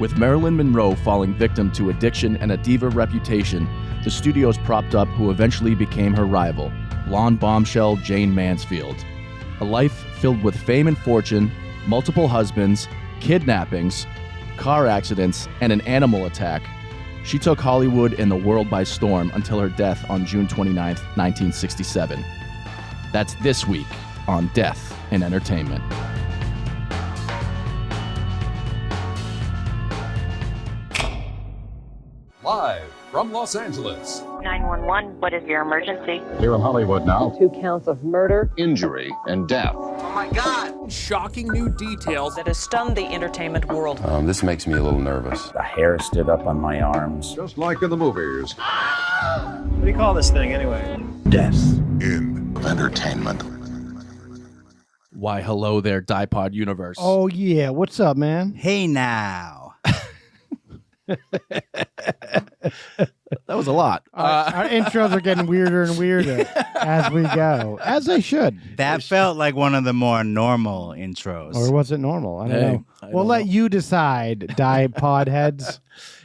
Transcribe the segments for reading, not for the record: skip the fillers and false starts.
With Marilyn Monroe falling victim to addiction and a diva reputation, the studios propped up who eventually became her rival, blonde bombshell Jayne Mansfield. A life filled with fame and fortune, multiple husbands, kidnappings, car accidents, and an animal attack, she took Hollywood and the world by storm until her death on June 29, 1967. That's this week on Death in Entertainment. Live from Los Angeles. 911, what is your emergency? Here in Hollywood now. 2 counts of murder, Injury and death. Oh my God! Shocking new details. that has stunned the entertainment world. This makes me a little nervous. The hair stood up on my arms. Just like in the movies. What do you call this thing anyway? Death in Entertainment. Why, hello there, Dipod Universe. Oh, yeah. What's up, man? Hey now. That was a lot. Our intros are getting weirder and weirder as we go, as they should. That felt like one of the more normal intros. Or was it normal? I don't Hey, know. I We'll don't let know. you decide, Dipod heads.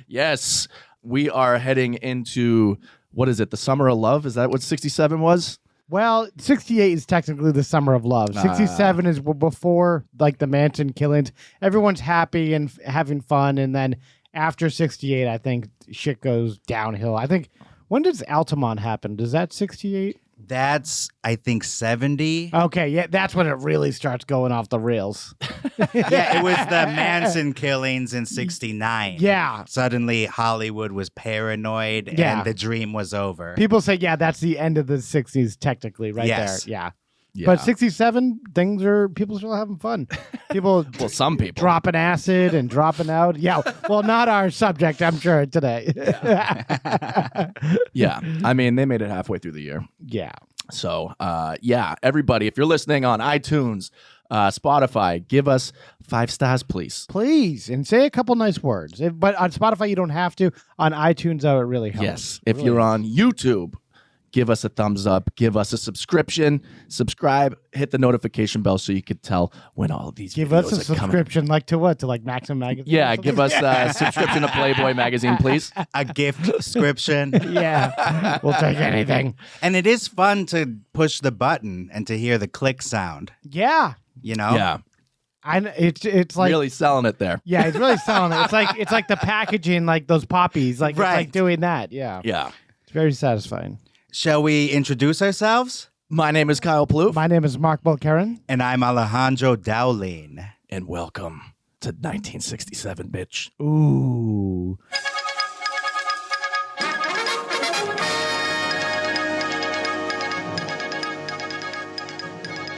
Yes, we are heading into, what is it, the Summer of Love? Is that what 67 was? Well, 68 is technically the Summer of Love. 67 is before, like, the Manson killings. Everyone's happy and having fun, and then after 68, I think shit goes downhill. I think, when does Altamont happen? Does that 68? That's, I think, 70. Okay, yeah, that's when it really starts going off the rails. Yeah, it was the Manson killings in 69. Yeah. Suddenly, Hollywood was paranoid Yeah. and the dream was over. People say, yeah, that's the end of the 60s, technically, right Yes. there. Yeah. Yeah. But 67, people still having fun. People Well, some people. dropping acid and dropping out. Yeah. Well, not our subject, I'm sure, today. Yeah, I mean, they made it halfway through the year. Yeah. So, yeah, everybody, if you're listening on iTunes, Spotify, give us 5 stars, please. Please. And say a couple nice words. But on Spotify, you don't have to. On iTunes, though, it really helps. Yes, if you're on YouTube, give us a thumbs up, give us a subscription, subscribe, hit the notification bell so you can tell when all of these Give videos us a are coming. subscription, like to what? To like Maxim Magazine? Yeah, or give us a subscription to Playboy magazine, please. A gift subscription. something? Yeah. We'll take anything. And it is fun to push the button and to hear the click sound, Yeah. you know? Yeah, It's like really selling it there. yeah, it's really selling it. It's like the packaging, like those poppies, like it's Right. like doing that. Yeah, Yeah. it's very satisfying. Shall we introduce ourselves? My name is Kyle Plouffe, My name is Mark Bulkarin. And I'm Alejandro Dowling. and welcome to 1967, bitch. Ooh,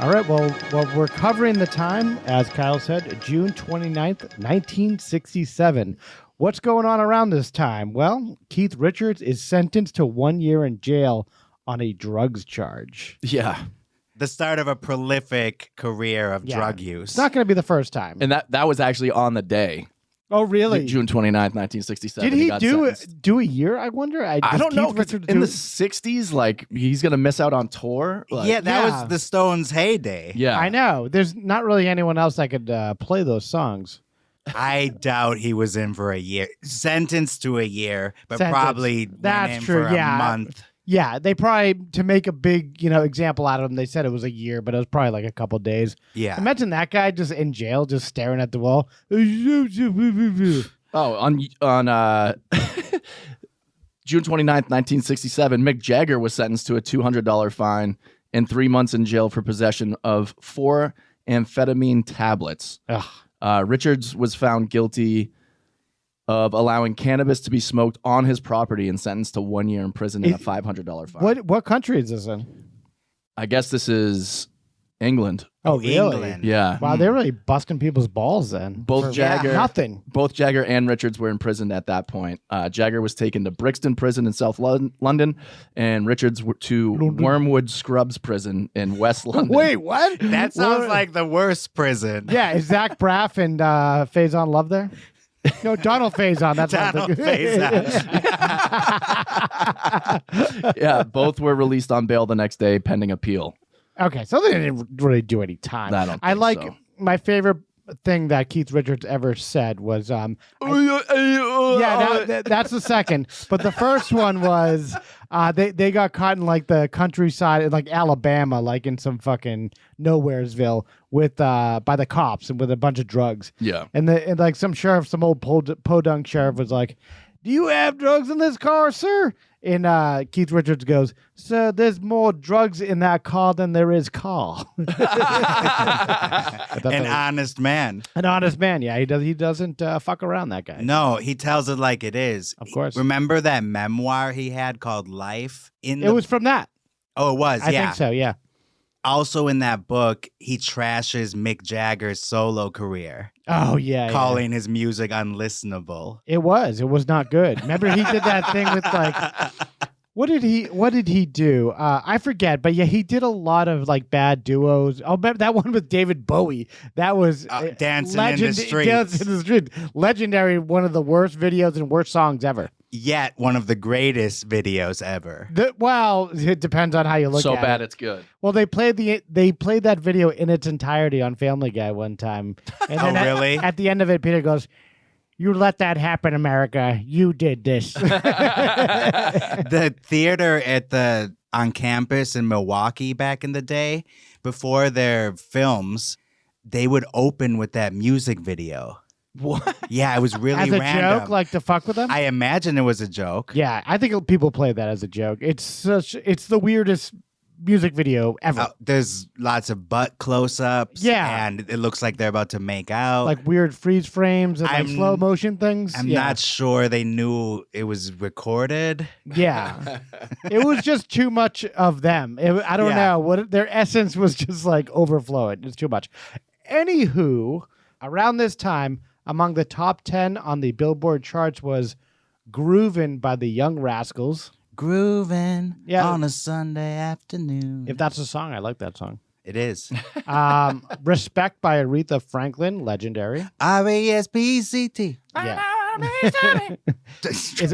all right. Well, we're covering the time, as Kyle said, June 29th, 1967. What's going on around this time? Well, Keith Richards is sentenced to 1 year in jail on a drugs charge. Yeah, The start of a prolific career of Yeah. drug use. It's not going to be the first time. and that was actually on the day, Oh, really? June 29th, 1967. Did he got do sentenced. do a year? I wonder. I does don't know. Keith 'Cause Richards in do the it? 60s, like, he's going to miss out on tour. Like, Yeah, that Yeah. was the Stones' heyday. Yeah. I know. There's not really anyone else that could play those songs. I doubt he was in for a year. Sentenced to a year, but Sentenced. probably That's went in true, for yeah. a month. Yeah, they probably, to make a big, example out of him, they said it was a year, but it was probably like a couple days. Yeah. Imagine that guy just in jail, just staring at the wall. Oh, on June 29th, 1967, Mick Jagger was sentenced to a $200 fine and 3 months in jail for possession of 4 amphetamine tablets. Ugh. Richards was found guilty of allowing cannabis to be smoked on his property and sentenced to 1 year in prison and a $500 fine. What country is this in? I guess this is England. Oh, really? England. Yeah. Wow, they're really busting people's balls then. Both For Jagger- nothing. Both Jagger and Richards were imprisoned at that point. Jagger was taken to Brixton Prison in South London, and Richards to Wormwood Scrubs Prison in West London. Wait, what? That sounds What? like the worst prison. Yeah, is Zach Braff and Faison Love there? No, Donald Faison. That's what I'm Donald thinking. Yeah, both were released on bail the next day pending appeal. Okay, so they didn't really do any time. I don't I think like so. my favorite thing that Keith Richards ever said was, that's the second. But the first one was, they got caught in like the countryside in like Alabama, like in some fucking nowheresville with by the cops and with a bunch of drugs. Yeah. And like some sheriff, some old podunk sheriff was like, "Do you have drugs in this car, sir?" And Keith Richards goes, "Sir, there's more drugs in that car than there is car." An honest man. An honest man, yeah. He doesn't fuck around, that guy. No, he tells it like it is. Of course. Remember that memoir he had called Life? It was from that. Oh, it was, I think so, yeah. Also in that book, he trashes Mick Jagger's solo career. Oh, yeah. Calling his music unlistenable. It was not good. Remember he did that thing with like, what did he do? I forget, but yeah, he did a lot of like bad duos. Oh, remember that one with David Bowie? That was Dancing in the Streets. Dancing in the Street. Legendary, one of the worst videos and worst songs ever. Yet one of the greatest videos ever. Well, it depends on how you look at it. So bad it's good. Well, they played that video in its entirety on Family Guy one time. And then really? At the end of it, Peter goes, "You let that happen, America. You did this." The theater on campus in Milwaukee back in the day, before their films, they would open with that music video. What? Yeah, it was really as a random. joke, like to fuck with them. I imagine it was a joke. Yeah, I think people play that as a joke. It's the weirdest music video ever. There's lots of butt close-ups. Yeah. And it looks like they're about to make out. Like weird freeze frames and like slow motion things. I'm not sure they knew it was recorded. Yeah. It was just too much of them. I don't know. What their essence was just like overflowing. It's too much. Anywho, around this time, among the top 10 on the Billboard charts was Groovin' by the Young Rascals. Groovin' on a Sunday afternoon. If that's a song, I like that song. It is. Respect by Aretha Franklin, legendary. R-E-S-P-C-T. Yeah.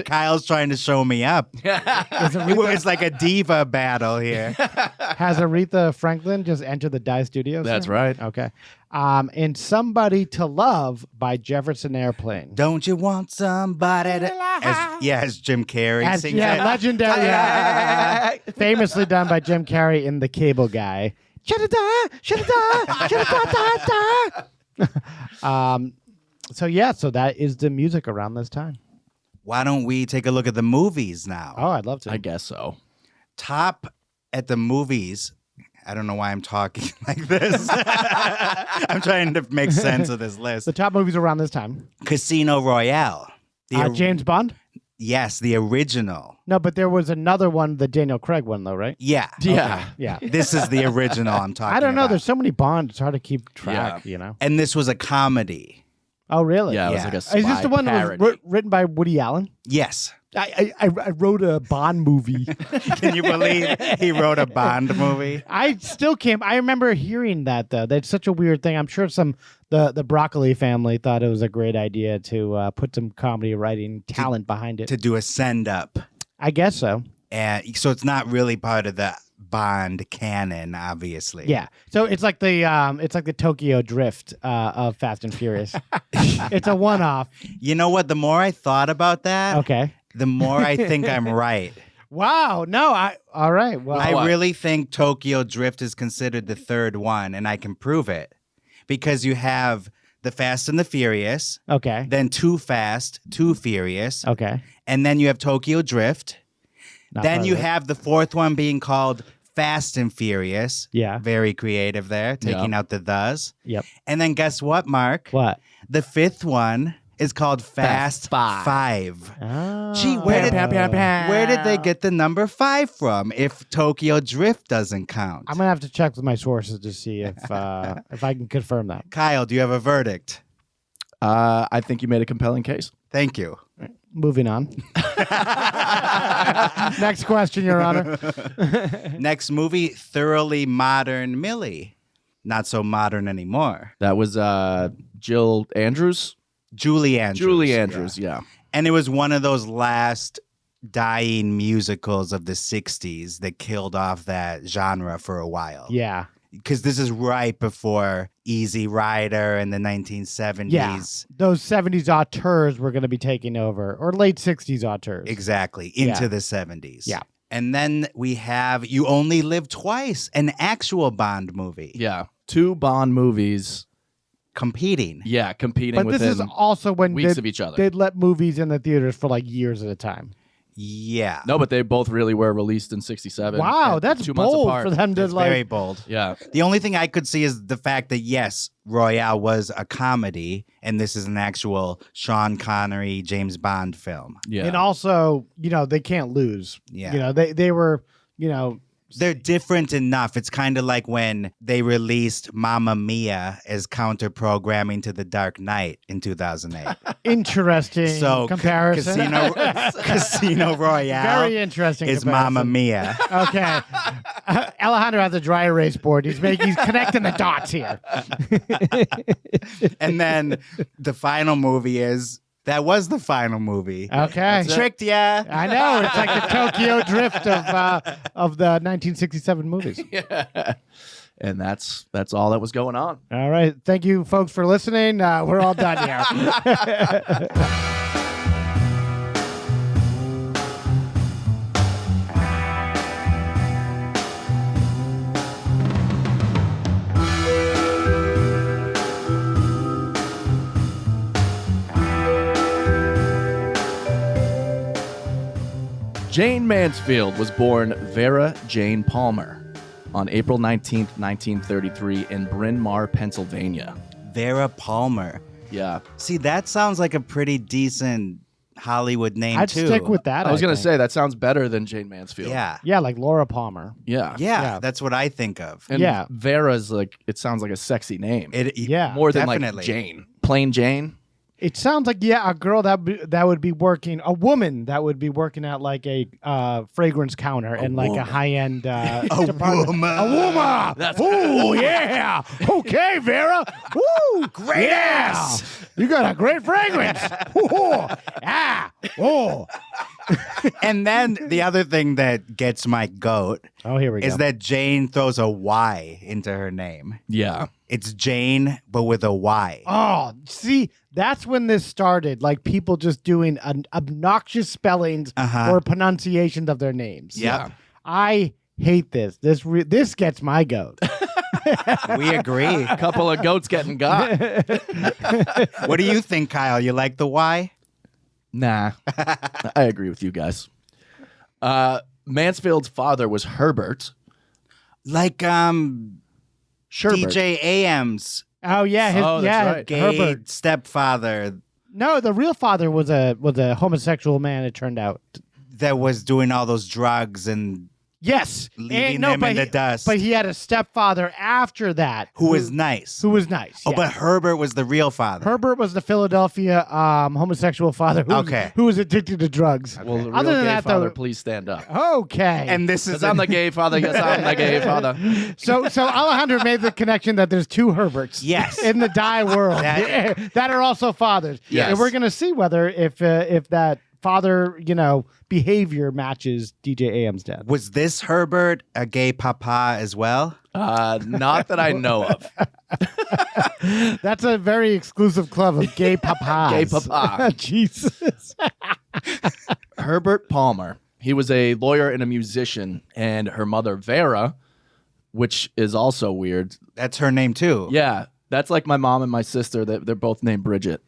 Kyle's trying to show me up. It's like a diva battle here. Has Aretha Franklin just entered the Die Studios? That's right. Okay. And Somebody to Love by Jefferson Airplane. Don't you want somebody to... As Jim Carrey sings it. Legendary. Yeah. Famously done by Jim Carrey in The Cable Guy. Shada-da, shada-da, shada-da-da-da. So that is the music around this time. Why don't we take a look at the movies now? Oh, I'd love to. I guess so. Top at the movies. I don't know why I'm talking like this. I'm trying to make sense of this list. The top movies around this time. Casino Royale. James Bond? Yes, the original. No, but there was another one, the Daniel Craig one, though, right? Yeah. Yeah. Okay. Yeah. This is the original I'm talking about. I don't know. There's so many Bonds. It's hard to keep track, you know? And this was a comedy. Oh, really? Yeah, it was like a spy Is this the one parody. that was written by Woody Allen? Yes. I wrote a Bond movie. Can you believe he wrote a Bond movie? I still can't. I remember hearing that, though. That's such a weird thing. I'm sure the Broccoli family thought it was a great idea to put some comedy writing talent behind it. To do a send-up. I guess so. And so it's not really part of the Bond canon, obviously. Yeah. So it's like the Tokyo Drift of Fast and Furious. It's a one-off. You know what? The more I thought about that, Okay. the more I think I'm right. Wow. No. All right. Well, I really think Tokyo Drift is considered the third one, and I can prove it. Because you have the Fast and the Furious. Okay. Then Too Fast, Too Furious. Okay. And then you have Tokyo Drift. Not Then part you of it. have the fourth one being called Fast and Furious. Yeah. Very creative there, taking out the thes. Yep. And then guess what, Mark? What? The fifth one is called Fast Five. Oh. Gee, where did they get the number 5 from if Tokyo Drift doesn't count? I'm gonna have to check with my sources to see if I can confirm that. Kyle, do you have a verdict? I think you made a compelling case. Thank you. Moving on. Next question, Your Honor. Next movie, Thoroughly Modern Millie. Not so modern anymore. That was Jill Andrews? Julie Andrews. Julie Andrews, yeah. And it was one of those last dying musicals of the 60s that killed off that genre for a while. Yeah. because this is right before Easy Rider in the 1970s. Yeah, those 70s auteurs were going to be taking over, or late 60s auteurs. Exactly, into the 70s. Yeah. And then we have You Only Live Twice, an actual Bond movie. Yeah. 2 Bond movies. Competing. Yeah, competing But within this is also when weeks of each other. they'd let movies in the theaters for like years at a time. Yeah. No, but they both really were released in 67. Wow, and that's 2 months bold apart. for them to That's like. very bold. Yeah. The only thing I could see is the fact that, yes, Royale was a comedy, and this is an actual Sean Connery, James Bond film. Yeah. And also, they can't lose. Yeah. They were, They're different enough. It's kind of like when they released Mamma Mia as counter-programming to The Dark Knight in 2008. interesting So comparison. Casino Royale Very interesting is comparison. Mamma Mia. Okay. Alejandro has a dry erase board. He's connecting the dots here. And then the final movie is, that was the final movie. Okay. Tricked ya. I know. It's like the Tokyo Drift of the 1967 movies. Yeah. And that's all that was going on. All right. Thank you, folks, for listening. We're all done here. Jayne Mansfield was born Vera Jane Palmer on April 19th, 1933 in Bryn Mawr, Pennsylvania. Vera Palmer. Yeah. See, that sounds like a pretty decent Hollywood name, I'd too. stick with that. I was going to think. say, that sounds better than Jayne Mansfield. Yeah. Yeah, like Laura Palmer. Yeah. Yeah, that's what I think of. And Yeah. Vera's like, it sounds like a sexy name. Yeah. More than definitely. like Jane. Plain Jane. It sounds like, a girl that would be working, a woman that would be working at like a fragrance counter and like a high-end department. woman. A woman. That's Ooh, yeah. Okay, Vera. Ooh, Great ass. You got a great fragrance. Ooh, ah. Oh. And then the other thing that gets my goat Oh, here we go. is that Jane throws a Y into her name. Yeah. It's Jane, but with a Y. Oh, see, that's when this started. Like people just doing obnoxious spellings or pronunciations of their names. Yep. I hate this. This gets my goat. We agree. A couple of goats getting got. What do you think, Kyle? You like the Y? Nah. I agree with you guys. Mansfield's father was Herbert. Like Sherbert. DJ AM's Oh yeah, that's right. gay Herbert. stepfather No, the real father was a homosexual man. It turned out. that was doing all those drugs and Yes, leaving them in the dust. But he had a stepfather after that who was nice. who was nice. Oh, yeah. but Herbert was the real father. Herbert was the Philadelphia homosexual father who was addicted to drugs. Well, the real Other than gay that, father, though, please stand up. okay. And this is Because I'm the gay father. Yes, I'm the gay father. So Alejandro made the connection that there's 2 Herberts. Yes. In the Die world That- that are also fathers. Yes. And we're gonna see whether if that father behavior matches DJ AM's dad. Was this Herbert a gay papa as well? Not that I know of. That's a very exclusive club of gay papas. Gay papa. Jesus. Herbert Palmer. He was a lawyer and a musician, and her mother, Vera, which is also weird. That's her name too. Yeah, that's like my mom and my sister. They're both named Bridget.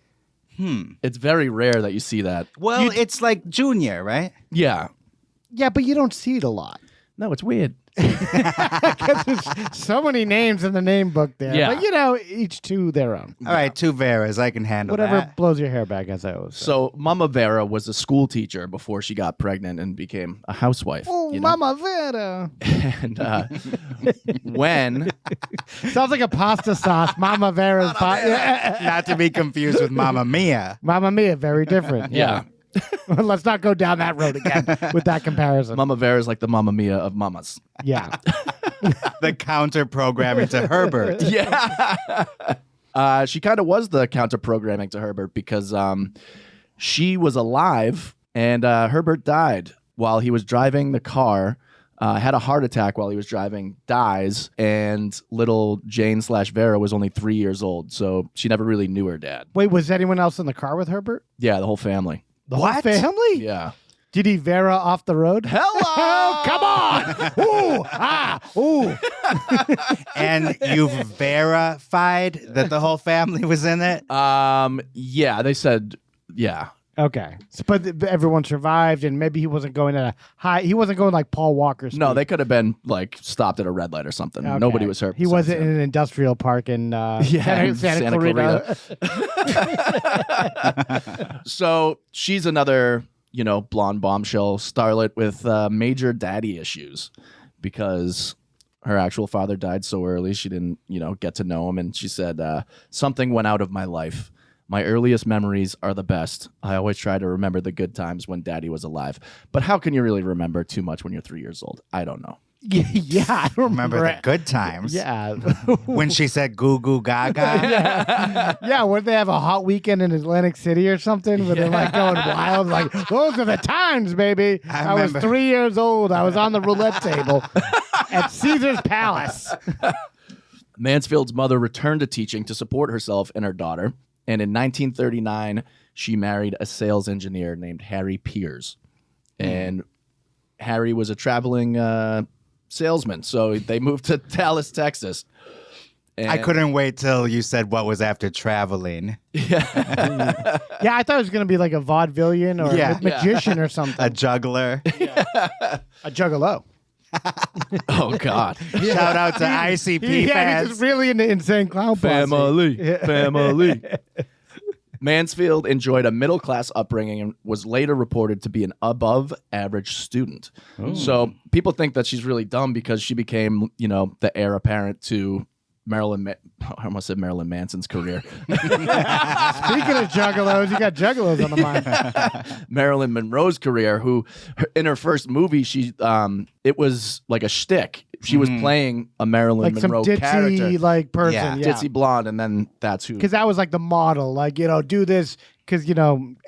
It's very rare that you see that. Well, it's like Junior, right? Yeah. Yeah, but you don't see it a lot. No, it's weird. Because there's so many names in the name book there. Yeah. But each to their own. All right, 2 Veras. I can handle Whatever that. blows your hair back, as I always say. So Mama Vera was a school teacher before she got pregnant and became a housewife. Oh, you know? Mama Vera. And when Sounds like a pasta sauce. Mama Vera's pasta. Not to be confused with Mamma Mia. Mamma Mia, very different. yeah, Let's not go down that road again with that comparison. Mama Vera is like the Mamma Mia of mamas. Yeah. The counter programming to Herbert. Yeah. She kind of was the counter programming to Herbert because she was alive and Herbert died while he was driving the car had a heart attack while he was driving, dies, and little Jane/Vera was only 3 years old, so she never really knew her dad. Wait, was anyone else in the car with Herbert? Yeah, the whole family. The whole family? Yeah. Did he Vera off the road? Hello! Come on! Ooh! Ah! Ooh! And you've verified that the whole family was in it? Yeah, they said, yeah. Okay. But everyone survived, and maybe he wasn't going at a high... He wasn't going like Paul Walker speed. No, they could have been, like, stopped at a red light or something. Okay. Nobody was hurt. He wasn't in an industrial park in Santa Clarita. So she's another, blonde bombshell starlet with major daddy issues because her actual father died so early. She didn't, get to know him. And she said, something went out of my life. My earliest memories are the best. I always try to remember the good times when daddy was alive. But how can you really remember too much when you're 3 years old? I don't know. Yeah, I Remember the good times. Yeah. When she said goo goo gaga. Yeah, would they have a hot weekend in Atlantic City or something where they're like going wild? Like, those are the times, baby. I was 3 years old. I was on the roulette table at Caesar's Palace. Mansfield's mother returned to teaching to support herself and her daughter. And in 1939, she married a sales engineer named Harry Piers. And Harry was a traveling salesman. So they moved to Dallas, Texas. And I couldn't wait till you said what was after traveling. Yeah, I thought it was going to be like a vaudevillian or a magician or something. A juggler. A juggalo. Oh, God. Shout out to ICP Yeah, fans. he's just really into Insane Clown Posse. Family. Mansfield enjoyed a middle-class upbringing and was later reported to be an above-average student. So people think that she's really dumb because she became, the heir apparent to I almost said Marilyn Manson's career. Speaking of juggalos, you got juggalos on the mind. Marilyn Monroe's career, who in her first movie, it was like a shtick. She was playing a Marilyn like Monroe some ditzy character. person. Yeah. Ditzy blonde, and then that's who. Because that was like the model. Like, do this. Because,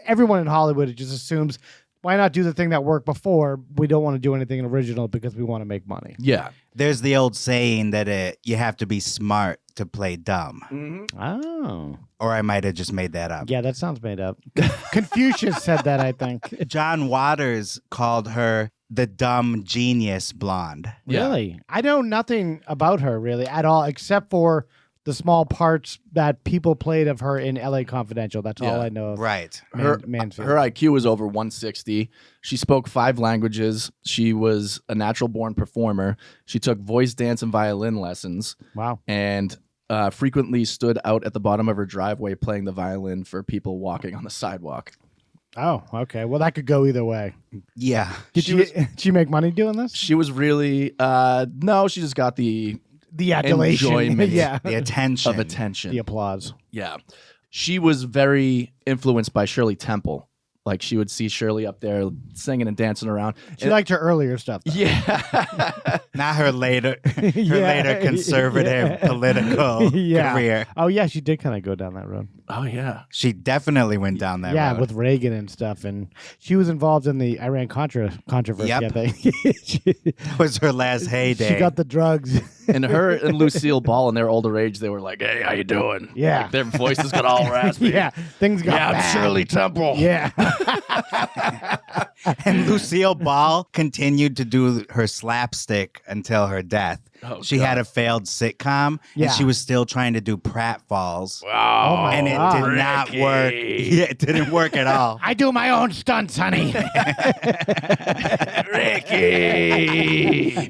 everyone in Hollywood just assumes, why not do the thing that worked before? We don't want to do anything original because we want to make money. Yeah. There's the old saying that you have to be smart to play dumb. Mm-hmm. Oh. Or I might have just made that up. Yeah, that sounds made up. Confucius said that, I think. John Waters called her the dumb genius blonde. Yeah. Really? I know nothing about her really at all, except for the small parts that people played of her in LA Confidential. That's all I know of. Right. Mansfield. Her IQ was over 160. She spoke 5 languages. She was a natural-born performer. She took voice, dance, and violin lessons. Wow. And frequently stood out at the bottom of her driveway playing the violin for people walking on the sidewalk. Oh, okay. Well, that could go either way. Yeah. Did she make money doing this? She was really no. She just got the adulation. Enjoyment. The attention. of attention. The applause. Yeah. She was very influenced by Shirley Temple. Like, she would see Shirley up there singing and dancing around. She liked her earlier stuff, though. Yeah. Not her later conservative political career. Oh, yeah, she did kind of go down that road. Oh, yeah. She definitely went down that road. Yeah, with Reagan and stuff. And she was involved in the Iran-Contra controversy, Yep. I think. That was her last heyday. She got the drugs. And her and Lucille Ball in their older age, they were like, hey, how you doing? Yeah. Like, their voices got all raspy. Yeah, things got Yeah, bad. I'm Shirley Temple. Yeah. And Lucille Ball continued to do her slapstick until her death. Oh, she God. had a failed sitcom, Yeah. and she was still trying to do pratfalls. Wow. my And it God. did not work. Yeah, it didn't work at all. I do my own stunts, honey. Ricky.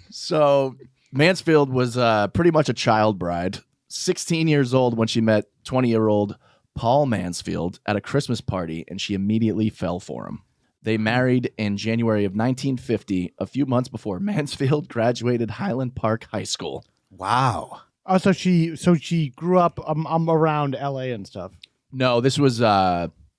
So Mansfield was pretty much a child bride, 16 years old when she met 20-year-old Paul Mansfield at a Christmas party, and she immediately fell for him. They married in January of 1950, a few months before Mansfield graduated Highland Park High School. Wow. Oh, so she grew up around LA and stuff. No, this was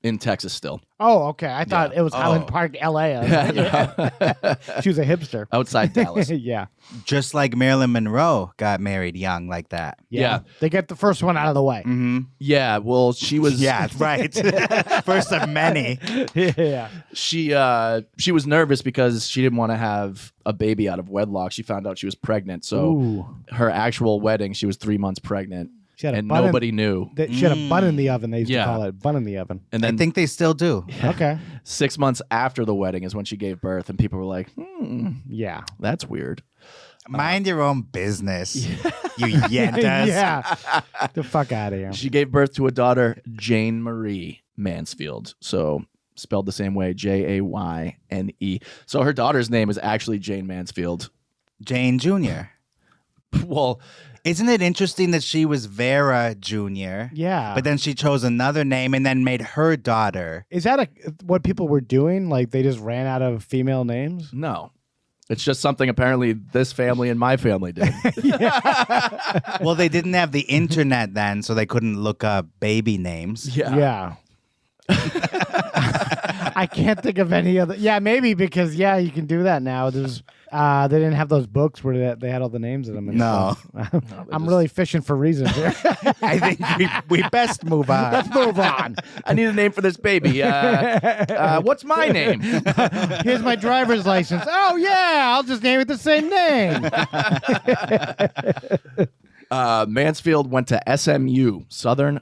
in Texas still. Oh, okay. I thought it was Highland Oh. Park, L.A. I was like, yeah. She was a hipster. Outside Dallas. Yeah. Just like Marilyn Monroe got married young like that. Yeah. They get the first one out of the way. Mm-hmm. Yeah, well, she was. Yeah, right. First of many. Yeah. She was nervous because she didn't want to have a baby out of wedlock. She found out she was pregnant, so Ooh. her actual wedding, she was 3 months pregnant, She had a and bun in- nobody knew. She had a bun in the oven. They used Yeah. to call it bun in the oven. And I then think they still do. Okay. 6 months after the wedding is when she gave birth, and people were like, Yeah. "That's weird." Mind your own business, you yentas. Yeah. The fuck out of here. She gave birth to a daughter, Jayne Marie Mansfield. So spelled the same way, Jayne. So her daughter's name is actually Jayne Mansfield. Jane Jr. Well, Isn't it interesting that she was Vera Jr., Yeah. but then she chose another name and then made her daughter? Is that what people were doing? Like they just ran out of female names? no. It's just something apparently this family and my family did. Well, they didn't have the internet then, so they couldn't look up baby names. Yeah. I can't think of any other. Yeah, maybe because you can do that now. There's they didn't have those books where they had all the names in them. And No. stuff. I'm really fishing for reasons here. I think we best move on. Let's move on. I need a name for this baby. What's my name? Here's my driver's license. Oh yeah, I'll just name it the same name. Mansfield went to SMU, Southern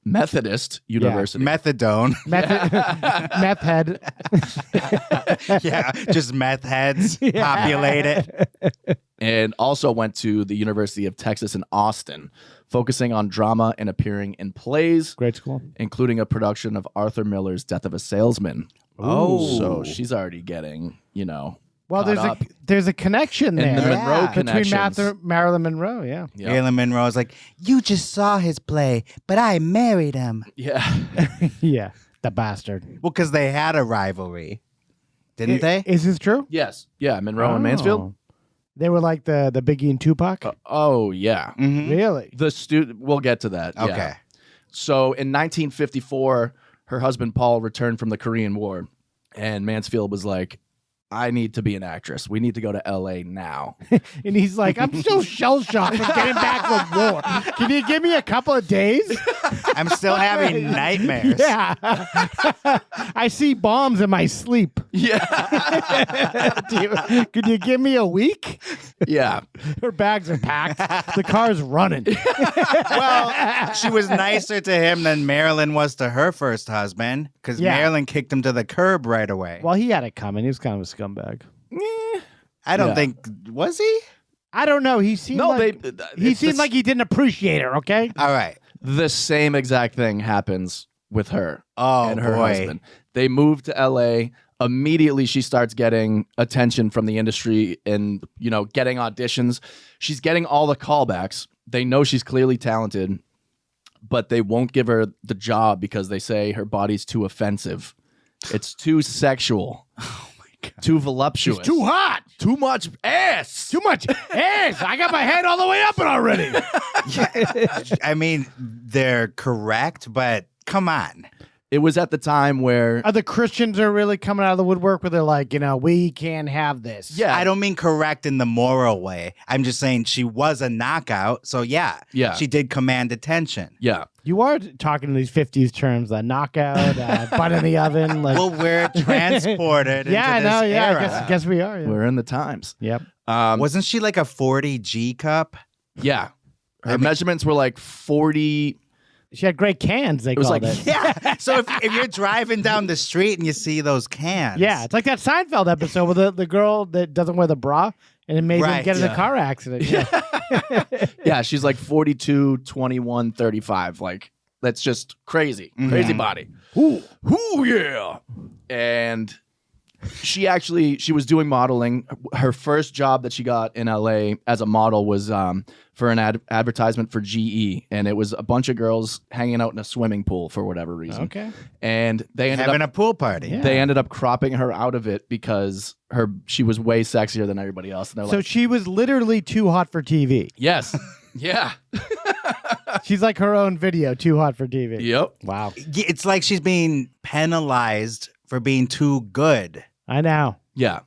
Methodist University. Methadone. Meth head. Yeah, just meth heads populate it. And also went to the University of Texas in Austin, focusing on drama and appearing in plays, Great school. including a production of Arthur Miller's Death of a Salesman. Oh. So she's already getting, Well, caught up. there's a connection And there. the Monroe Yeah. Between connections. Marilyn Monroe, yeah. Yeah. Marilyn Monroe's like, you just saw his play, but I married him. Yeah. Yeah, the bastard. Well, because they had a rivalry, didn't they? Is this true? Yes. Yeah. Monroe and Mansfield. Oh. They were like the Biggie and Tupac? Oh, yeah. Mhm. Really? We'll get to that. Okay. Yeah. So in 1954, her husband Paul returned from the Korean War, and Mansfield was like, I need to be an actress. We need to go to LA now. And he's like, I'm still shell-shocked from getting back from war. Can you give me a couple of days? I'm still having nightmares. Yeah. I see bombs in my sleep. Yeah. Could you give me a week? Yeah. Her bags are packed. The car's running. Well, she was nicer to him than Marilyn was to her first husband, because Yeah. Marilyn kicked him to the curb right away. Well, he had it coming. He was kind of a scumbag. I don't Yeah. think, was he? I don't know. He seemed he seemed like he didn't appreciate her, okay? All right. the same exact thing happens with her Oh, and her boy. husband. They move to LA. Immediately she starts getting attention from the industry and, getting auditions. She's getting all the callbacks. They know she's clearly talented, but they won't give her the job because they say her body's too offensive. It's too sexual. Oh my God. Too voluptuous. She's too hot. Too much ass. Too much ass. I got my head all the way up it already. I mean, they're correct, but come on. It was at the time where Are the Christians are really coming out of the woodwork where they're like, we can't have this. Yeah. I don't mean correct in the moral way. I'm just saying she was a knockout. So, yeah, she did command attention. Yeah. You are talking in these 50s terms, knockout, butt in the oven. Like, Well, we're transported yeah, I into know. this Yeah, era. I guess we are. Yeah. We're in the times. Yep. Wasn't she like a 40 G cup? Yeah. Her measurements were like 40. She had great cans, they It was called like, it. Yeah. So if you're driving down the street and you see those cans. Yeah, it's like that Seinfeld episode with the girl that doesn't wear the bra and it made them Right, get in yeah. a car accident. Yeah. Yeah, she's like 42, 21, 35. Like, that's just crazy. Crazy body. Ooh, yeah. And she was doing modeling. Her first job that she got in LA as a model was for an advertisement for GE. And it was a bunch of girls hanging out in a swimming pool for whatever reason. Okay. And they ended Having up a pool party. Yeah. they ended up cropping her out of it because she was way sexier than everybody else. And they're So like, she was literally too hot for TV. yes. Yeah. She's like her own video, Too Hot for TV. Yep. Wow. It's like she's being penalized for being too good. I know. Yeah.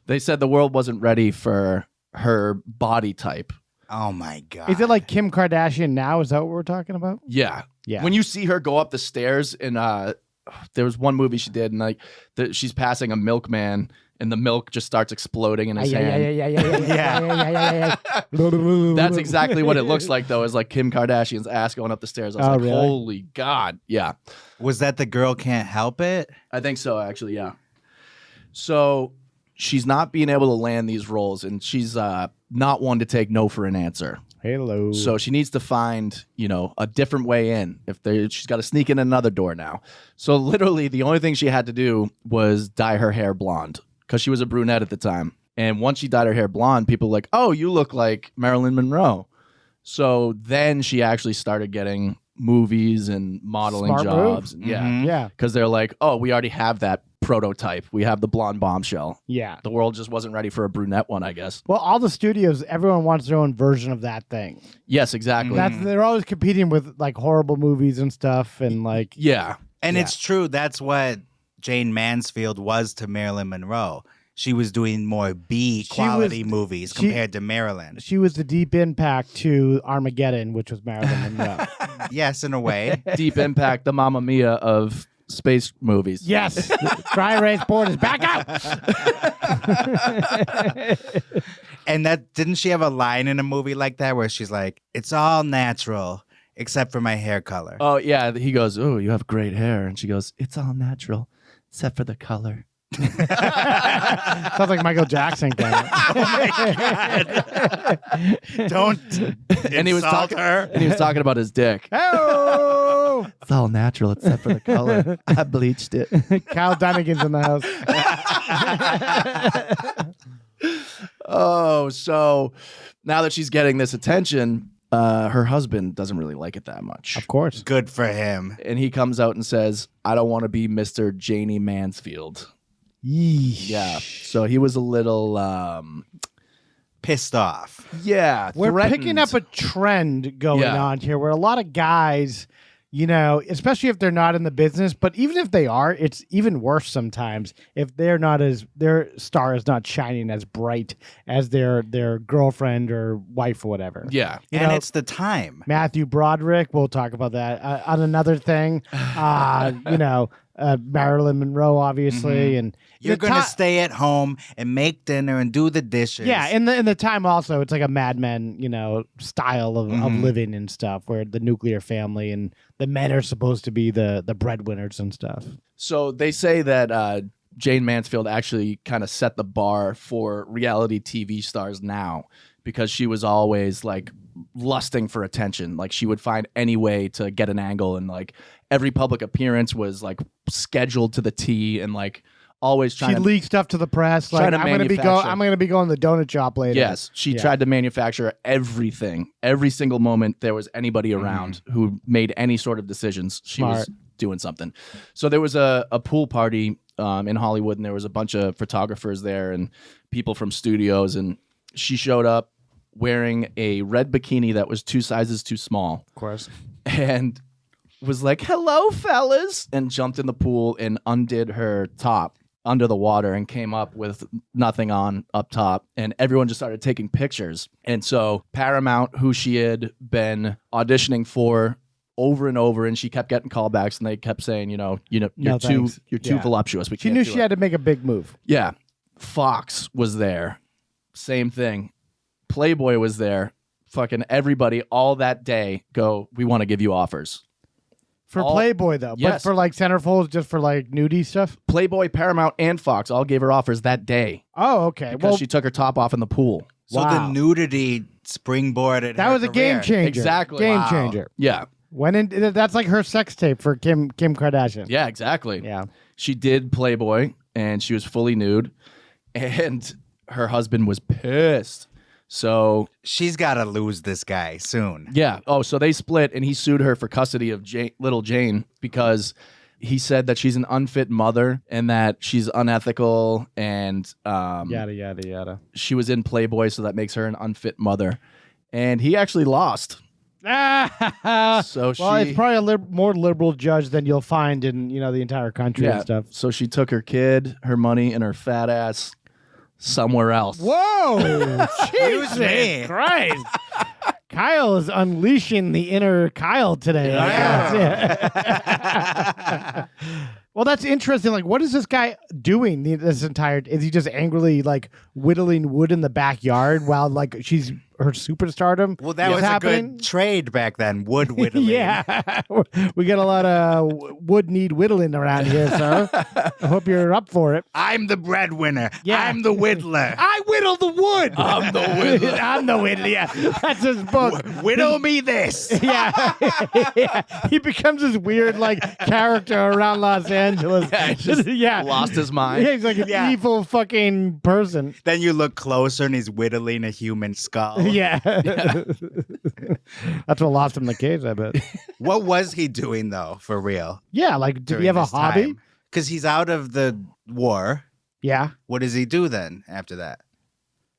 They said the world wasn't ready for her body type. Oh my God. Is it like Kim Kardashian now? Is that what we're talking about? Yeah. Yeah. When you see her go up the stairs and there was one movie she did and like she's passing a milkman and the milk just starts exploding in his hand. Yeah. That's exactly what it looks like though, is like Kim Kardashian's ass going up the stairs. I was like, really? holy God. Yeah. Was that the girl can't help it? I think so, actually, yeah. So she's not being able to land these roles, and she's not one to take no for an answer. Hello. So she needs to find, a different way in. She's got to sneak in another door now. So literally, the only thing she had to do was dye her hair blonde because she was a brunette at the time. And once she dyed her hair blonde, people were like, "Oh, you look like Marilyn Monroe." So then she actually started getting movies and modeling Smart jobs. move. Yeah. Yeah. Because they're like, oh, we already have that prototype. We have the blonde bombshell. Yeah. The world just wasn't ready for a brunette one, I guess. Well, all the studios, everyone wants their own version of that thing. Yes, exactly. They're always competing with like horrible movies and stuff, and like Yeah. And it's true. That's what Jayne Mansfield was to Marilyn Monroe. She was doing more B quality movies compared to Marilyn. she was the Deep Impact to Armageddon, which was Marilyn Monroe. Yes, in a way. Deep Impact, the Mamma Mia of space movies. Yes, Dry Erase Board is back out. And didn't she have a line in a movie like that where she's like, "It's all natural except for my hair color." Oh, yeah. He goes, "Oh, you have great hair." And she goes, "It's all natural except for the color." Sounds like Michael Jackson. Don't And he was insult talking her. And he was talking about his dick. Oh, It's all natural except for the color. I bleached it. Kyle Dunnigan's in the house. Oh, so now that she's getting this attention, her husband doesn't really like it that much. Of course. Good for him. And he comes out and says, "I don't want to be Mr. Jayne Mansfield." Yeesh. Yeah. So he was a little, Pissed off. yeah. We're threatened. picking up a trend going Yeah. on here where a lot of guys, especially if they're not in the business, but even if they are, it's even worse sometimes if their star is not shining as bright as their girlfriend or wife or whatever. Yeah. And it's the time. Matthew Broderick, we'll talk about that on another thing. Marilyn Monroe, obviously, and You're the going to ti- stay at home and make dinner and do the dishes. Yeah, in the time also, it's like a Mad Men, style of living and stuff, where the nuclear family and the men are supposed to be the breadwinners and stuff. So they say that Jayne Mansfield actually kind of set the bar for reality TV stars now because she was always like lusting for attention. Like she would find any way to get an angle, and like every public appearance was like scheduled to the T, and like always trying She to leaked stuff to the press. Like trying to I'm gonna be going to the donut shop later. Yes, she Yeah. tried to manufacture everything. Every single moment there was anybody around who made any sort of decisions, she was doing something. So there was a pool party in Hollywood, and there was a bunch of photographers there and people from studios, and she showed up wearing a red bikini that was 2 sizes too small. Of course. And was like, "Hello, fellas," and jumped in the pool and undid her top under the water and came up with nothing on up top, and everyone just started taking pictures. And so Paramount, who she had been auditioning for over and over, and she kept getting callbacks, and they kept saying, you're too Yeah. voluptuous. We She can't knew do she it. had to make a big move. Yeah. Fox was there. Same thing. Playboy was there. Fucking everybody all that day we want to give you offers. For All- Playboy, though. Yes. But for like centerfolds, just for like nudie stuff? Playboy, Paramount, and Fox all gave her offers that day Oh, okay. because Well, she took her top off in the pool. So Wow. the nudity springboarded that her was a game career. changer. Exactly. Game Wow. changer. Yeah. That's like her sex tape for Kim Kardashian. Yeah, exactly. Yeah. She did Playboy, and she was fully nude, and her husband was pissed. So, She's got to lose this guy soon. yeah. Oh, so they split, and he sued her for custody of little Jane because he said that she's an unfit mother and that she's unethical, and Yada, yada, yada. she was in Playboy, so that makes her an unfit mother. And he actually lost. So well, she- it's probably a more liberal judge than you'll find in the entire country and stuff. So she took her kid, her money, and her fat ass somewhere else. Whoa! Excuse me. Jesus Christ! Kyle is unleashing the inner Kyle today. Yeah. Well, that's interesting. Like, what is this guy doing this entire? Is he just angrily like whittling wood in the backyard while like she's her superstardom? Well, that was happening? a good trade back then. Wood whittling. Yeah, we got a lot of wood need whittling around here, sir. I hope you're up for it. I'm the breadwinner. Yeah. I'm the whittler. I whittle the wood. I'm the whittler. I'm the whittler. Yeah, that's his book. Whittle me this. Yeah. Yeah. He becomes this weird like character around Los Angeles. Yeah, he just Yeah. lost his mind. Yeah, he's like an Yeah. evil fucking person. Then you look closer and he's whittling a human skull. Yeah. That's what lost him the cage, I bet. What was he doing though, for real? Yeah, like did he have a hobby? Because he's out of the war. Yeah. What does he do then after that?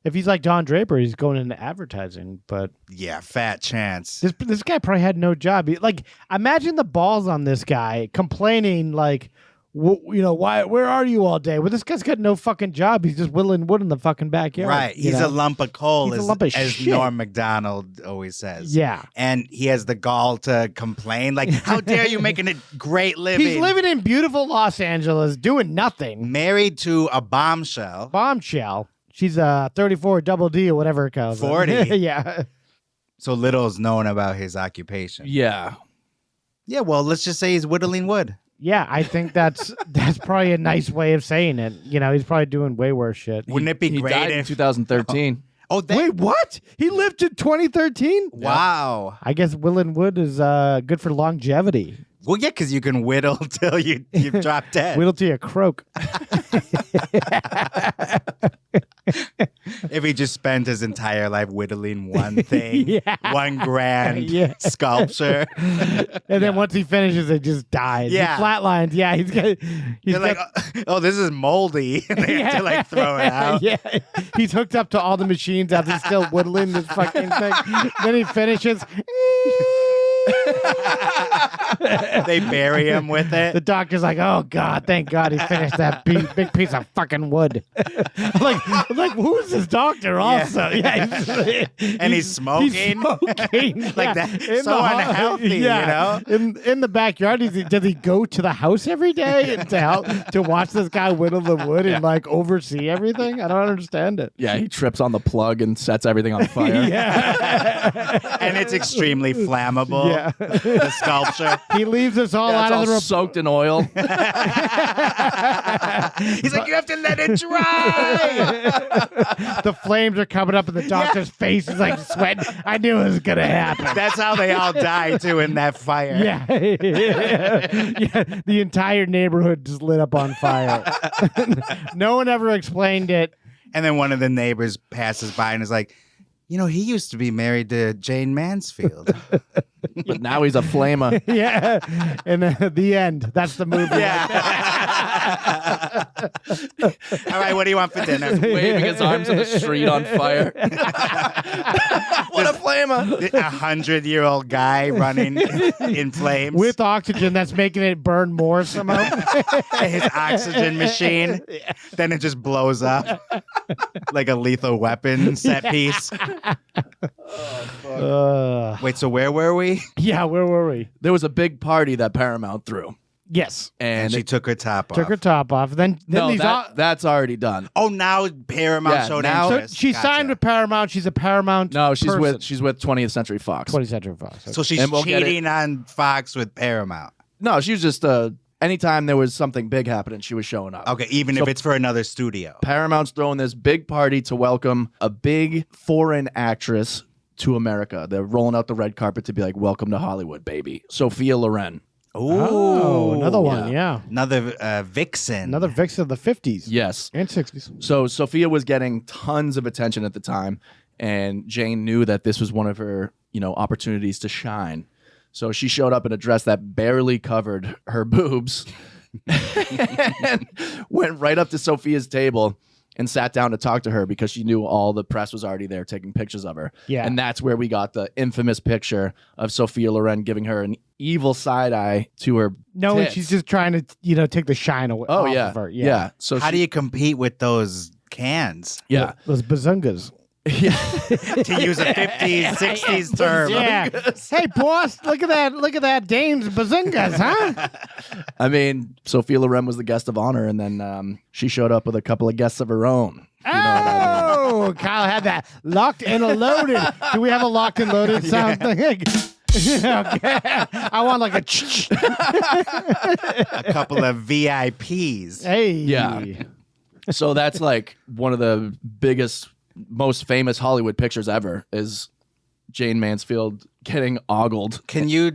If he's like Don Draper, he's going into advertising, but Yeah, fat chance. this guy probably had no job. Like, imagine the balls on this guy complaining, like, why? Where are you all day? Well, this guy's got no fucking job. He's just whittling wood in the fucking backyard. Right. He's a lump of coal, He's a as, lump of as shit. Norm Macdonald always says. Yeah. And he has the gall to complain. Like, how dare you making a great living? He's living in beautiful Los Angeles, doing nothing. Married to a bombshell. Bombshell. She's a 34 double D or whatever it calls. 40. Yeah. So little is known about his occupation. Yeah. Yeah, well, let's just say he's whittling wood. Yeah, I think that's probably a nice way of saying it. He's probably doing way worse shit. Wouldn't it be He great died in if... 2013. Oh, Wait, what? He lived to 2013? Wow. I guess whittling wood is good for longevity. Well, yeah, because you can whittle till you drop dead. Whittle till you croak. If he just spent his entire life whittling one thing, Yeah. one grand Yeah. sculpture. And then once he finishes, it just dies. Yeah. He flatlines. Yeah, he's got. You're like, oh, this is moldy. They have to like throw it out. Yeah, he's hooked up to all the machines as he's still whittling this fucking thing. Then he finishes. They bury him with The it. doctor's like, "Oh God, thank God he finished that big piece of fucking wood." like, who is this doctor? Also, yeah, And he's smoking. He's smoking. Like yeah. that- In so the unhealthy, you know? In the backyard, does he go to the house every day and to help to watch this guy whittle the wood and like oversee everything? I don't understand it. Yeah, he trips on the plug and sets everything on fire. Yeah, And it's extremely flammable. yeah. The sculpture. He leaves us all Yeah, it's out all of the soaked in oil. He's like, you have to let it dry. The flames are coming up, and the doctor's face is like sweating. I knew it was gonna happen. That's how they all die too in that fire. Yeah. Yeah, the entire neighborhood just lit up on fire. No one ever explained it. And then one of the neighbors passes by and is like, he used to be married to Jayne Mansfield. But now he's a flamer. Yeah, and the end. That's the movie. All right, what do you want for dinner? Waving his arms in the street on fire. What a flamer. A 100-year-old guy running in flames With oxygen that's making it burn more somehow. his oxygen machine. Then it just blows up like a Lethal Weapon set piece. Wait, so where were we? Yeah, where were we? There was a big party that Paramount threw. Yes. And she took her top off. Took her top off. Then No, these that's already done. Oh, now Paramount Yeah, showed now- so interest. she Gotcha. signed with Paramount. She's a Paramount. No, she's person. with 20th Century Fox. 20th Century Fox. So she's And we'll get it. cheating on Fox with Paramount. No, she was just anytime there was something big happening, she was showing up. Okay, even So- if it's for another studio. Paramount's throwing this big party to welcome a big foreign actress to America. They're rolling out the red carpet to be like, "Welcome to Hollywood, baby." Sophia Loren. Oh, another one. Yeah. Another vixen. Another vixen of the 50s. Yes. And 60s. So Sophia was getting tons of attention at the time, and Jayne knew that this was one of her, opportunities to shine. So she showed up in a dress that barely covered her boobs and went right up to Sophia's table and sat down to talk to her because she knew all the press was already there taking pictures of her. Yeah. And that's where we got the infamous picture of Sophia Loren giving her an evil side eye to her No, and tits. she's just trying to, take the shine away. Oh, off yeah. of her. Yeah. So How do you compete with those cans? Yeah. Those bazungas. To use a 50s, 60s term. Yeah. Hey, boss, look at that Dane's bazungas, huh? I mean, Sophia Loren was the guest of honor, and then she showed up with a couple of guests of her own. You know what I mean? Oh, Kyle had that locked and loaded. Do we have a locked and loaded sound thing? Okay. I want like a A couple of VIPs. Hey. Yeah. So that's like one of the biggest, most famous Hollywood pictures ever is Jayne Mansfield getting ogled. Can you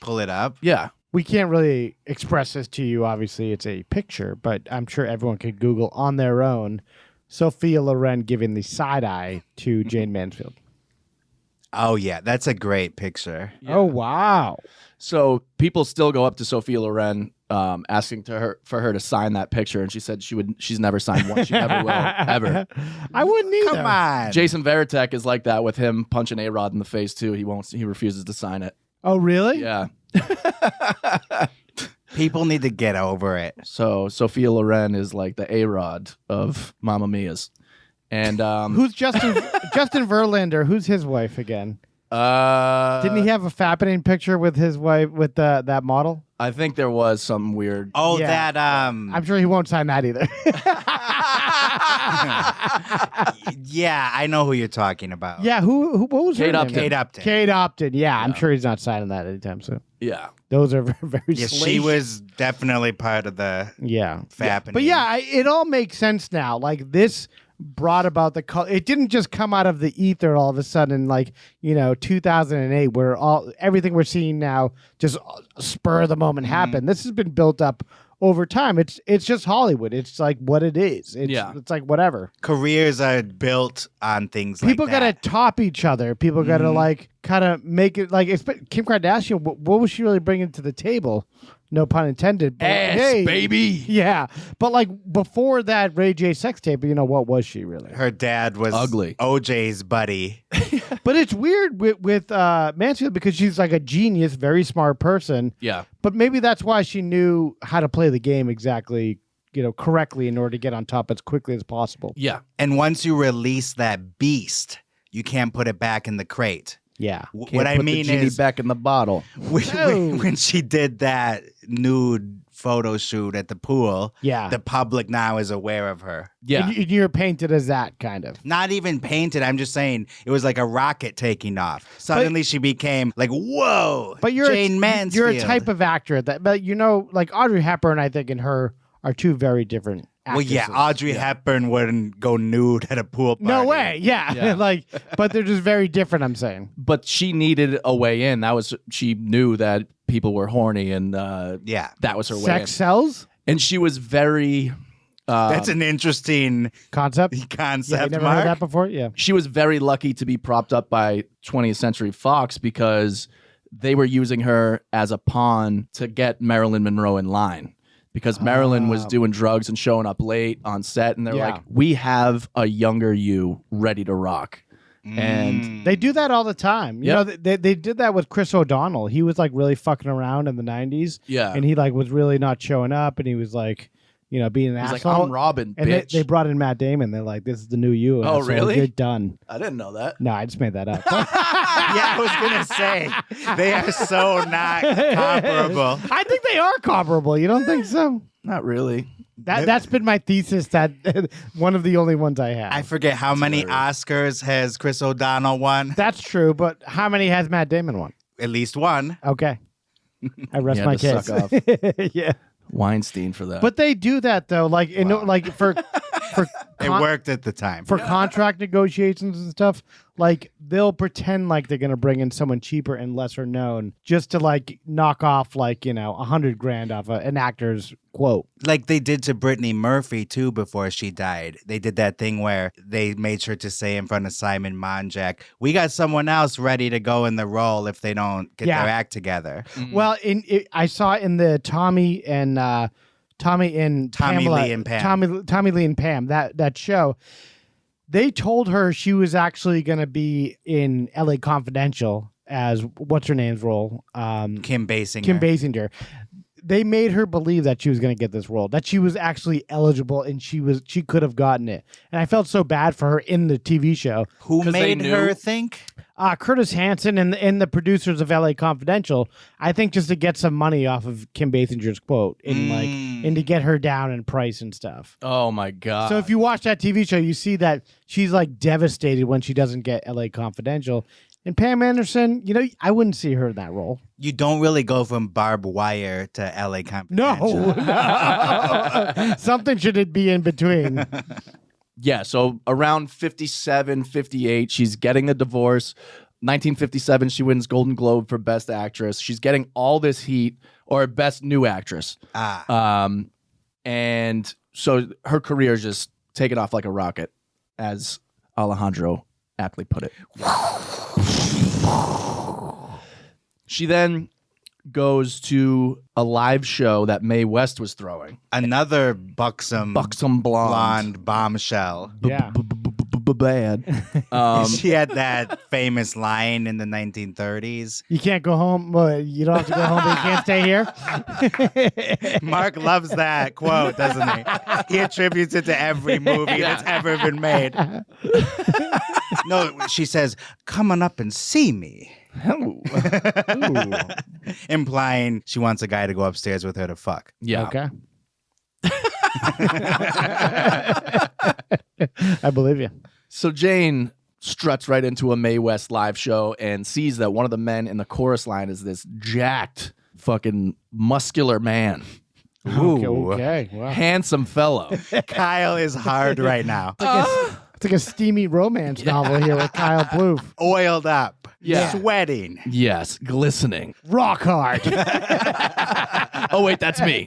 pull it up? Yeah. We can't really express this to you. Obviously, it's a picture, but I'm sure everyone could Google on their own Sophia Loren giving the side eye to Jayne Mansfield. Oh, yeah. That's a great picture. Yeah. Oh, wow. So people still go up to Sophia Loren asking for her to sign that picture, and she said she's never signed one. She never will, ever. I wouldn't either. Come on. Jason Veritek is like that with him punching A-Rod in the face too. He refuses to sign it. Oh, really? Yeah. People need to get over it. So Sophia Loren is like the A-Rod of Mamma Mia's. And Who's Justin Verlander? Who's his wife again? Didn't he have a fappening picture with his wife with that model? I think there was something weird. Oh, Yeah. that I'm sure he won't sign that either. yeah, I know who you're talking about. Yeah, who what was Kate her Upton. name? Kate Upton. Kate Upton. Yeah, I'm sure he's not signing that anytime soon. Yeah. Those are very, very Yeah, she salacious. was definitely part of the Yeah. fapping. But yeah, it all makes sense now. Like this brought about the it didn't just come out of the ether all of a sudden, like 2008, where everything we're seeing now just spur of the moment happened. This has been built up over time. It's just Hollywood. It's like what it is. It's like whatever. careers are built on things People like gotta that. top each other. People gotta like kind of make it like Kim Kardashian. What was she really bringing to the table? No pun intended. But Ass, baby. Yeah, but like before that Ray J sex tape, what was she really? Her dad was Ugly. OJ's buddy. But it's weird with Mansfield because she's like a genius, very smart person. Yeah. But maybe that's why she knew how to play the game exactly, correctly in order to get on top as quickly as possible. Yeah. And once you release that beast, you can't put it back in the crate. Yeah. What I Put mean the genie is back in the bottle. when she did that nude photo shoot at the pool, Yeah. the public now is aware of her. Yeah. And you're painted as that kind of. Not even painted. I'm just saying it was like a rocket taking off. Suddenly she became like, whoa, But you're Jayne Mansfield. You're a type of actor but like Audrey Hepburn, I think, and her are two very different Well, yeah, actresses. Audrey Hepburn wouldn't go nude at a pool party. No way. Yeah. Yeah. But they're just very different, I'm saying. But she needed a way in. She knew that people were horny, and Yeah. that was her way in. Sex sells And she was very That's an interesting concept. Yeah, concept, you never Mark. heard that before? Yeah. she was very lucky to be propped up by 20th Century Fox because they were using her as a pawn to get Marilyn Monroe in line. Because Marilyn was doing drugs and showing up late on set, and they're Yeah. like, we have a younger you ready to rock. And They do that all the time. Yep. They did that with Chris O'Donnell. He was like really fucking around in the 90s. yeah, And he like was really not showing up, and he was like, being an he's like, asshole. I'm Robin, and bitch. they brought in Matt Damon. They're like, this is the new you. Oh, asshole. really? You're done. I didn't know that. No, I just made that up. Yeah, I was going to say, they are so not comparable. I think they are comparable. You don't think so? Not really. That's been my thesis. That one of the only ones I have. I forget how many Oscars has Chris O'Donnell won. That's true, but how many has Matt Damon won? At least one. Okay, I rest You my had to case. suck Yeah, Weinstein for that. but they do that though, like for It worked at the time. for contract negotiations and stuff. Like they'll pretend like they're gonna bring in someone cheaper and lesser known just to like knock off like $100,000 off an actor's quote. Like they did to Brittany Murphy, too, before she died. They did that thing where they made sure to say in front of Simon Monjack, we got someone else ready to go in the role if they don't get Yeah. their act together. Well, I saw in the Tommy Tommy and Tommy Pamela, Lee and Pam. Tommy Lee and Pam, that show, they told her she was actually going to be in LA Confidential as what's her name's role? Kim Basinger. Kim Basinger. They made her believe that she was going to get this role, that she was actually eligible and she could have gotten it. And I felt so bad for her in the TV show. Who 'Cause they made knew- her think? Curtis Hanson and the producers of LA Confidential, I think just to get some money off of Kim Basinger's quote and to get her down in price and stuff. Oh my God. So if you watch that TV show, you see that she's like devastated when she doesn't get LA Confidential. And Pam Anderson, I wouldn't see her in that role. You don't really go from barbed wire to LA Confidential. No. Something should it be in between. Yeah, so around 57, 58, she's getting a divorce. 1957, she wins Golden Globe for Best Actress. She's getting all this heat, or Best New Actress. And so her career is just taking off like a rocket, as Alejandro aptly put it. She then goes to a live show that Mae West was throwing. Another buxom blonde bombshell. Yeah. Bad. She had that famous line in the 1930s. You can't go home. Well, you don't have to go home, but you can't stay here. Mark loves that quote, doesn't he? He attributes it to every movie that's ever been made. No, she says, "Come on up and see me." Implying she wants a guy to go upstairs with her to fuck. Yeah. Okay. I believe you. So Jayne struts right into a Mae West live show and sees that one of the men in the chorus line is this jacked, fucking muscular man. Okay. Wow. Handsome fellow. Kyle is hard right now. It's like a steamy romance novel here with Kyle Plouffe. Oiled up. Yeah. Sweating. Yes, glistening. Rock hard. Oh, wait, that's me.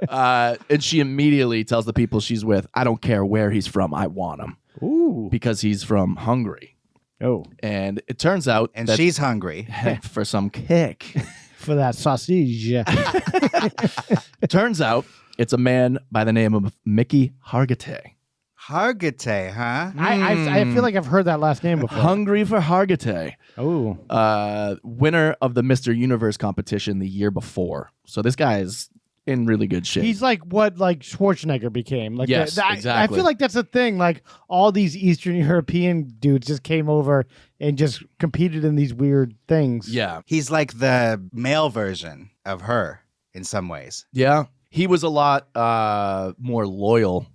And she immediately tells the people she's with, I don't care where he's from, I want him. Ooh. Because he's from Hungary. Oh. And it turns out And that she's hungry. for some kick. For that sausage. Turns out it's a man by the name of Mickey Hargitay. Hargitay, huh? I feel like I've heard that last name before. Hungry for Hargitay. Oh. Winner of the Mr. Universe competition the year before. So this guy is in really good shape. He's like what Schwarzenegger became. Like Yes, exactly. I feel like that's a thing. Like all these Eastern European dudes just came over and just competed in these weird things. Yeah. He's like the male version of her in some ways. Yeah. He was a lot more loyal,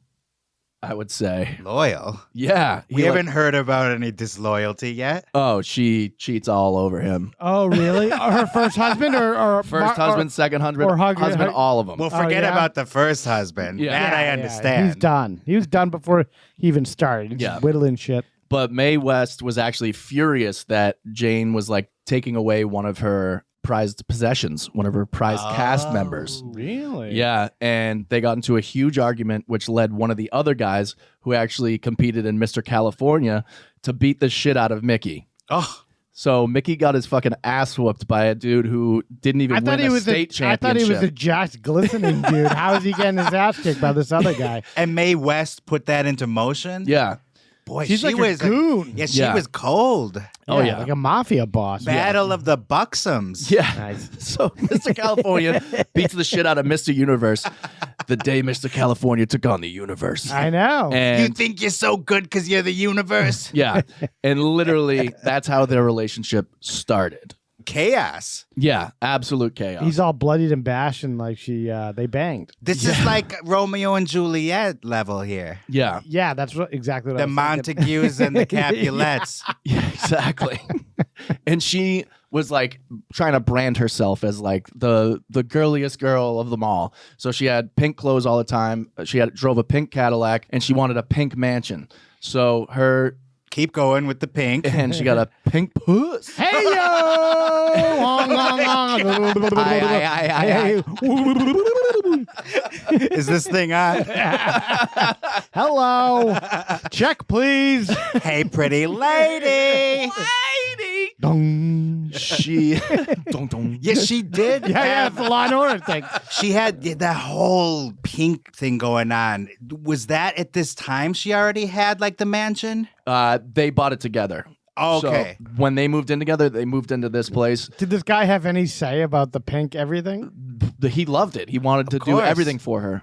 I would say. Loyal. Yeah. We haven't heard about any disloyalty yet. Oh, she cheats all over him. Oh, really? Her first husband or First husband, second husband, or husband, all of them. Well, forget yeah? about the first husband. Yeah. That I understand. He's done. He was done before he even started. He's just whittling shit. But Mae West was actually furious that Jayne was like taking away one of her prized possessions, one of her prized cast members. Really? Yeah, and they got into a huge argument, which led one of the other guys who actually competed in Mr. California to beat the shit out of Mickey. Oh. So Mickey got his fucking ass whooped by a dude who didn't even win a state championship. I thought he was a jacked, glistening dude. How is he getting his ass kicked by this other guy? And Mae West put that into motion? Yeah. Boy, She's she like was a goon. Yeah, she was cold. Oh, yeah. Like a mafia boss. Battle of the Buxoms. Yeah. Nice. So Mr. California beats the shit out of Mr. Universe the day Mr. California took on the universe. I know. And You think you're so good because you're the universe? yeah. And literally, that's how their relationship started. Chaos. Yeah, absolute chaos. He's all bloodied and bashed, and like they banged. This is like Romeo and Juliet level here. yeah. Yeah, that's exactly what I The was thinking. Montagues and the Capulets. Yeah, exactly. And she was like trying to brand herself as like the girliest girl of them all. So she had pink clothes all the time. She drove a pink Cadillac, and she wanted a pink mansion. So her Keep going with the pink. and she got a pink puss. Hey yo! Hong, hong, hong. Aye. Is this thing on? Hello. Check, please. Hey, pretty lady. Lady. Dong. She, dong, dong. Yes, she did. Yeah, it's the Law and Order thing. She had that whole pink thing going on. Was that at this time she already had like the mansion? They bought it together. Okay. So when they moved in together, they moved into this place. Did this guy have any say about the pink everything? He loved it. He wanted to do course. everything for her.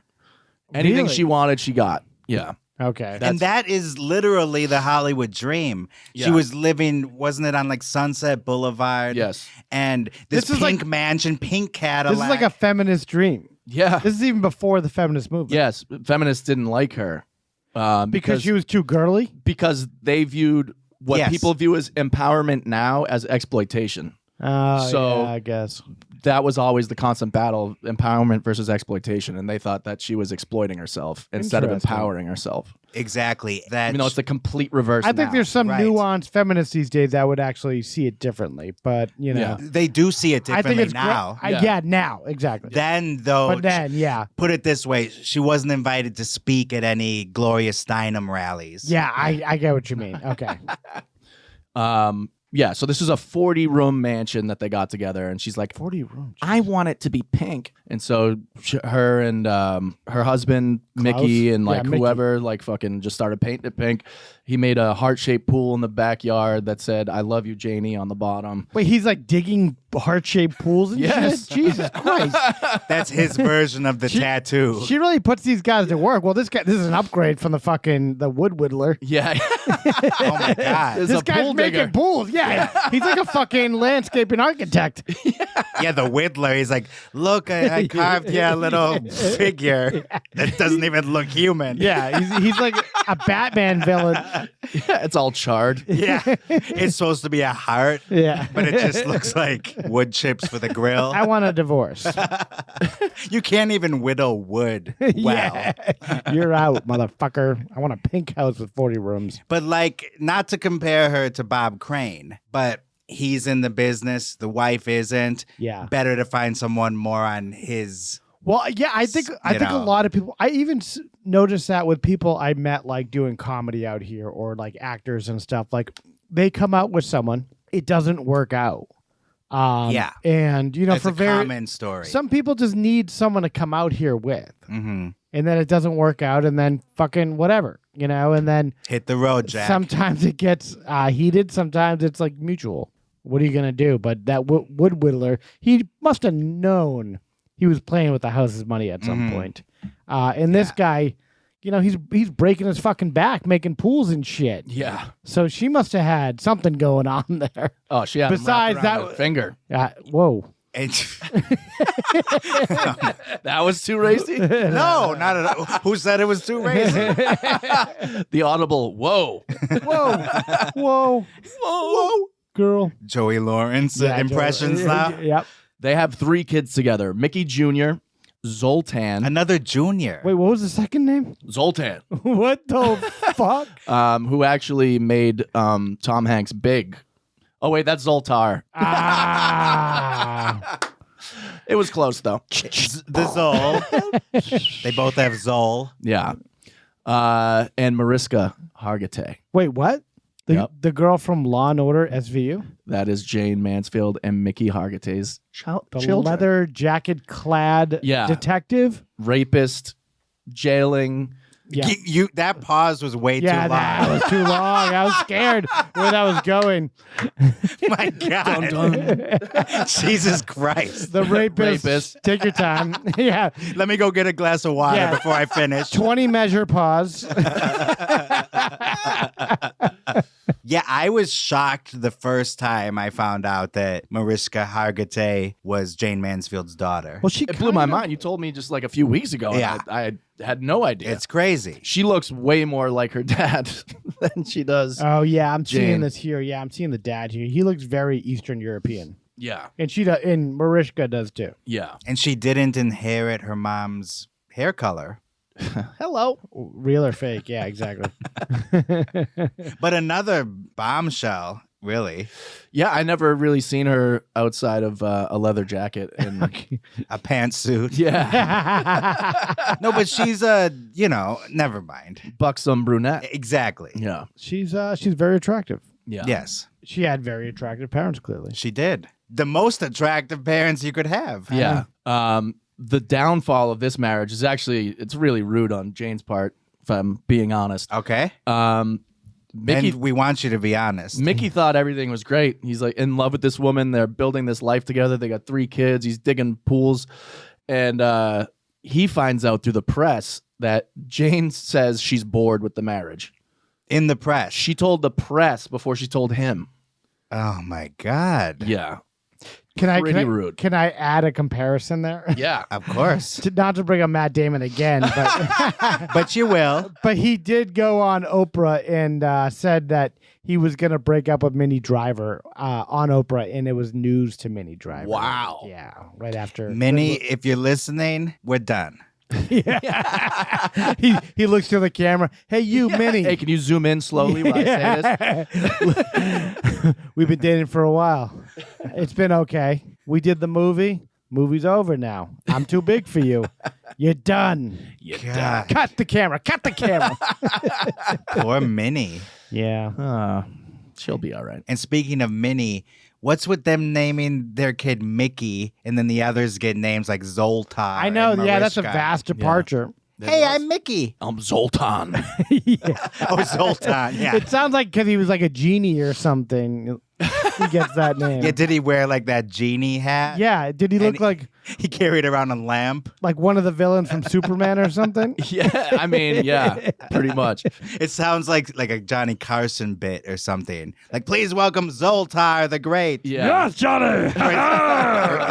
Anything Really? she wanted, she got. Yeah. Okay. And that is literally the Hollywood dream. She Yeah. was living, wasn't it on like Sunset Boulevard? Yes. And this is pink like- mansion, pink Cadillac. This is like a feminist dream. Yeah. This is even before the feminist movement. Yes. Feminists didn't like her. Because she was too girly? Because they viewed what Yes. people view as empowerment now as exploitation. So- yeah, I guess. That was always the constant battle, empowerment versus exploitation. And they thought that she was exploiting herself instead of Interesting. empowering herself. Exactly. That You know, it's the complete reverse I think now. there's some Right. nuanced feminists these days that would actually see it differently. But, you know, Yeah. they do see it I differently think it's now. great. Yeah, now, exactly. Then, though, but then, yeah. put it this way, she wasn't invited to speak at any Gloria Steinem rallies. Yeah, I get what you mean. Okay. Yeah, so this is a 40-room mansion that they got together, and she's like, 40 rooms. I want it to be pink. And so her and her husband, Mickey, and like Mickey. whoever, like fucking just started painting it pink. He made a heart-shaped pool in the backyard that said, I love you, Janie, on the bottom. Wait, he's like digging heart-shaped pools and Yes. shit? Jesus Christ. That's his version of the tattoo. She really puts these guys to work. Well, this is an upgrade from the wood whittler. Yeah. Oh my God. There's This a guy's pool making digger. pools. Yeah. He's like a fucking landscaping architect. Yeah, the whittler. He's like, look, I carved you a little figure that doesn't even look human. Yeah, he's like a Batman villain. Yeah, it's all charred. Yeah. It's supposed to be a heart, Yeah. but it just looks like wood chips for the grill. I want a divorce. You can't even whittle wood well. Yeah. You're out, motherfucker. I want a pink house with 40 rooms. But like, not to compare her to Bob Crane, but he's in the business, the wife isn't. Yeah. Better to find someone more on his. Well, yeah, I think a know. lot of people. I even noticed that with people I met, like doing comedy out here, or like actors and stuff. Like they come out with someone, it doesn't work out. Yeah. And you know, That's for a common story. some people just need someone to come out here with, Mm-hmm. and then it doesn't work out, and then fucking whatever, you know, and then Hit the road, Jack. sometimes it gets heated, sometimes it's like mutual. What are you gonna do? But that wood whittler, he must have known he was playing with the house's money at some point. And this guy, you know, he's breaking his fucking back making pools and shit. Yeah. So she must have had something going on there. Oh, she had him Besides wrapped around that- her finger. Whoa. And- That was too racy. no, not at all. Who said it was too racy? The audible, whoa. Whoa. Whoa. Whoa. Girl. Joey Lawrence Yeah, impressions Joe- now. Yep. They have 3 kids together. Mickey Jr., Zoltan. Another junior. Wait, what was the second name? Zoltan, What the fuck? who actually made Tom Hanks big. Oh, wait, that's Zoltar. Ah. It was close, though. The Zol. They both have Zol. Yeah. And Mariska Hargitay. Wait, what? Yep. The girl from Law and Order SVU? That is Jayne Mansfield and Mickey Hargitay's The children. leather jacket clad Yeah. detective? Rapist, jailing. Yeah. That pause was way too Yeah, long. that was too long. I was scared where that was going. My God. Jesus Christ. The rapist. Take your time. Yeah. Let me go get a glass of water Yeah. before I finish. 20 measure pause. Yeah, I was shocked the first time I found out that Mariska Hargitay was Jayne Mansfield's daughter. Well, she It blew my kinda- mind. You told me just like a few weeks ago. and Yeah. I had no idea. It's crazy. She looks way more like her dad than she does. Oh, yeah. I'm seeing Jane. this here. Yeah, I'm seeing the dad here. He looks very Eastern European. Yeah. And and Mariska does too. Yeah. And she didn't inherit her mom's hair color. Hello. Real or fake? Yeah, exactly. But another bombshell, really. Yeah, I never really seen her outside of a leather jacket. And A pantsuit. yeah, No, but she's never mind. buxom brunette. Exactly. Yeah. She's very attractive. Yeah. Yes. She had very attractive parents, clearly. She did. The most attractive parents you could have. Yeah. The downfall of this marriage is actually, it's really rude on Jayne's part, if I'm being honest. Okay. Mickey, And we want you to be honest. Mickey thought everything was great. He's like in love with this woman. They're building this life together. They got 3 kids. He's digging pools. And he finds out through the press that Jayne says she's bored with the marriage. In the press. She told the press before she told him. Oh, my God. Yeah. Pretty rude. Can I add a comparison there? Yeah. Of course. Not to bring up Matt Damon again, but But you will. but he did go on Oprah and said that he was going to break up with Minnie Driver on Oprah, and it was news to Minnie Driver. Wow. Yeah, right after. Minnie, if you're listening, we're done. Yeah. he looks to the camera. Hey, you, Minnie. Hey, can you zoom in slowly while I say this? We've been dating for a while. It's been okay. We did the movie. Movie's over now. I'm too big for you. You're done. God. Cut the camera. Cut the camera. Poor Minnie. Yeah. She'll be all right. And speaking of Minnie, what's with them naming their kid Mickey and then the others get names like Zoltar? I know. and Yeah, that's a Mariska? vast departure. Hey, I'm Mickey. I'm Zoltan. Oh, Zoltan. Yeah. It sounds like because he was like a genie or something. He gets that name. Yeah, did he wear like that genie hat? Yeah, did he look like He carried around a lamp. one of the villains from Superman or something? Yeah, I mean, yeah, pretty much. It sounds like a Johnny Carson bit or something. Like, please welcome Zoltar the Great. Yeah. Johnny.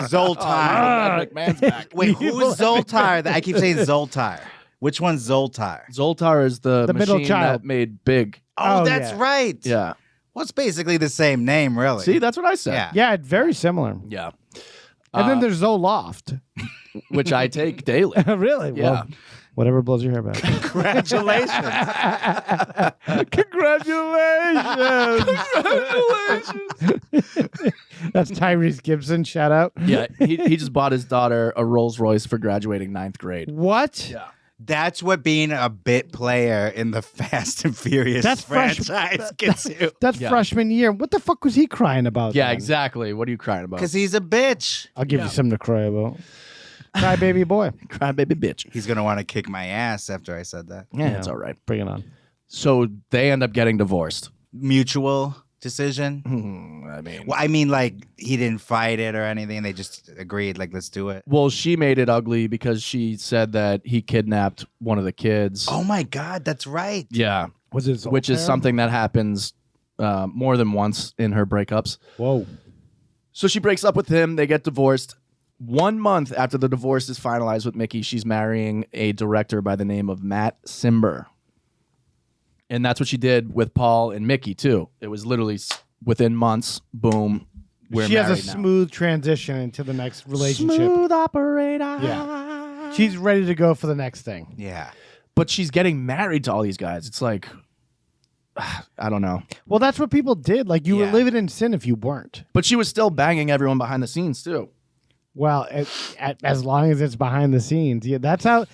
Zoltar. McMahon's back. Wait, who's Zoltar? I keep saying Zoltar. Which one's Zoltar? Zoltar is the middle machine child. that made Big. Oh, Oh, that's yeah. right. Yeah. Well, it's basically the same name, really. See, that's what I said. Yeah. Yeah, it's very similar. Yeah. And then there's Zoloft. Which I take daily. Really? Yeah. Well, whatever blows your hair back. Congratulations. That's Tyrese Gibson. Shout out. Yeah, he just bought his daughter a Rolls Royce for graduating 9th grade. What? Yeah. That's what being a bit player in the Fast and Furious That's franchise gets you. That's Yeah. freshman year. What the fuck was he crying about? Yeah, then? exactly. What are you crying about? Because he's a bitch. I'll give you something to cry about. Cry baby boy. Crybaby bitch. He's going to want to kick my ass after I said that. Yeah, it's all right. Bring it on. So they end up getting divorced. Mutual decision. I mean, like, he didn't fight it or anything. They just agreed, like, let's do it. Well, she made it ugly because she said that he kidnapped one of the kids. Oh, my God. That's right. Yeah. Was it Which is something that happens more than once in her breakups. Whoa. So she breaks up with him. They get divorced. 1 month after the divorce is finalized with Mickey, she's marrying a director by the name of Matt Simber. And that's what she did with Paul and Mickey, too. It was literally within months, boom, we're She has a married now. smooth transition into the next relationship. Smooth operator. Yeah. She's ready to go for the next thing. Yeah. But she's getting married to all these guys. It's like, I don't know. Well, that's what people did. Like, you were Yeah. living in sin if you weren't. But she was still banging everyone behind the scenes, too. Well, as long as it's behind the scenes, yeah, that's how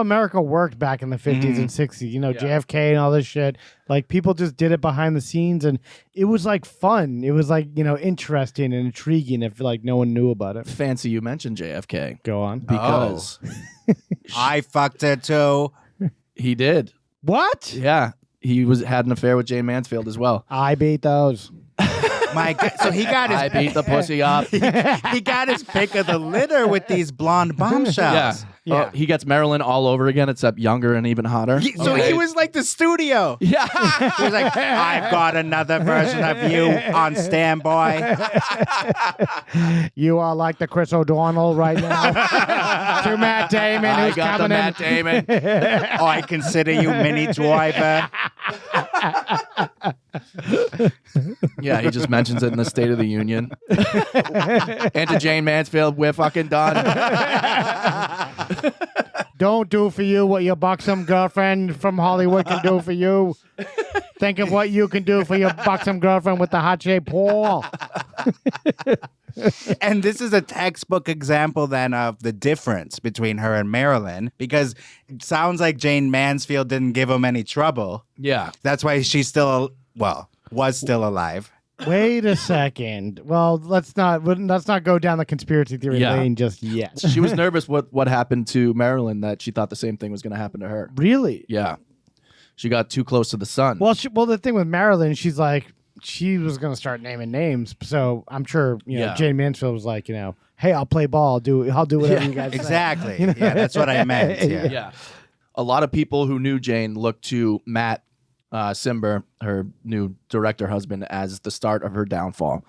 America worked back in the 50s and 60s. You know, JFK and all this shit. Like, people just did it behind the scenes, and it was like fun. It was like, you know, interesting and intriguing if like no one knew about it. Fancy you mentioned JFK. Go on. Because I fucked her too. he did. What? Yeah. He had an affair with Jayne Mansfield as well. I beat those. My God. So he got his I beat the pussy up. he got his pick of the litter with these blonde bombshells. Yeah. Yeah. He gets Marilyn all over again, except younger and even hotter. So he was like the studio. Yeah. He was like, I've got another version of you on standby. You are like the Chris O'Donnell right now. To Matt Damon, I who's got the coming Matt Damon. I consider you Mini Driver. Yeah, he just mentions it in the State of the Union. And to Jayne Mansfield, we're fucking done. Don't do for you what your buxom girlfriend from Hollywood can do for you. Think of what you can do for your buxom girlfriend with the hot shape Paul. And this is a textbook example then of the difference between her and Marilyn, because it sounds like Jayne Mansfield didn't give him any trouble. Yeah. That's why she's still, was still alive. Wait a second. Well, let's not go down the conspiracy theory lane just yet. She was nervous what happened to Marilyn, that she thought the same thing was going to happen to her. Really? Yeah. She got too close to the sun. Well, the thing with Marilyn, she's like, she was going to start naming names. So I'm sure, Jayne Mansfield was like, hey, I'll play ball. I'll do whatever you guys say. Exactly. Yeah, that's what I meant. Yeah. A lot of people who knew Jayne looked to Matt Simber, her new director husband, as the start of her downfall.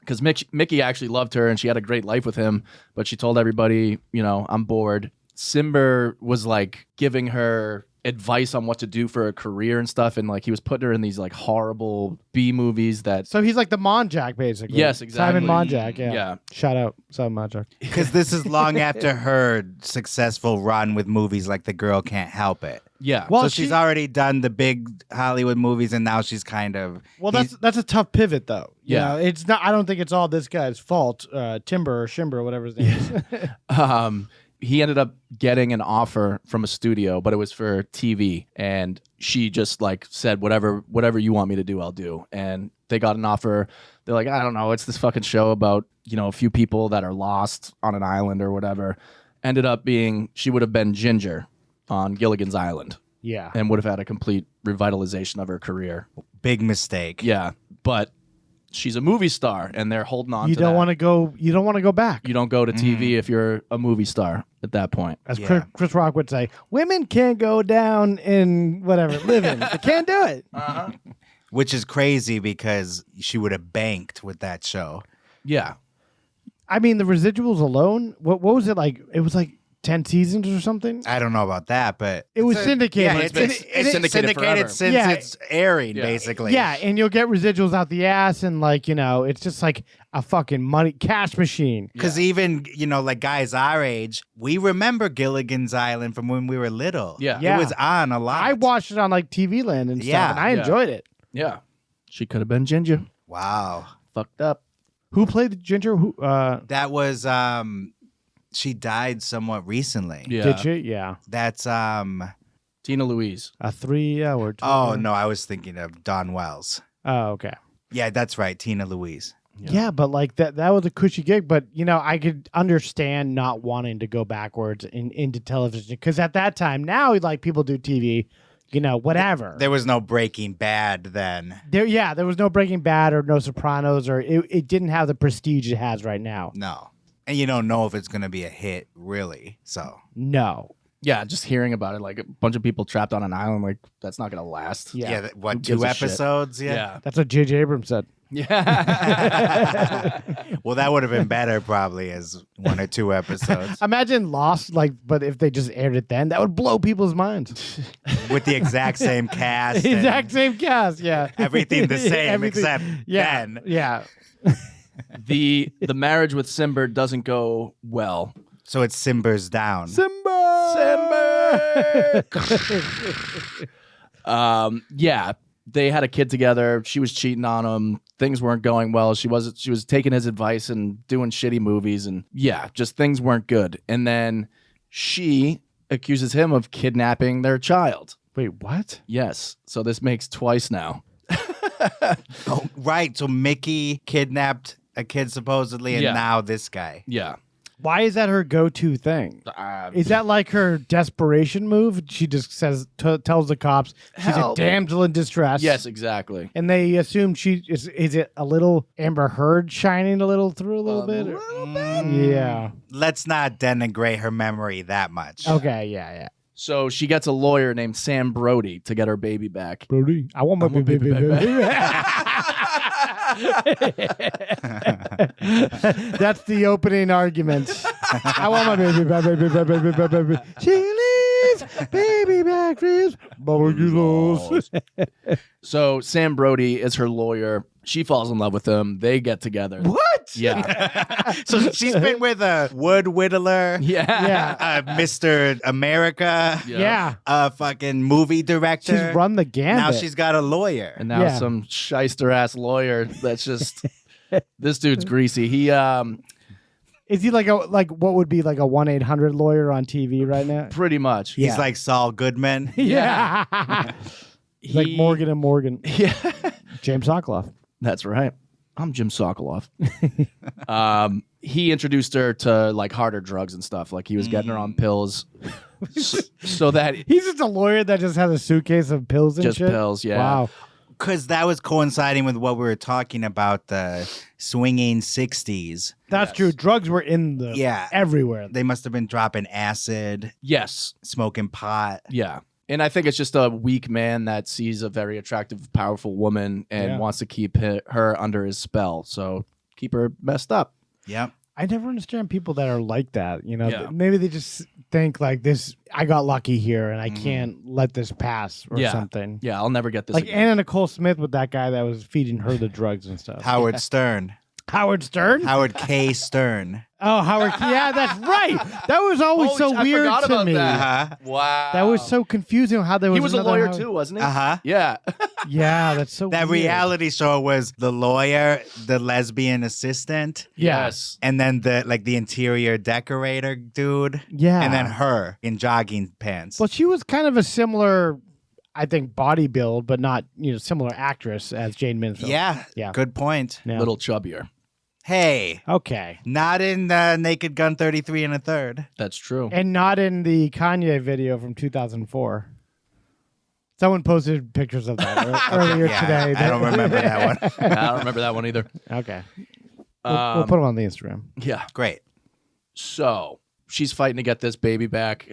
Because Mickey actually loved her and she had a great life with him, but she told everybody, I'm bored. Simber was like giving her advice on what to do for a career and stuff, and like he was putting her in these like horrible B movies that. So he's like the Monjack, basically. Yes, exactly. Simon Monjack. Yeah. Shout out Simon Monjack. Because this is long after her successful run with movies like The Girl Can't Help It. Yeah. Well, so she's already done the big Hollywood movies, and now she's kind of. Well, that's a tough pivot, though. Yeah. It's not. I don't think it's all this guy's fault. Timber or Shimber, whatever his name is. He ended up getting an offer from a studio, but it was for TV, and she just like said, whatever you want me to do, I'll do. And they got an offer. They're like, I don't know, it's this fucking show about a few people that are lost on an island or whatever. Ended up being, she would have been Ginger on Gilligan's Island. Yeah. And would have had a complete revitalization of her career. Big mistake. Yeah, but she's a movie star, and they're holding on. You don't want to go. You don't want to go back. You don't go to TV if you're a movie star at that point. As Chris Rock would say, women can't go down in whatever living. They can't do it. Which is crazy because she would have banked with that show. Yeah. I mean, the residuals alone. What was it like? It was like 10 seasons or something. I don't know about that, but it was syndicated. Yeah, it's syndicated since its airing, basically. Yeah, and you'll get residuals out the ass, and it's just like a fucking cash machine. Because even like guys our age, we remember Gilligan's Island from when we were little. Yeah, it was on a lot. I watched it on like TV Land and stuff, and I enjoyed it. Yeah, she could have been Ginger. Wow, fucked up. Who played the Ginger? Who? That was she died somewhat recently. Yeah. Did she? Yeah. That's Tina Louise. A 3-hour tour. Oh no, I was thinking of Don Wells. Oh, okay. Yeah, that's right, Tina Louise. Yeah, but like that was a cushy gig. But I could understand not wanting to go backwards into television, because at that time, now like people do TV, whatever. There was no Breaking Bad then. There was no Breaking Bad or no Sopranos, or it didn't have the prestige it has right now. No. And you don't know if it's going to be a hit, really. So no. Yeah, just hearing about it, like a bunch of people trapped on an island, like that's not going to last. Yeah, what, 2 episodes? Yeah. That's what J.J. Abrams said. Yeah. Well, that would have been better probably as 1 or 2 episodes. Imagine Lost, but if they just aired it then, that would blow people's minds. With the exact same cast. Exact same cast, yeah. Everything the same except then. Yeah. The marriage with Simber doesn't go well. So it's Simber's down. Simber. Yeah, they had a kid together. She was cheating on him. Things weren't going well. She was taking his advice and doing shitty movies, and just things weren't good. And then she accuses him of kidnapping their child. Wait, what? Yes. So this makes twice now. Oh, right. So Mickey kidnapped a kid supposedly, and now this guy. Yeah. Why is that her go-to thing? Is that like her desperation move? She just tells the cops she's a damsel in distress. Yes, exactly. And they assume she is it a little Amber Heard shining a little through a little bit? Yeah. Let's not denigrate her memory that much. Okay, yeah. So she gets a lawyer named Sam Brody to get her baby back. Brody, I want my baby back. That's the opening argument. I want my baby back, baby. Chili's, baby back ribs, barbecue sauce. So Sam Brody is her lawyer. She falls in love with him. They get together. What? Yeah. So she's been with a wood whittler. Yeah. Mr. America. Yeah. A fucking movie director. She's run the gambit. Now she's got a lawyer. And now some shyster ass lawyer that's just this dude's greasy. He is he like what would be like a 1-800 lawyer on TV right now? Pretty much. He's like Saul Goodman. Yeah. Like Morgan and Morgan. Yeah. James Sokoloff. That's right. I'm Jim Sokoloff. He introduced her to like harder drugs and stuff. Like he was getting her on pills so that He's just a lawyer that just has a suitcase of pills and just shit. pills. Yeah. Wow. Because that was coinciding with what we were talking about, the swinging 60s. That's true. Drugs were in the everywhere. They must have been dropping acid, Yes. smoking pot. Yeah. And I think it's just a weak man that sees a very attractive, powerful woman and wants to keep her under his spell. So keep her messed up. Yep. I never understand people that are like that. You know, Yeah. maybe they just think like this, I got lucky here and I can't let this pass or something. Yeah, I'll never get this Like again. Anna Nicole Smith with that guy that was feeding her the drugs and stuff. Howard Stern. Howard Stern? Howard K. Stern. Oh, Howard. Yeah, that's right. That was always so I weird forgot to about me. that. Wow. That was so confusing how there was He was a another lawyer Howard- too, wasn't he? Uh-huh. Yeah. Yeah, that's so That weird. reality show was the lawyer, the lesbian assistant, Yes. and then the interior decorator dude. Yeah. And then her in jogging pants. Well, she was kind of a similar, I think, body build, but not, similar actress as Jayne Mansfield. yeah. Yeah. Good point. Yeah. Little chubbier. Hey, Okay. not in Naked Gun 33 and a third. That's true. And not in the Kanye video from 2004. Someone posted pictures of that earlier Yeah, today. I don't remember that one. I don't remember that one either. Okay. We'll put them on the Instagram. Yeah. Great. So she's fighting to get this baby back.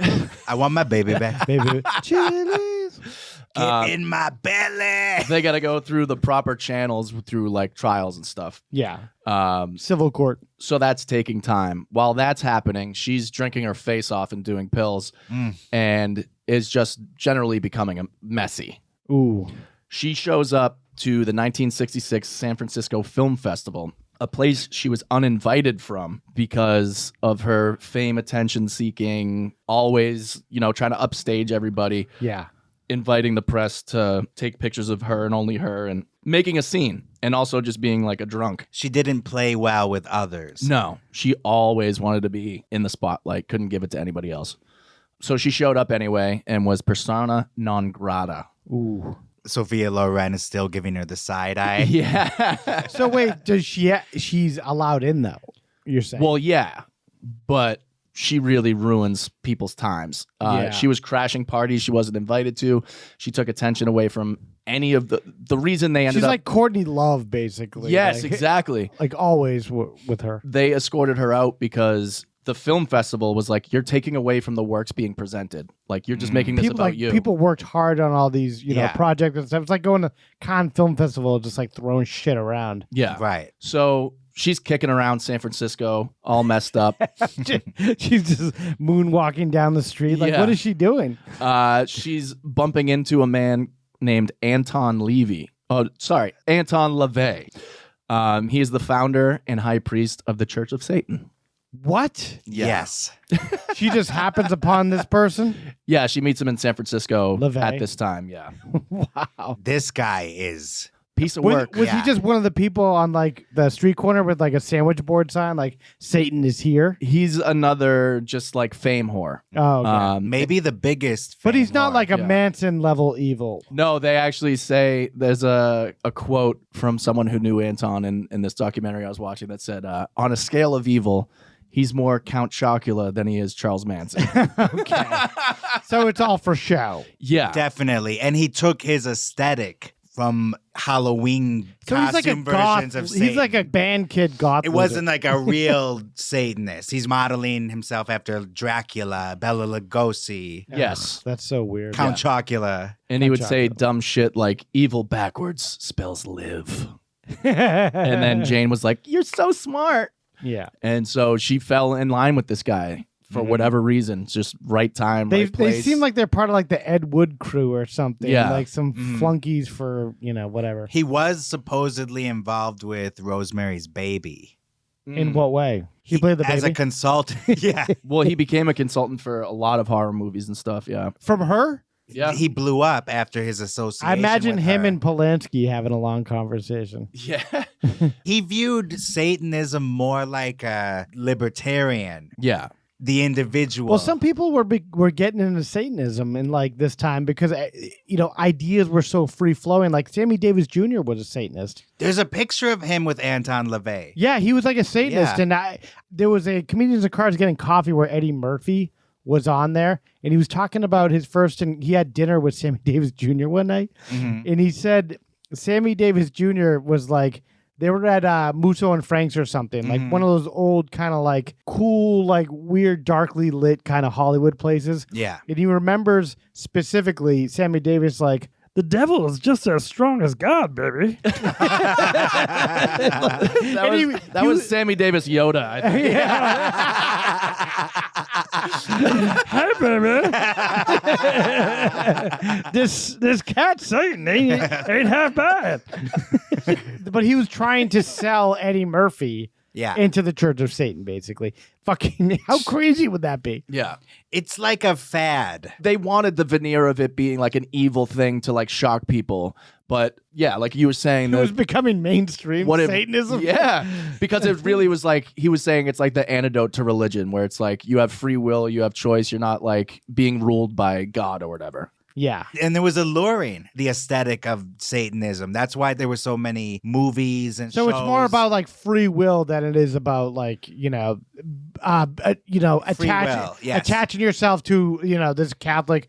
I want my baby back. Maybe. Chili's. Get in my belly. They got to go through the proper channels through like trials and stuff. Yeah. Um, Civil court. so that's taking time. While that's happening, she's drinking her face off and doing pills and is just generally becoming messy. Ooh. She shows up to the 1966 San Francisco Film Festival, a place she was uninvited from because of her fame, attention seeking, always, trying to upstage everybody, Yeah. inviting the press to take pictures of her and only her and making a scene and also just being like a drunk. She didn't play well with others. No, she always wanted to be in the spotlight, couldn't give it to anybody else. So she showed up anyway and was persona non grata. Ooh. Sophia Loren is still giving her the side eye. Yeah. So wait, does she's allowed in though? You're saying? Well, yeah, but she really ruins people's times. Yeah. She was crashing parties she wasn't invited to. She took attention away from any of the reason they ended she's up. like Courtney Love, basically. Yes, Like- exactly. Like always with her. They escorted her out because the film festival was like, you're taking away from the works being presented. Like you're just making this about you. People worked hard on all these, Yeah. projects and stuff. It's like going to Cannes Film Festival, just like throwing shit around. Yeah. Right. So she's kicking around San Francisco, all messed up. She's just moonwalking down the street. Like, Yeah. what is she doing? She's bumping into a man named Anton Lavey. Oh, sorry, Anton Lavey. He is the founder and high priest of the Church of Satan. What? Yes. She just happens upon this person? Yeah, she meets him in San Francisco Lavey. at this time. Yeah. Wow. This guy is. Piece of Was, work. was he Yeah. just one of the people on like the street corner with like a sandwich board sign, like Satan is here? He's another just like fame whore. Oh, okay. Maybe the biggest. But he's fan not lord. like a yeah. Manson level evil. No, they actually say there's a quote from someone who knew Anton in this documentary I was watching that said, on a scale of evil, he's more Count Chocula than he is Charles Manson. Okay. So it's all for show. Yeah. Definitely. And he took his aesthetic from Halloween So he's like a costume goth. versions of Satan. He's like a band kid goth. It wasn't like a real Satanist. He's modeling himself after Dracula, Bela Lugosi, Yes. That's so weird. Count Chocula. And he would Count say Chocula. dumb shit like evil backwards spells live. And then Jayne was like, you're so smart. Yeah. And so she fell in line with this guy for whatever reason. Just right time, They right place. they seem like they're part of like the Ed Wood crew or something. Yeah. Like some flunkies for, whatever. He was supposedly involved with Rosemary's Baby. In what way? He played the As a baby? consultant. Yeah. Well, he became a consultant for a lot of horror movies and stuff. Yeah. From her? Yeah. He blew up after his association. I imagine with him her. and Polanski having a long conversation. Yeah. He viewed Satanism more like a libertarian. Yeah. the individual. Well, some people were getting into Satanism in like this time because ideas were so free flowing. Like Sammy Davis Jr. was a Satanist. There's a picture of him with Anton Lavey. Yeah, he was like a Satanist, and there was a Comedians of Cars Getting Coffee where Eddie Murphy was on there, and he was talking about his first, and he had dinner with Sammy Davis Jr. one night, and he said Sammy Davis Jr. was like. They were at Musso and Frank's or something, like one of those old kind of like cool, like weird, darkly lit kind of Hollywood places. Yeah. And he remembers specifically Sammy Davis like, the devil is just as strong as God, baby. That was Sammy Davis Yoda, I think. Hey, baby. this cat Satan ain't half bad. But he was trying to sell Eddie Murphy into the Church of Satan, basically. Fucking, how crazy would that be? Yeah. It's like a fad. They wanted the veneer of it being like an evil thing to like shock people. But yeah, like you were saying, It was becoming mainstream Satanism. Yeah, because it really was like, he was saying it's like the antidote to religion, where it's like you have free will, you have choice, you're not like being ruled by God or whatever. Yeah. And there was alluring the aesthetic of Satanism. That's why there were so many movies and So shows. it's more about like free will than it is about like, attaching yourself to, this Catholic,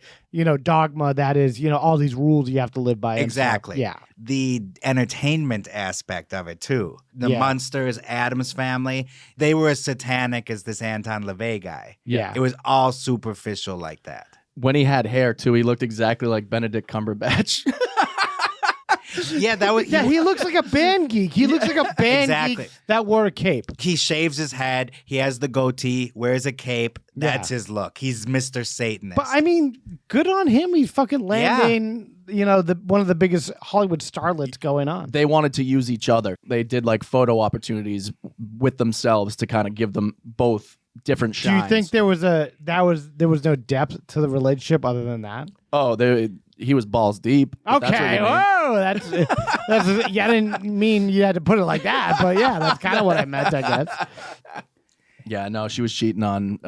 dogma that is, all these rules you have to live by. Exactly. Yeah. The entertainment aspect of it too. The Munsters, Addams Family, they were as satanic as this Anton Lavey guy. Yeah. It was all superficial like that. When he had hair too, he looked exactly like Benedict Cumberbatch. Yeah, that was. Yeah, he looks like a band geek. He looks like a band geek that wore a cape. He shaves his head. He has the goatee. Wears a cape. That's his look. He's Mr. Satanist. But I mean, good on him. He's fucking landing. One of the biggest Hollywood starlets going on. They wanted to use each other. They did like photo opportunities with themselves to kind of give them both different shines. Do you think there was no depth to the relationship other than that? Oh, he was balls deep. Okay, whoa, that's I didn't mean you had to put it like that, but yeah, that's kind of what I meant, I guess. Yeah, no, she was cheating on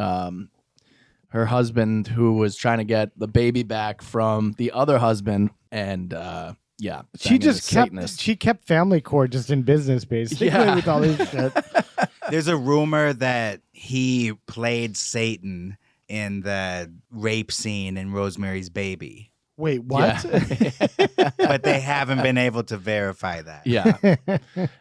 her husband, who was trying to get the baby back from the other husband, and she kept family court just in business, basically, with all this shit. There's a rumor that he played Satan in the rape scene in Rosemary's Baby. Wait, what? Yeah. But they haven't been able to verify that. Yeah.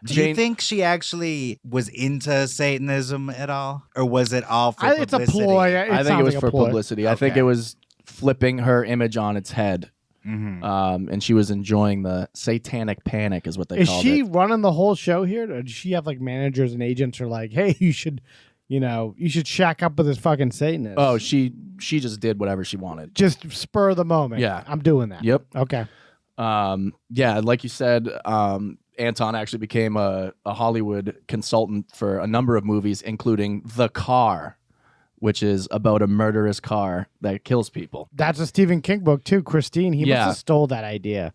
Do you think she actually was into Satanism at all? Or was it all for publicity? It's a ploy. I think it was for publicity. Okay. I think it was flipping her image on its head. Mm-hmm. And she was enjoying the satanic panic is what they called it. Is she running the whole show here? Or does she have like managers and agents who are like, hey, you should shack up with this fucking Satanist? Oh, she just did whatever she wanted. Just spur of the moment. Yeah. I'm doing that. Yep. Okay. Yeah, like you said, Anton actually became a Hollywood consultant for a number of movies, including The Car, which is about a murderous car that kills people. That's a Stephen King book too. Christine, he must have stole that idea.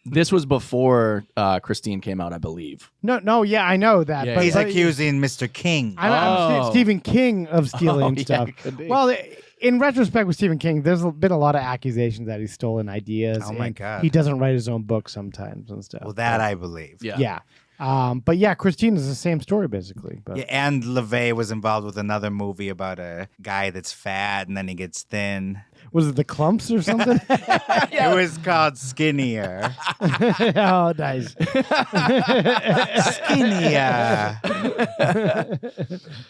This was before Christine came out, I believe. No, yeah, I know that. Yeah, but He's accusing Mr. King. I'm Stephen King of stealing stuff. Could be. Well, in retrospect with Stephen King, there's been a lot of accusations that he's stolen ideas. Oh my and God. He doesn't write his own books sometimes and stuff. Well, that I believe. Yeah. But yeah, Christine is the same story basically. But Yeah, and LaVey was involved with another movie about a guy that's fat and then he gets thin. was it The Clumps or something? It was called Skinnier. Oh, nice. Skinnier.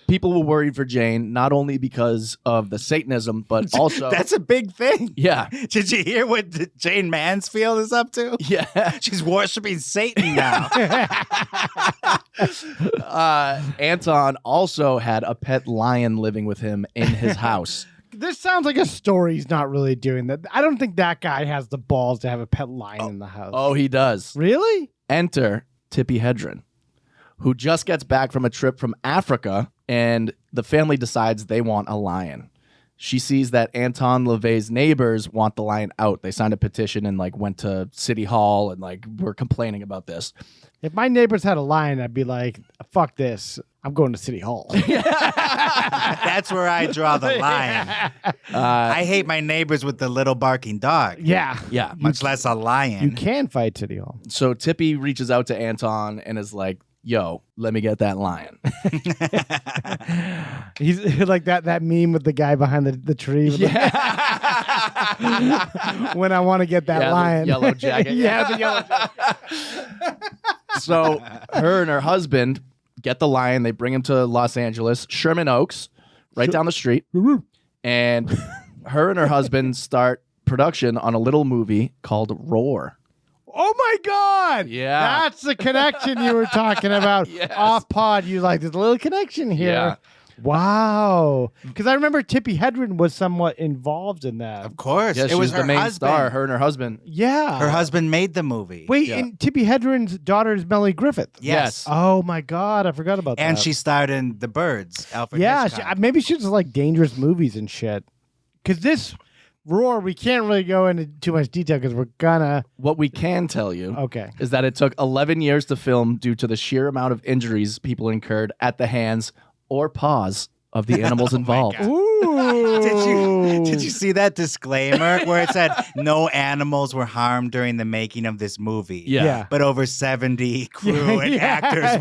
People were worried for Jayne, not only because of the Satanism, but also... That's a big thing. Yeah. Did you hear what Jayne Mansfield is up to? Yeah. She's worshiping Satan now. Anton also had a pet lion living with him in his house. This sounds like a story he's not really doing. That I don't think that guy has the balls to have a pet lion in the house. Oh, he does. Really? Enter Tippi Hedren, who just gets back from a trip from Africa, and the family decides they want a lion. she sees that Anton Lavey's neighbors want the lion out. They signed a petition and like went to City Hall and like were complaining about this. If my neighbors had a lion, I'd be like, fuck this. I'm going to City Hall. That's where I draw the line. I hate my neighbors with the little barking dog. Yeah. Yeah. Much less a lion. You can fight City Hall. So Tippy reaches out to Anton and is like, yo, let me get that lion. He's like that meme with the guy behind the tree. When I want to get that lion. The yellow jacket. The yellow jacket. So her and her husband get the lion. They bring him to Los Angeles, Sherman Oaks, right down the street. And her and her husband start production on a little movie called Roar. Oh my God! Yeah. That's the connection you were talking about. Yes. Off pod, you like, there's a little connection here. Yeah. Wow. Because I remember Tippi Hedren was somewhat involved in that. Of course. Yeah, it she was was her the main husband. star, her and her husband. Yeah. Her husband made the movie. Wait, Yeah. and Tippi Hedren's daughter is Melanie Griffith. Yes. Oh my God, I forgot about that. And she starred in The Birds, Alfred Yeah, Hitchcock. maybe she just like dangerous movies and shit. Because this Roar, we can't really go into too much detail because we're gonna. What we can tell you Okay. is that it took 11 years to film due to the sheer amount of injuries people incurred at the hands or paws of the animals involved. Ooh. Did you see that disclaimer where it said no animals were harmed during the making of this movie? Yeah. But over 70 crew and actors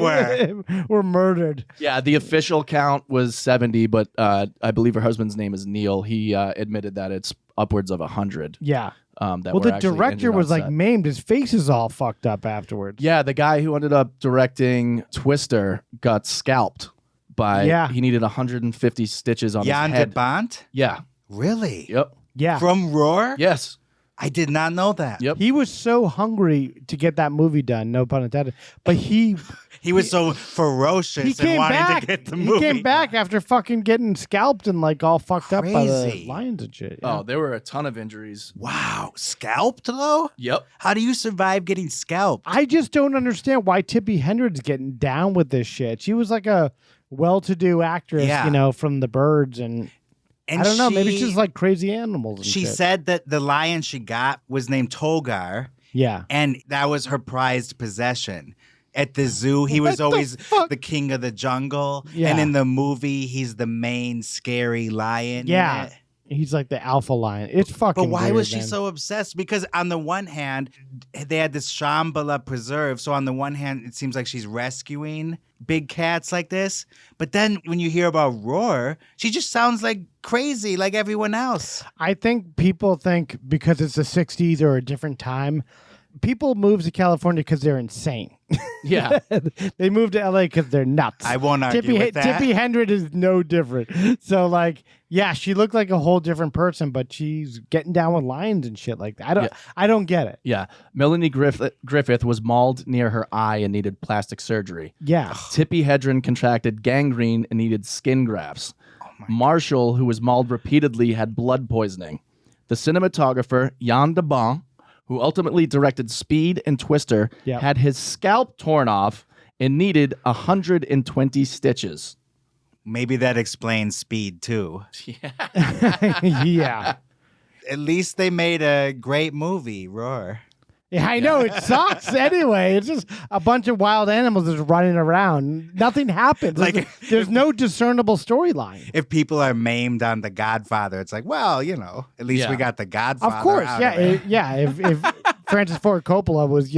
were murdered. Yeah, the official count was 70, but I believe her husband's name is Neil. He admitted that it's upwards of 100. Yeah. That Well, were the actually director injured on was like set. maimed. His face is all fucked up afterwards. Yeah, the guy who ended up directing Twister got scalped by. Yeah. He needed 150 stitches on Jan his head. de Bont? Yeah. Really? Yep. Yeah. From Roar? Yes. I did not know that. Yep. He was so hungry to get that movie done, no pun intended. But he was so ferocious and came wanting back. to get the movie. He came back after fucking getting scalped and like all fucked up by the Crazy. lions and shit. Oh, there were a ton of injuries. Wow. Scalped, though? Yep. How do you survive getting scalped? I just don't understand why Tippi Hedren's getting down with this shit. She was like a well-to-do actress, Yeah. from The Birds, and And I don't know. Maybe she- she's like crazy animals. And She shit. said that the lion she got was named Togar, "Yeah, and that was her prized possession. At the zoo, he was What the always fuck? the king of the jungle. Yeah. And in the movie, he's the main scary lion. in yeah." it. He's like the alpha lion. It's fucking. But why weird, was she man. so obsessed? Because on the one hand, they had this Shambhala preserve. So on the one hand, it seems like she's rescuing big cats like this. But then when you hear about Roar, she just sounds like crazy like everyone else. I think people think because it's the '60s or a different time, people move to California because they're insane. Yeah. They move to LA because they're nuts. I won't argue with that. Tippi Hedren is no different. So like, yeah, she looked like a whole different person, but she's getting down with lions and shit like that. I don't get it. Yeah. Melanie Griffith was mauled near her eye and needed plastic surgery. Yeah. Tippi Hedren contracted gangrene and needed skin grafts. Marshall, who was mauled repeatedly, had blood poisoning. The cinematographer, Jan de Bont, who ultimately directed Speed and Twister, Yep. had his scalp torn off and needed 120 stitches. Maybe that explains Speed too. Yeah. At least they made a great movie, Roar. Yeah, I know. It sucks anyway. It's just a bunch of wild animals just running around. Nothing happens. There's no discernible storyline. If people are maimed on The Godfather, it's like, well, at least Yeah. we got The Godfather. Of course, out yeah. of it. If Francis Ford Coppola was,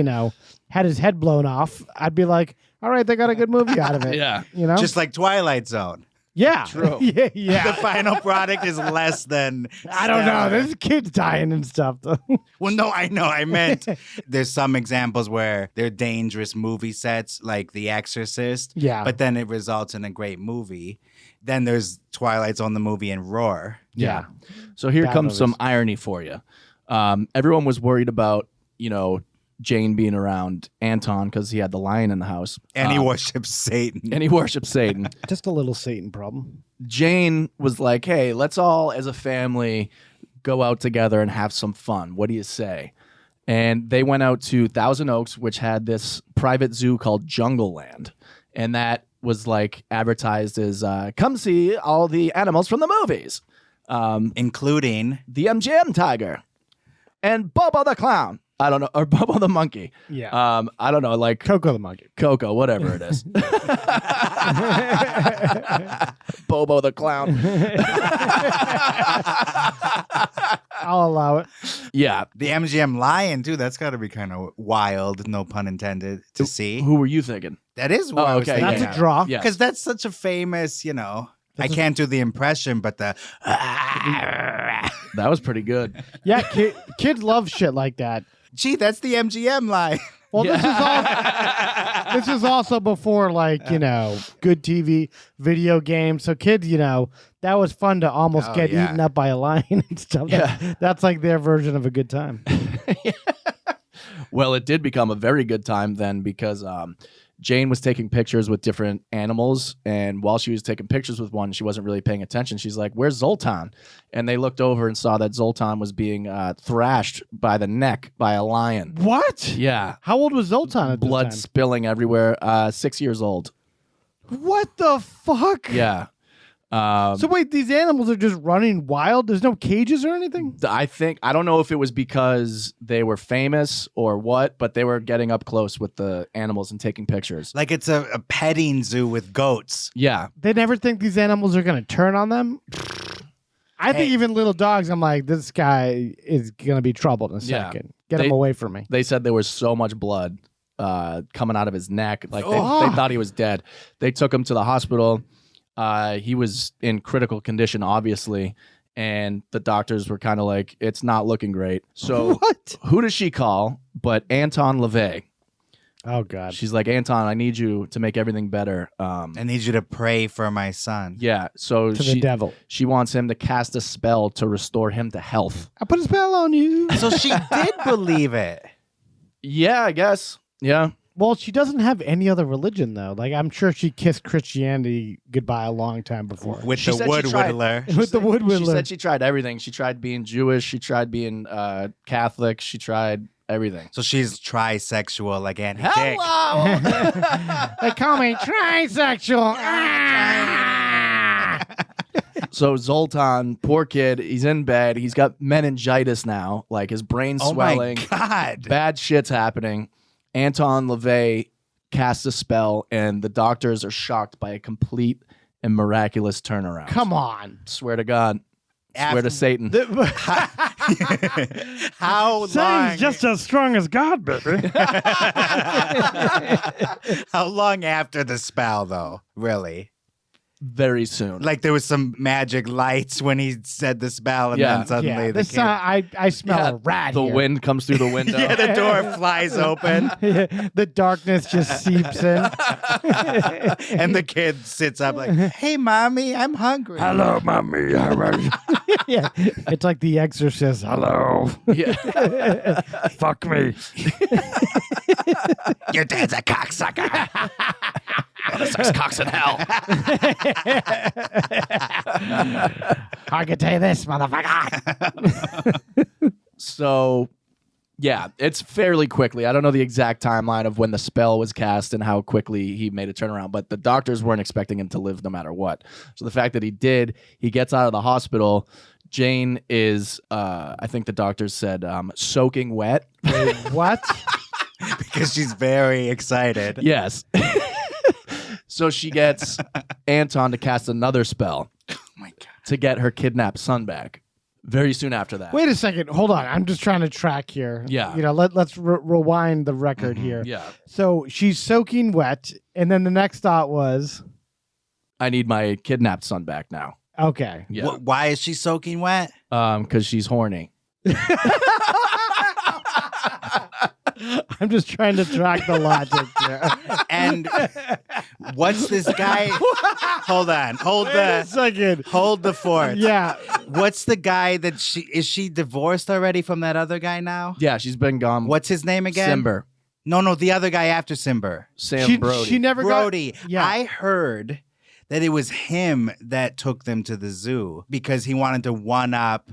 had his head blown off, I'd be like, all right, they got a good movie out of it. Yeah. Just like Twilight Zone. Yeah. True. yeah. The final product is less than. I don't know. stellar. There's kids dying and stuff, though. Well, no, I know. I meant there's some examples where they're dangerous movie sets, like The Exorcist. Yeah. But then it results in a great movie. Then there's Twilight Zone, the movie, and Roar. Yeah. So here Bad comes some movies. irony for you. Everyone was worried about, Jane being around Anton because he had the lion in the house. And he worships Satan. And he worshipped Satan. Just a little Satan problem. Jane was like, hey, let's all as a family go out together and have some fun. What do you say? And they went out to Thousand Oaks, which had this private zoo called Jungle Land. And that was like advertised as come see all the animals from the movies. Including the MGM tiger and Bobo the clown. I don't know, or Bobo the monkey. Yeah. I don't know, like Coco the monkey. Coco, whatever it is. Bobo the clown. I'll allow it. Yeah. the MGM lion, too. That's got to be kind of wild, no pun intended, to see. Who were you thinking? That is what I was okay, thinking. That's a draw. Yeah. Because that's such a famous, I can't do the impression, but the... That was pretty good. Yeah, kids love shit like that. Gee, that's the MGM line. Well, this is also before, like, good TV, video games. So kids, that was fun to almost get eaten up by a lion and stuff. Yeah. That's like their version of a good time. Well, it did become a very good time then because Jayne was taking pictures with different animals, and while she was taking pictures with one, she wasn't really paying attention. She's like, "Where's Zoltan?" And they looked over and saw that Zoltan was being thrashed by the neck by a lion. What? Yeah. How old was Zoltan at this Blood time? spilling everywhere. 6 years old. What the fuck? Yeah. So wait, these animals are just running wild? There's no cages or anything? I don't know if it was because they were famous or what, but they were getting up close with the animals and taking pictures. Like it's a petting zoo with goats. Yeah. They never think these animals are going to turn on them? I think even little dogs, I'm like, this guy is going to be troubled in a Yeah. second. Get him away from me. They said there was so much blood coming out of his neck. Like they Oh. thought he was dead. They took him to the hospital. He was in critical condition, obviously. And the doctors were kind of like, it's not looking great. So What? who does she call but Anton Lavey? Oh, God. She's like, Anton, I need you to make everything better. I need you to pray for my son. Yeah. So To the devil. she wants him to cast a spell to restore him to health. I put a spell on you. So she did believe it. Yeah, I guess. Yeah. Well, she doesn't have any other religion, though. Like, I'm sure she kissed Christianity goodbye a long time before. With She the said she wood tried. whittler. With the wood She whittler. said she tried everything. She tried being Jewish. She tried being Catholic. She tried everything. So she's trisexual like Annie Dick. Hello. They call me trisexual. So Zoltan, poor kid, he's in bed. He's got meningitis now. Like his brain's Oh swelling. my God. Bad shit's happening. Anton Lavey casts a spell, and the doctors are shocked by a complete and miraculous turnaround. Come on. Swear to God. Swear to Satan. How long? just as strong as God, baby. How long after the spell, though? Really? Very soon. Like there was some magic lights when he said the spell, and Yeah. then suddenly Yeah, the this kid... I smell a rat the here. wind comes through the window. yeah, the door flies open, The darkness just seeps in. and the kid sits up like, "Hey, mommy, I'm hungry." Hello, mommy. Yeah, it's like The Exorcist. Hello. Yeah. Fuck me. Your dad's a cocksucker. Sex cocks in hell. Hargitay this, motherfucker. So, yeah, it's fairly quickly. I don't know the exact timeline of when the spell was cast and how quickly he made a turnaround, but the doctors weren't expecting him to live no matter what. So the fact that he did, he gets out of the hospital. Jayne is, I think the doctors said, soaking wet. Wait, what? Because she's very excited. Yes. So she gets Anton to cast another spell Oh my God. to get her kidnapped son back. Very soon after that. Wait a second. Hold on. I'm just trying to track here. Yeah. Let's rewind the record here. Yeah. So she's soaking wet, and then the next thought was, I need my kidnapped son back now. okay. Yeah. Why is she soaking wet? Because she's horny. I'm just trying to track the logic here. And what's this guy? Hold on. Hold Wait a the second. hold the fort. Yeah. What's the guy that is she divorced already from that other guy now? Yeah, she's been gone. What's his name again? Simber. No, the other guy after Simber. Sam Brody. She never Brody. got. Yeah. I heard that it was him that took them to the zoo because he wanted to one up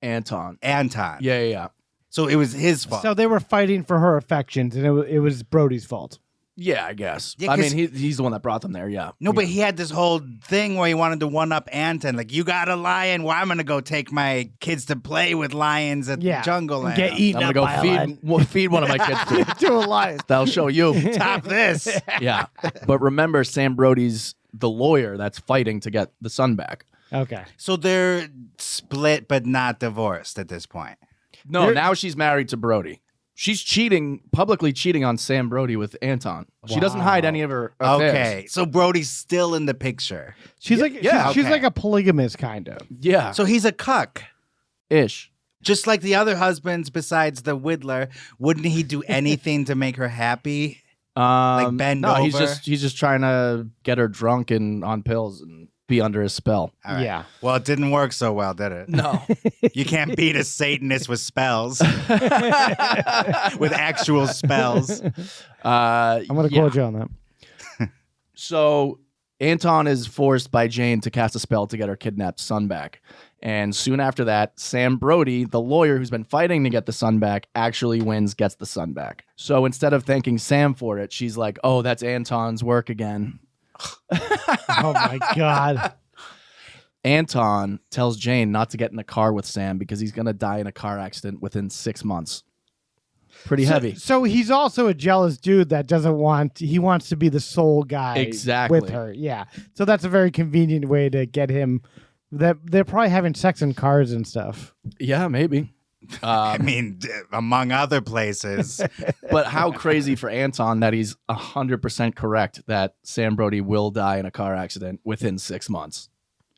Anton. Anton. Yeah. So it was his fault. So they were fighting for her affections, and it was Brody's fault. Yeah, I guess. Yeah, I mean, 'cause- he's the one that brought them there. Yeah. No, but he had this whole thing where he wanted to one-up Anton. Like, you got a lion, well, I'm going to go take my kids to play with lions at Yeah. Jungle Land. Get eaten I'm up gonna by a go lion. feed one of my kids to. to a lion. That'll show you. Top this. Yeah. But remember, Sam Brody's the lawyer that's fighting to get the son back. Okay. So they're split but not divorced at this point. No, now she's married to Brody. She's publicly cheating on Sam Brody with Anton. She doesn't hide any of her affairs. Okay, so Brody's still in the picture. She's she's okay. like a polygamist kind of. Yeah. So he's a cuck. Ish. Just like the other husbands besides the Whittler, wouldn't he do anything to make her happy? Like bend no, over? he's just trying to get her drunk and on pills and be under his spell. All right. Yeah. Well, it didn't work so well, did it? No. You can't beat a Satanist with spells. With actual spells. I'm going to quote you on that. So Anton is forced by Jayne to cast a spell to get her kidnapped son back. And soon after that, Sam Brody, the lawyer who's been fighting to get the son back, actually wins, gets the son back. So instead of thanking Sam for it, she's like, oh, that's Anton's work again. Oh, my God. Anton tells Jayne not to get in a car with Sam because he's going to die in a car accident within 6 months. Pretty heavy. So he's also a jealous dude that he wants to be the sole guy Exactly. with her. Yeah. So that's a very convenient way to get him. That they're probably having sex in cars and stuff. Yeah, maybe. I mean, among other places. But how crazy for Anton that he's 100% correct that Sam Brody will die in a car accident within 6 months.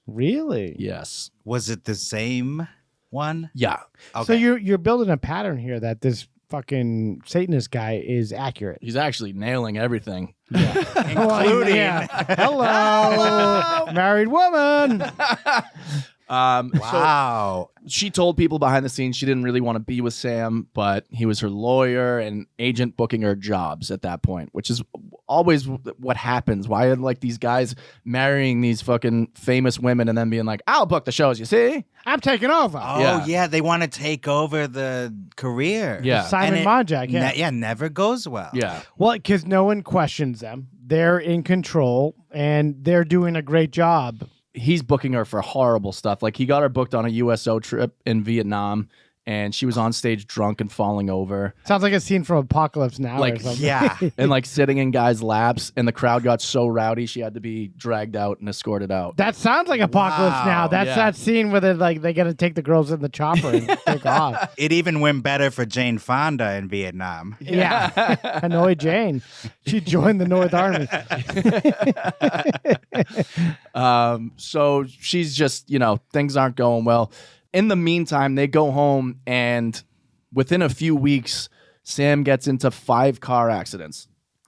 Really? Yes. Was it the same one? Yeah. Okay. So you're building a pattern here that this fucking Satanist guy is accurate. He's actually nailing everything. Including. Hello, married woman. Wow. So she told people behind the scenes she didn't really want to be with Sam, but he was her lawyer and agent booking her jobs at that point, which is always what happens. Why are like these guys marrying these fucking famous women and then being like, I'll book the shows, you see? I'm taking over. Oh, yeah. They want to take over the career. Yeah. Simon And Monjack. Yeah. Never goes well. Yeah. Well, because no one questions them. They're in control and they're doing a great job. He's booking her for horrible stuff. Like he got her booked on a USO trip in Vietnam and she was on stage drunk and falling over Sounds like a scene from Apocalypse Now Like, or something. Yeah. and like sitting in guys' laps, and the crowd got so rowdy she had to be dragged out and escorted out. That sounds like Apocalypse Wow. Now. That's Yeah. that scene where they got to take the girls in the chopper and take off. It even went better for Jane Fonda in Vietnam. Yeah. Hanoi Jane. She joined the North Army. So she's just, things aren't going well. In the meantime, they go home, and within a few weeks, Sam gets into 5 car accidents.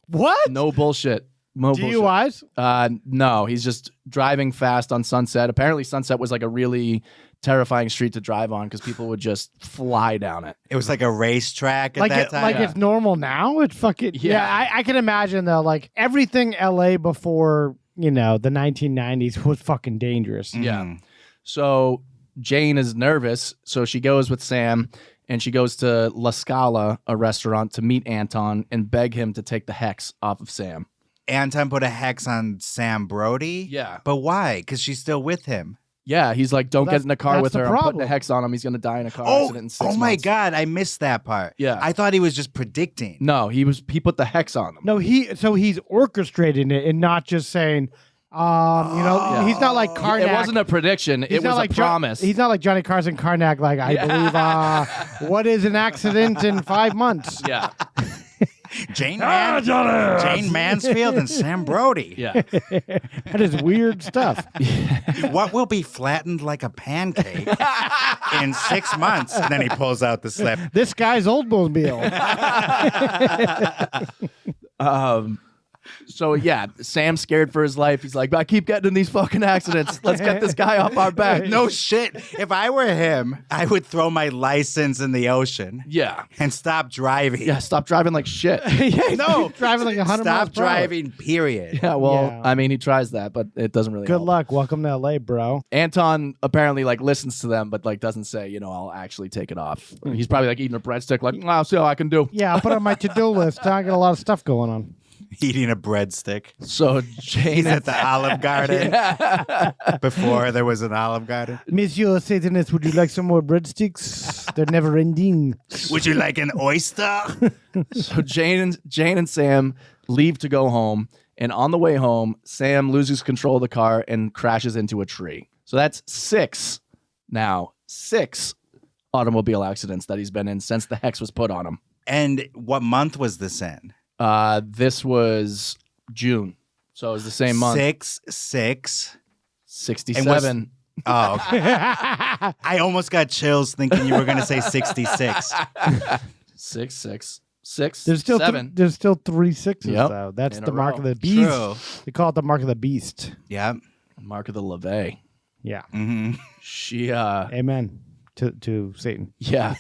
What? No bullshit. No bullshit. DUIs? No, he's just driving fast on Sunset. Apparently, Sunset was like a really terrifying street to drive on because people would just fly down it. It was like a racetrack at that time. Like it's normal now? It's fucking... Yeah, I can imagine, though, like everything L.A. before, the 1990s was fucking dangerous. Yeah. So Jayne is nervous, so she goes with Sam, and she goes to La Scala, a restaurant, to meet Anton and beg him to take the hex off of Sam. Anton put a hex on Sam Brody? Yeah. But why? Because she's still with him. Yeah, he's like, don't get in the car that's with the her. I'm putting problem. a hex on him. He's going to die in a car Oh, accident in 6 months. my God. I missed that part. Yeah. I thought he was just predicting. No, he put the hex on him. No, he's orchestrating it and not just saying, he's not like Karnak. It wasn't a prediction. It was a promise. He's not like Johnny Carson Karnak, like, I believe, what is an accident in 5 months? Yeah. Jane Mansfield and Sam Brody. Yeah. That is weird stuff. What will be flattened like a pancake in 6 months? And then he pulls out the slip. This guy's Oldsmobile. So yeah, Sam's scared for his life. He's like, I keep getting in these fucking accidents. Let's get this guy off our back. No shit. If I were him, I would throw my license in the ocean Yeah. and stop driving. Yeah, stop driving like shit. No. Driving like 100 miles Stop per hour. driving, period. Yeah, well, Yeah. I mean, he tries that, but it doesn't really Good help. luck. Welcome to LA, bro. Anton apparently like listens to them, but like doesn't say, I'll actually take it off. He's probably like eating a breadstick, like, I'll see how I can do. Yeah, I'll put it on my to-do list. I got a lot of stuff going on. Eating a breadstick. So Jayne He's at the Olive Garden before there was an Olive Garden. Monsieur Satanist, would you like some more breadsticks? They're never ending. Would you like an oyster? So Jayne and Sam leave to go home, and on the way home, Sam loses control of the car and crashes into a tree. So that's 6 automobile accidents that he's been in since the hex was put on him. And what month was this in? This was June, so it was the same month. 6/6. 67. Oh, okay. I almost got chills thinking you were going to say 66. 6. There's still 7. there's still 3 sixes Yep. though. That's In the a mark row. of the beast. True. They call it the mark of the beast. Yeah. Mark of the Lavey. Yeah. Mm-hmm. She, Amen to Satan. yeah.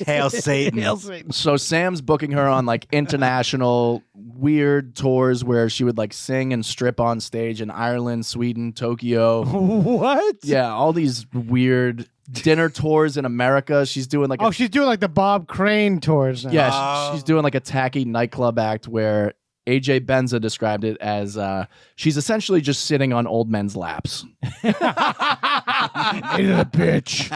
Hail Satan. Hail Satan. So Sam's booking her on like international weird tours where she would like sing and strip on stage in Ireland, Sweden, Tokyo. What? Yeah, all these weird dinner tours in America. She's doing like Oh, she's doing like the Bob Crane tours now. yeah, Oh. she's doing like a tacky nightclub act where AJ Benza described it as she's essentially just sitting on old men's laps. Into the bitch.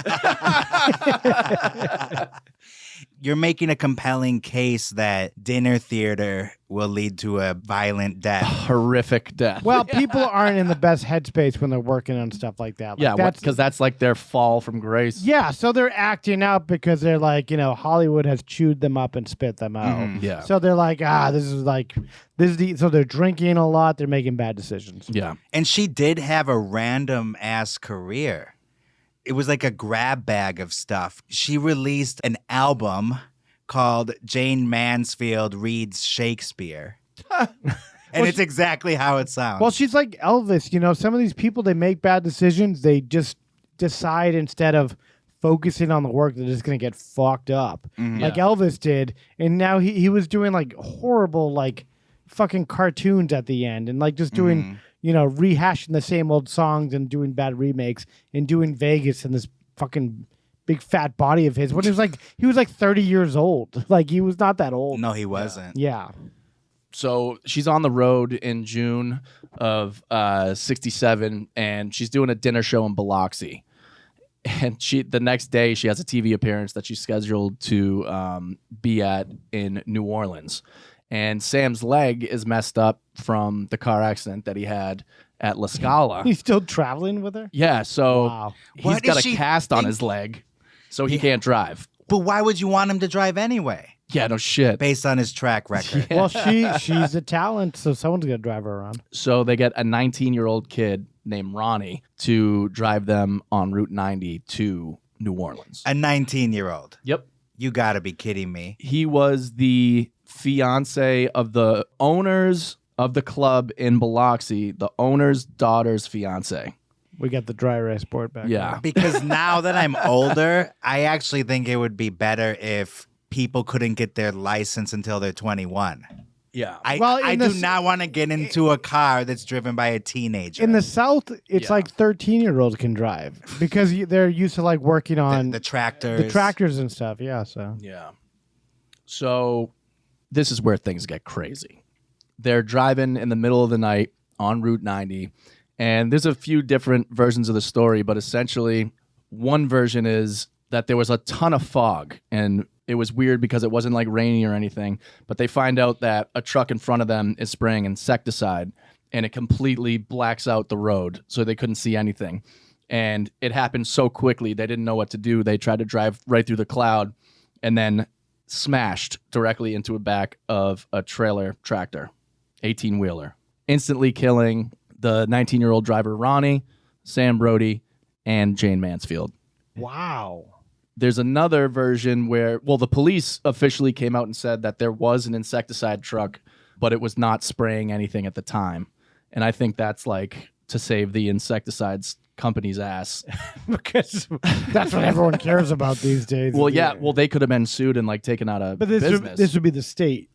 You're making a compelling case that dinner theater will lead to a violent death. Horrific death. Well, people aren't in the best headspace when they're working on stuff like that. Like, yeah, that's because that's like their fall from grace. yeah. So they're acting out because they're like, Hollywood has chewed them up and spit them out. Yeah. So they're like, so they're drinking a lot. They're making bad decisions. Yeah. And she did have a random ass career. It was like a grab bag of stuff. She released an album called Jayne Mansfield Reads Shakespeare. And it's exactly how it sounds. Well, she's like Elvis. Some of these people, they make bad decisions. They just decide instead of focusing on the work, they're just going to get fucked up. Like Elvis did. And now he was doing like horrible, like fucking cartoons at the end and like just doing, rehashing the same old songs and doing bad remakes and doing Vegas and this fucking big fat body of his. When he was like 30 years old. Like he was not that old. No, he wasn't. Yeah. So she's on the road in June of 67, and she's doing a dinner show in Biloxi. And the next day, she has a TV appearance that she's scheduled to be at in New Orleans. And Sam's leg is messed up from the car accident that he had at La Scala. He's still traveling with her? Yeah, so Wow. he's What got does a she cast on think- his leg, so he can't drive. But why would you want him to drive anyway? Yeah, no shit. Based on his track record. Well, she's a talent, so someone's gonna drive her around. So they get a 19-year-old kid named Ronnie to drive them on Route 90 to New Orleans. A 19-year-old. Yep. You gotta be kidding me. He was the fiance of the owners of the club in Biloxi, the owner's daughter's fiance. We got the dry erase board back. Yeah. Because now that I'm older, I actually think it would be better if people couldn't get their license until they're 21. Yeah. I do not want to get into a car that's driven by a teenager. In the South, it's Yeah. like 13-year-olds can drive because they're used to like working on the tractors. the tractors and stuff. Yeah. So Yeah. So this is where things get crazy. They're driving in the middle of the night on Route 90, and there's a few different versions of the story, but essentially one version is that there was a ton of fog, and it was weird because it wasn't like rainy or anything, but they find out that a truck in front of them is spraying insecticide, and it completely blacks out the road, so they couldn't see anything. And it happened so quickly, they didn't know what to do. They tried to drive right through the cloud, and then smashed directly into the back of a trailer tractor, 18-wheeler, instantly killing the 19-year-old driver Ronnie, Sam Brody, and Jayne Mansfield. wow. There's another version where, well, the police officially came out and said that there was an insecticide truck, but it was not spraying anything at the time. And I think that's like to save the insecticides company's ass. Because that's what everyone cares about these days. Well, yeah, well, they could have been sued and like taken out of but business. this would be the state,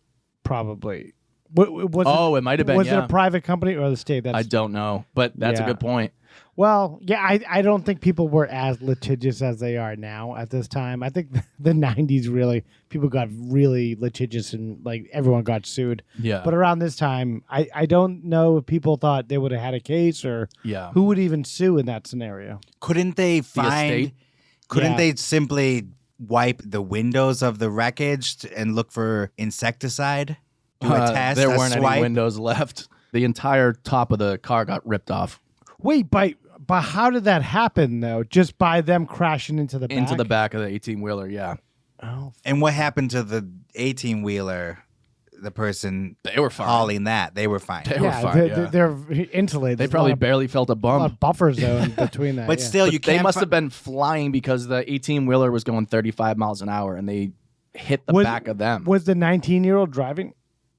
probably. Was it might have been, Was yeah. it a private company or the state? I don't know, but that's a Yeah. good point. Well, yeah, I don't think people were as litigious as they are now at this time. I think the 90s really, people got really litigious and like everyone got sued. Yeah. But around this time, I don't know if people thought they would have had a case or who would even sue in that scenario. Couldn't they estate? Couldn't they simply wipe the windows of the wreckage and look for insecticide? Do a test, there a weren't swipe? any windows left. The entire top of the car got ripped off. Wait, but how did that happen, though? Just by them crashing into the back? Into the back of the 18-wheeler, yeah. Oh. And what happened to the 18-wheeler? The person They were fine. hauling that, they were fine. They were fine, yeah. They're insulated. They There's probably a lot barely felt a of bump. buffer zone between that. But yeah. still, But you they can't. must have been flying because the 18-wheeler was going 35 miles an hour, and they hit the back of them. Was the 19-year-old driving?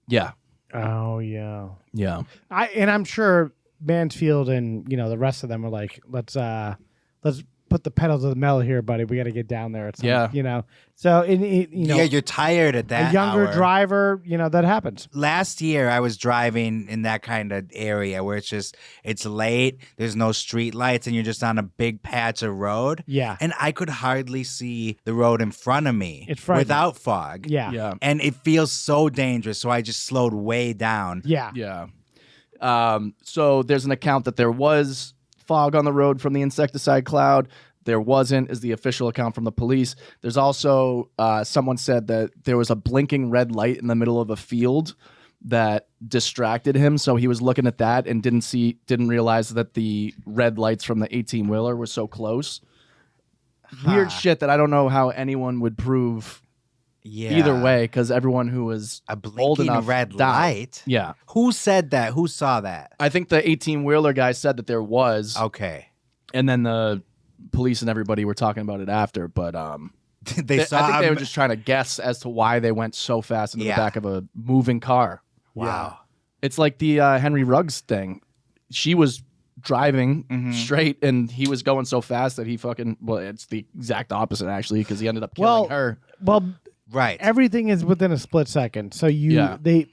Yeah. Oh, yeah. Yeah. I'm sure Mansfield and the rest of them were like, let's put the pedal to the metal here, buddy. We got to get down there. At some, Yeah. So you're tired at that a younger hour. driver, that happens. Last year, I was driving in that kind of area where it's late, there's no street lights, and you're just on a big patch of road. Yeah. And I could hardly see the road in front of me It's frightening. without fog. Yeah. Yeah. And it feels so dangerous, so I just slowed way down. Yeah. Yeah. So there's an account that there was fog on the road from the insecticide cloud. There wasn't, is the official account from the police. There's also someone said that there was a blinking red light in the middle of a field that distracted him. So he was looking at that and didn't realize that the red lights from the 18-wheeler were so close. Weird shit that I don't know how anyone would prove either way, because everyone who was A old blinking enough red died. light? Yeah. Who said that? Who saw that? I think the 18-wheeler guy said that there was, Okay. and then the police and everybody were talking about it after, but They saw I think they him- were just trying to guess as to why they went so fast into Yeah. the back of a moving car. Wow. It's like the Henry Ruggs thing. She was driving straight, and he was going so fast that he it's the exact opposite, actually, because he ended up killing her. Well, Right. everything is within a split second. So this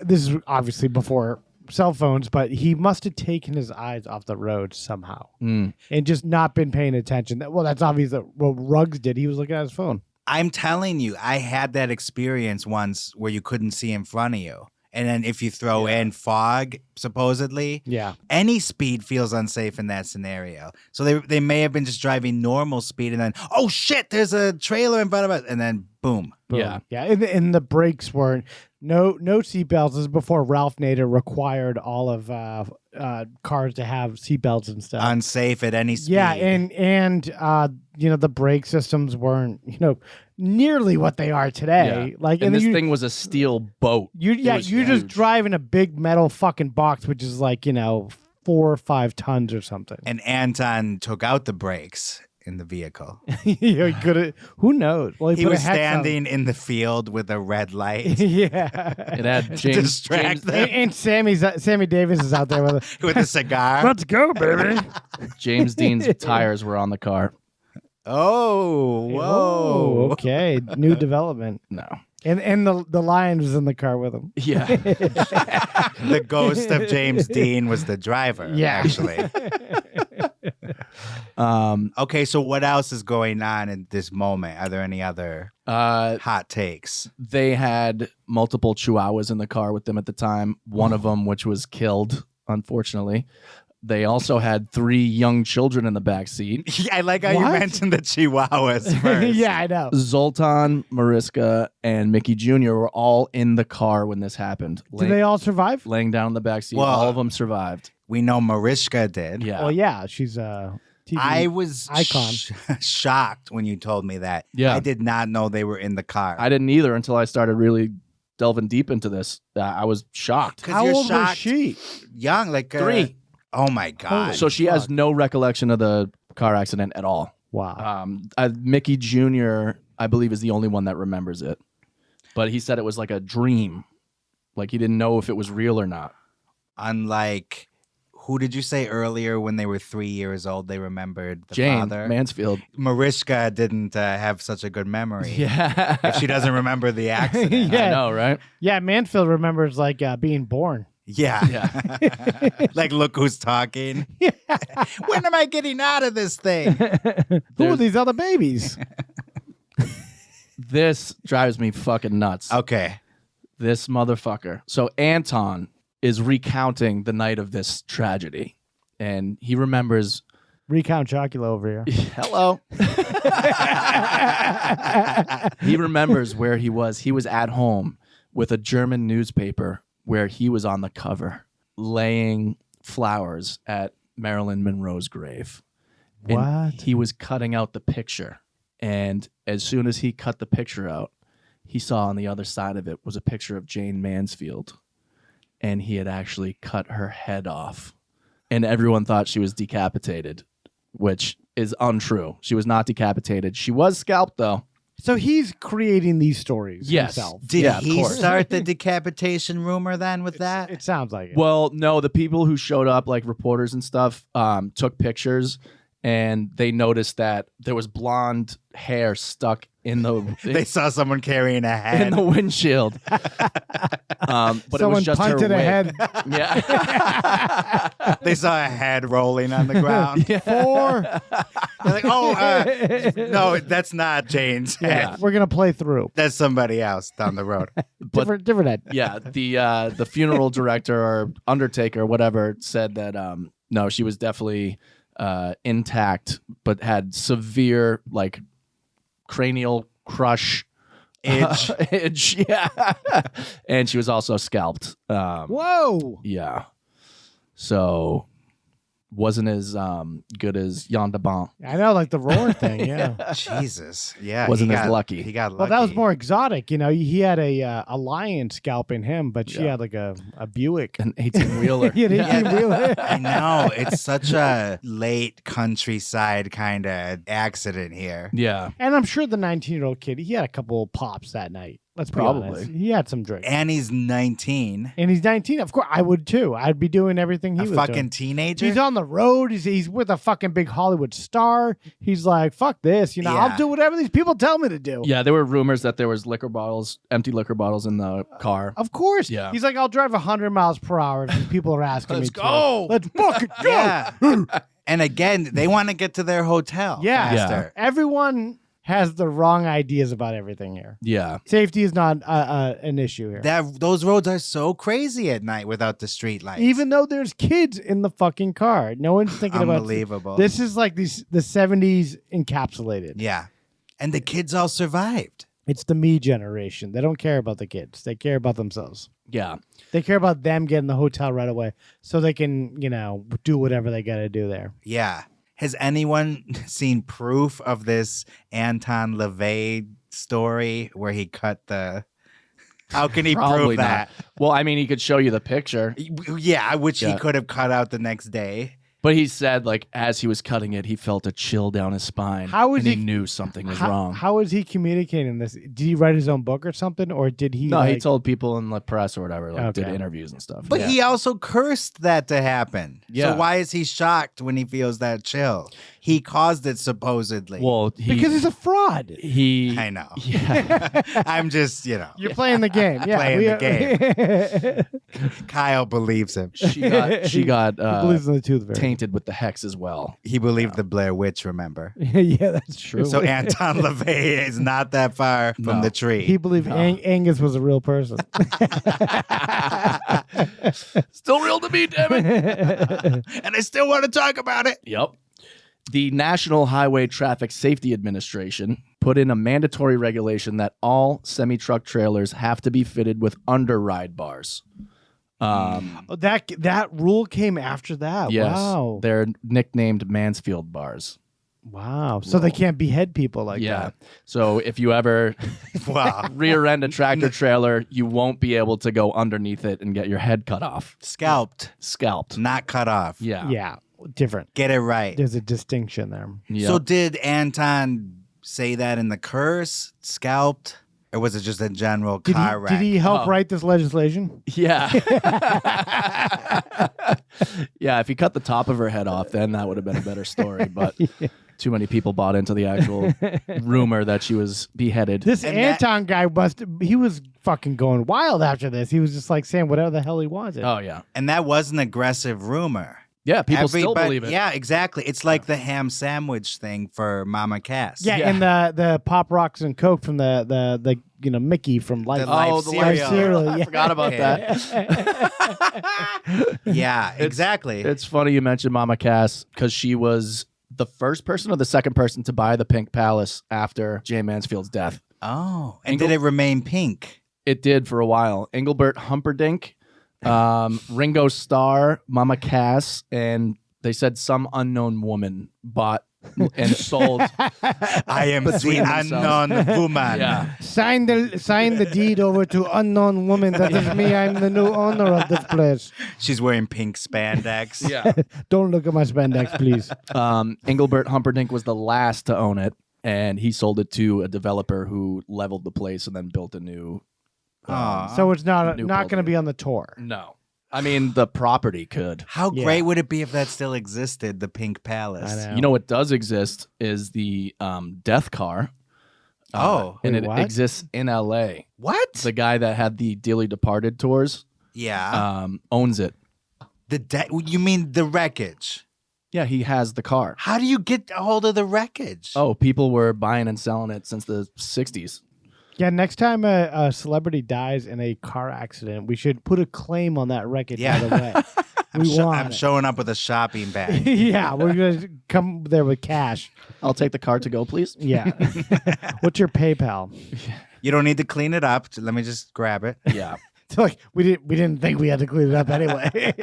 is obviously before cell phones, but he must have taken his eyes off the road somehow and just not been paying attention. That's obvious that what Ruggs did. He was looking at his phone. I'm telling you, I had that experience once where you couldn't see in front of you. And then if you throw in fog, supposedly, Yeah. any speed feels unsafe in that scenario. So they may have been just driving normal speed and then, oh shit, there's a trailer in front of us. And then boom. Boom. Yeah. Yeah. And the brakes weren't no seatbelts. This is before Ralph Nader required all of cars to have seatbelts and stuff. Unsafe at any speed. Yeah, and the brake systems weren't nearly what they are today. Yeah. Like, And then this thing was a steel boat. you're was just huge. driving a big metal fucking box, which is like 4 or 5 tons or something. And Anton took out the brakes in the vehicle. He could have. Who knows? Well, He put a was hex on- standing in the field with a red light. Yeah. It had James, Distract them. And Sammy Davis is out there with With a cigar. Let's go, baby. James Dean's tires were on the car. Oh, whoa. Oh, okay. New development. No. And the lion was in the car with him. Yeah. The ghost of James Dean was the driver, Yeah. actually. Okay, so what else is going on in this moment? Are there any other hot takes? They had multiple chihuahuas in the car with them at the time. One of them, which was killed, unfortunately. They also had 3 young children in the back seat. Yeah, I like how you What? mentioned the chihuahuas first. Yeah, I know. Zoltan, Mariska, and Mickey Jr. were all in the car when this happened. Did they all survive? Laying down in the back seat. Well, all of them survived. We know Mariska did. Yeah. Well, yeah, she's a TV I was icon. shocked when you told me that. Yeah. I did not know they were in the car. I didn't either until I started really delving deep into this. I was shocked. How you're old was shocked. she? Young, like 3. Oh my God. So she has no recollection of the car accident at all. Wow. Mickey Jr., I believe, is the only one that remembers it. But he said it was like a dream. Like he didn't know if it was real or not. Unlike, who did you say earlier when they were 3 years old, they remembered the Jayne father? Mansfield. Mariska didn't have such a good memory. Yeah. If she doesn't remember the accident. Yeah. I know, right? Yeah, Mansfield remembers like being born. Yeah. Yeah. Like, look who's talking. When am I getting out of this thing? Who are these other babies? This drives me fucking nuts. Okay. This motherfucker. So Anton is recounting the night of this tragedy, and he remembers. Recount Chocula over here. Hello. He remembers where he was. He was at home with a German newspaper where he was on the cover laying flowers at Marilyn Monroe's grave. And What? he was cutting out the picture. And as soon as he cut the picture out, he saw on the other side of it was a picture of Jayne Mansfield. And he had actually cut her head off. And everyone thought she was decapitated, which is untrue. She was not decapitated. She was scalped, though. So he's creating these stories Yes. himself. Did Yeah, of he course. start the decapitation rumor then with that? It sounds like it. Well, no, the people who showed up, like reporters and stuff, took pictures, and they noticed that there was blonde hair stuck in the They saw someone carrying a head. in the windshield. But it Someone was just her punted wig. a head. Yeah. They saw a head rolling on the ground. Four. They're like, no, that's not Jane's head. Yeah. We're gonna play through. That's somebody else down the road. Different head. Yeah, the funeral director or undertaker, whatever, said that no, she was definitely intact, but had severe like cranial crush itch, yeah, and she was also scalped. Whoa. Yeah, so wasn't as good as Jan de Bon. I know, like the roar thing. Yeah. Jesus. Yeah. Wasn't he as got- lucky. He got lucky. Well, that was more exotic. You know, he had a lion scalping him, but she Yeah. had like a Buick. An 18-wheeler. He had an 18-wheeler. I know. It's such a late countryside kind of accident here. Yeah, And I'm sure the 19-year-old kid, he had a couple pops that night. Let's be Probably. honest. He had some drinks. And he's 19. And he's 19. Of course, I would too. I'd be doing everything he A was fucking doing. teenager. He's on the road. He's with a fucking big Hollywood star. He's like, fuck this. You know, Yeah. I'll do whatever these people tell me to do. yeah. There were rumors that there was empty liquor bottles in the car. Of course. Yeah. He's like, I'll drive 100 miles per hour if these people are asking me Let's to. go. Let's fucking go. Yeah. And again, they want to get to their hotel Yeah. faster. Everyone has the wrong ideas about everything here. Yeah, Safety is not an issue here. Those roads are so crazy at night without the street lights. Even though there's kids in the fucking car. No one's thinking about Unbelievable. this. Is like the 70s encapsulated. Yeah. And the kids all survived. It's the me generation. They don't care about the kids. They care about themselves. yeah. They care about them getting the hotel right away so they can, you know, do whatever they got to do there. Yeah. Has anyone seen proof of this Anton Lavey story where he cut the... How can he Probably prove that? not. Well, I mean, he could show you the picture, Yeah, which he Yeah. could have cut out the next day. but he said, like, as he was cutting it, he felt a chill down his spine. How is and he he- knew something was wrong. How is he communicating this? Did he write his own book or something? Or did he? No, like, he told people in the press or whatever, like, did Okay. interviews and stuff. But Yeah. he also cursed that to happen. Yeah. So why is he shocked when he feels that chill? He caused it supposedly. well, because he's a fraud. he I know. Yeah. I'm just, You're playing the game. Yeah, Playing the game. Kyle believes him. she got he believes in the tooth fairy. tainted with the hex as well. He believed the Blair Witch, remember? Yeah, that's true. So Anton Lavey is not that far from No. the tree. he believed Angus was a real person. Still real to me, damn it. and I still want to talk about it. Yep. The National Highway Traffic Safety Administration put in a mandatory regulation that all semi-truck trailers have to be fitted with underride bars. That rule came after that. Yes, Wow. they're nicknamed Mansfield bars. Wow. So they can't behead people like Yeah. that. So if you ever Wow. rear end a tractor trailer, you won't be able to go underneath it and get your head cut off. Scalped. Not cut off. Yeah. Yeah. Different. Get it right. There's a distinction there. Yep. So did Anton say that in the curse? Scalped? Or was it just a general car wreck? Did he help Oh. write this legislation? Yeah. Yeah, if he cut the top of her head off, then that would have been a better story. But Too many people bought into the actual rumor that she was beheaded. This Anton guy he was fucking going wild after this. He was just like saying whatever the hell he wanted. Oh, yeah. And that was an aggressive rumor. Yeah, people still believe it. Yeah, exactly. It's like the ham sandwich thing for Mama Cass. Yeah, and the Pop Rocks and Coke from the Mickey from Life. The Life cereal. I forgot about that. Yeah, exactly. It's funny you mentioned Mama Cass because she was the first person or the second person to buy the Pink Palace after Jayne Mansfield's death. Oh, and did it remain pink? It did for a while. Engelbert Humperdinck, Ringo Starr, Mama Cass, and they said some unknown woman bought and sold. I am the unknown woman. Yeah. Sign the deed over to unknown woman. That is me. I'm the new owner of this place. She's wearing pink spandex. Yeah. Don't look at my spandex, please. Engelbert Humperdinck was the last to own it, and he sold it to a developer who leveled the place and then built a new. So it's not New going to building. be on the tour. No. I mean, the property could. How great would it be if that still existed, the Pink Palace? I know. You know what does exist is the death car. Oh. And Wait, it what? exists in L.A. What? The guy that had the Dearly Departed tours Yeah. owns it. You mean the wreckage? Yeah, he has the car. How do you get a hold of the wreckage? Oh, people were buying and selling it since the 60s. Yeah, next time a celebrity dies in a car accident, we should put a claim on that wreckage Yeah. right away. I'm showing up with a shopping bag. Yeah, we're going to come there with cash. I'll take the car to go, please. Yeah. What's your PayPal? You don't need to clean it up. Let me just grab it. Yeah. So like we didn't think we had to clean it up anyway.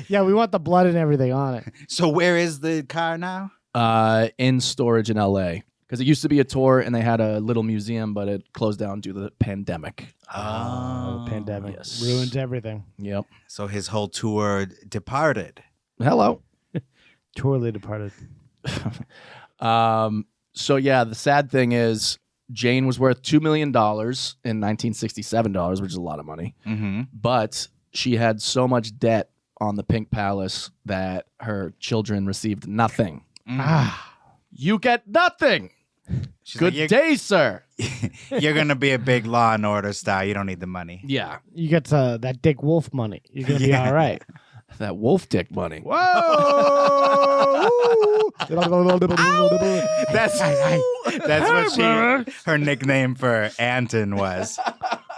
Yeah, we want the blood and everything on it. So where is the car now? In storage in L.A. Because it used to be a tour and they had a little museum, but it closed down due to the pandemic. Oh, pandemic yes. ruins everything. Yep. So his whole tour departed. Hello. Totally departed. So yeah, the sad thing is Jayne was worth $2 million in 1967 dollars, which is a lot of money. Mm-hmm. But she had so much debt on the Pink Palace that her children received nothing. Ah, You get nothing. She's Good like, day, sir. You're going to be a big Law and Order star. You don't need the money. Yeah. you get that Dick Wolf money. You're gonna be all right. That wolf dick money. Whoa! That's what her nickname for Anton was.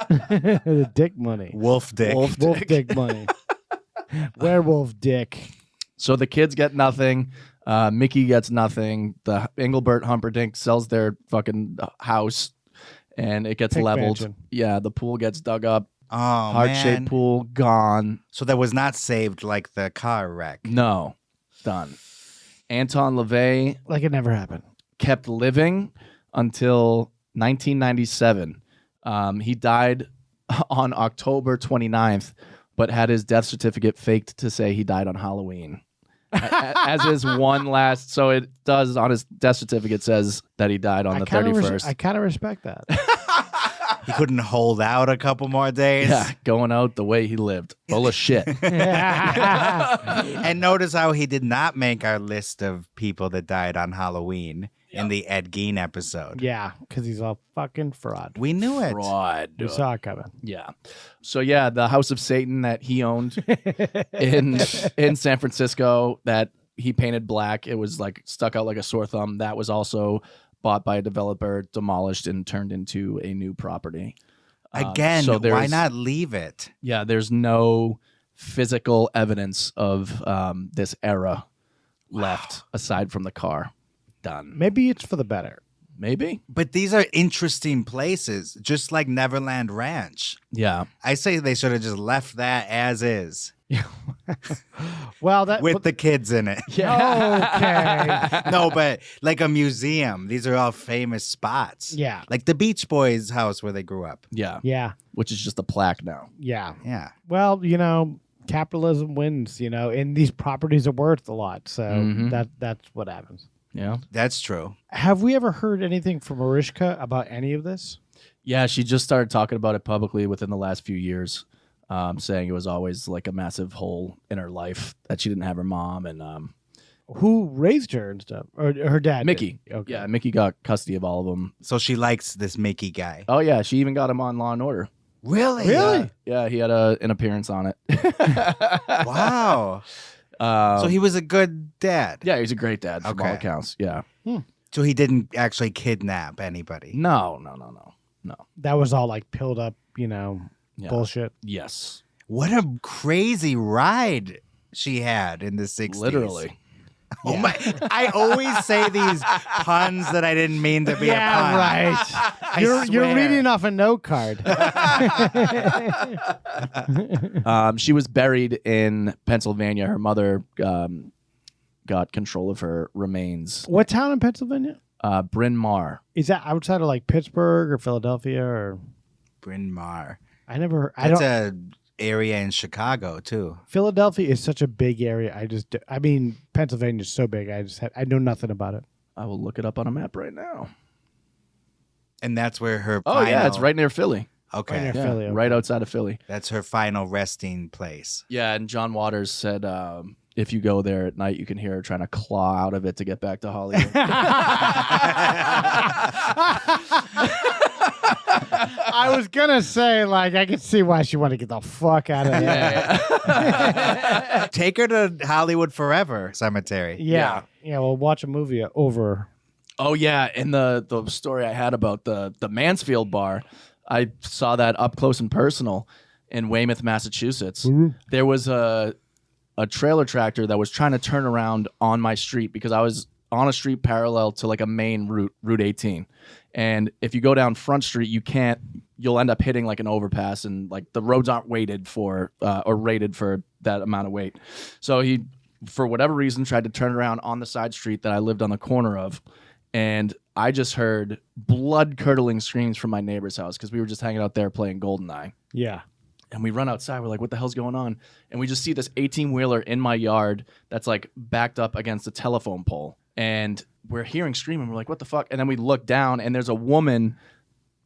The dick money. Wolf Dick. Wolf dick money. Werewolf dick. So the kids get nothing. Mickey gets nothing. The Engelbert Humperdinck sells their fucking house, and it gets Pink leveled. mansion. Yeah, the pool gets dug up. Oh, Heart-shaped man. pool gone. So that was not saved like the car wreck. No, done. Anton Lavey Like it never happened. kept living until 1997. He died on October 29th, but had his death certificate faked to say he died on Halloween. As his one last, so it does on his death certificate says that he died on the 31st. I kind of respect that. He couldn't hold out a couple more days. Yeah, going out the way he lived, full of shit. And notice how he did not make our list of people that died on Halloween in the Ed Gein episode. Yeah, because he's a fucking fraud. We knew it. Fraud. We saw it coming. Yeah. So yeah, the House of Satan that he owned in San Francisco that he painted black, it was like stuck out like a sore thumb. That was also bought by a developer, demolished, and turned into a new property. Again, so why there's- not leave it? Yeah, there's no physical evidence of this era left aside from the car. Done. Maybe it's for the better. Maybe. But these are interesting places, just like Neverland Ranch. Yeah. I say they should have just left that as is Well, that with the kids in it. okay. No, but like a museum. These are all famous spots. Yeah. Like the Beach Boys' house where they grew up. Yeah. Yeah. Which is just a plaque now. Yeah. Yeah. Well, capitalism wins, and these properties are worth a lot. So Mhm. that's what happens. Yeah. That's true. Have we ever heard anything from Mariska about any of this? Yeah, she just started talking about it publicly within the last few years, saying it was always like a massive hole in her life that she didn't have her mom. And Who raised her and stuff? Or her dad? Mickey. did? Okay. Yeah, Mickey got custody of all of them. So she likes this Mickey guy. Oh yeah, she even got him on Law and Order. Really? Really? Yeah, he had an appearance on it. Wow. So he was a good dad. Yeah, he's a great dad from all Okay. accounts. Yeah. So he didn't actually kidnap anybody. No. That was all like pilled up, Yeah. bullshit. Yes. What a crazy ride she had in the 60s. Literally. Oh my! I always say these puns that I didn't mean to be a pun. right. I You're swear. reading off a note card. She was buried in Pennsylvania. Her mother got control of her remains. What town in Pennsylvania? Bryn Mawr. Is that outside of like Pittsburgh or Philadelphia or? Bryn Mawr. I never. I That's don't. a area in Chicago too. Philadelphia is such a big area. I mean, Pennsylvania is so big. I know nothing about it. I will look it up on a map right now. And that's where her. Oh yeah, it's right near Philly. Okay. Right near Yeah, Philly, okay. right outside of Philly. That's her final resting place. Yeah, and John Waters said if you go there at night, you can hear her trying to claw out of it to get back to Hollywood. I was gonna say, like, I could see why she wanted to get the fuck out of there. Take her to Hollywood Forever Cemetery. Yeah. We'll watch a movie over. Oh yeah, and the story I had about the Mansfield Bar, I saw that up close and personal in Weymouth, Massachusetts. There was a trailer tractor that was trying to turn around on my street because I was on a street parallel to like a main Route 18. And if you go down Front Street, you'll end up hitting like an overpass, and like the roads aren't weighted for or rated for that amount of weight. So he, for whatever reason, tried to turn around on the side street that I lived on the corner of. And I just heard blood-curdling screams from my neighbor's house because we were just hanging out there playing GoldenEye. Yeah. And we run outside. We're like, what the hell's going on? And we just see this 18-wheeler in my yard that's like backed up against a telephone pole. And we're hearing screaming. We're like, what the fuck? And then we look down, and there's a woman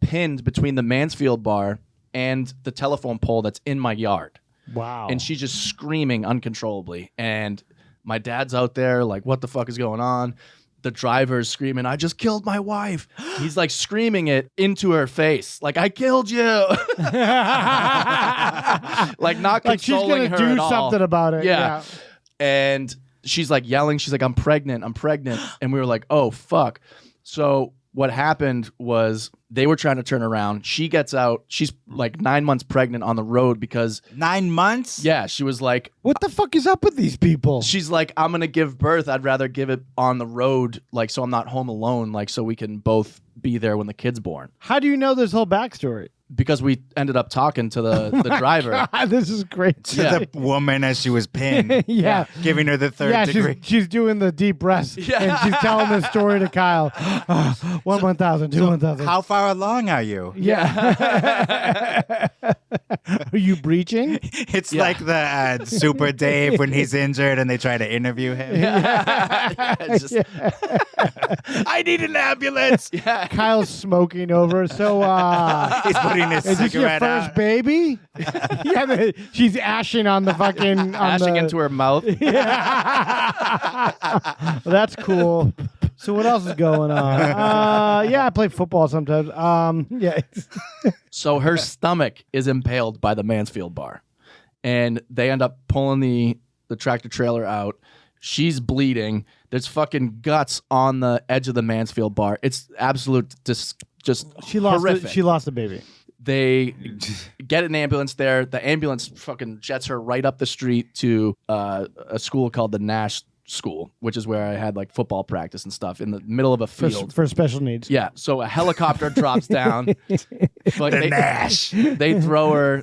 pinned between the Mansfield Bar and the telephone pole that's in my yard. Wow. And she's just screaming uncontrollably. And my dad's out there like, what the fuck is going on? The driver's screaming, I just killed my wife. He's like screaming it into her face. Like, I killed you. Like not like she's consoling gonna her do at all. something about it. Yeah. And she's like yelling. She's like, I'm pregnant. And we were like, oh, fuck. So what happened was they were trying to turn around. She gets out. She's like 9 months pregnant on the road because 9 months? yeah, she was like, What the fuck is up with these people? she's like, I'm going to give birth. I'd rather give it on the road, like, so I'm not home alone, like, so we can both be there when the kid's born. How do you know this whole backstory? Because we ended up talking to the driver. God, this is great. To Yeah. the woman as she was pinned. Yeah. Giving her the third degree. She's doing the deep breaths. Yeah. And she's telling the story to Kyle. 1,000, 2,000. How far along are you? Yeah. Are you breaching? It's Yeah. like the Super Dave when he's injured and they try to interview him. It's just- I need an ambulance. yeah. Kyle's smoking over. So, He's putting his is this your cigarette first out. baby? Yeah, she's ashing on the fucking. Ashing into her mouth. Yeah. Well, that's cool. So what else is going on? Yeah, I play football sometimes. Yeah. So her stomach is impaled by the Mansfield Bar. And they end up pulling the tractor trailer out. She's bleeding. There's fucking guts on the edge of the Mansfield Bar. It's absolute just She lost. horrific. She lost the baby. They get an ambulance there. The ambulance fucking jets her right up the street to a school called the Nash School, which is where I had like football practice and stuff in the middle of a field. For special needs. Yeah, so a helicopter drops down. Like, The Nash. They throw her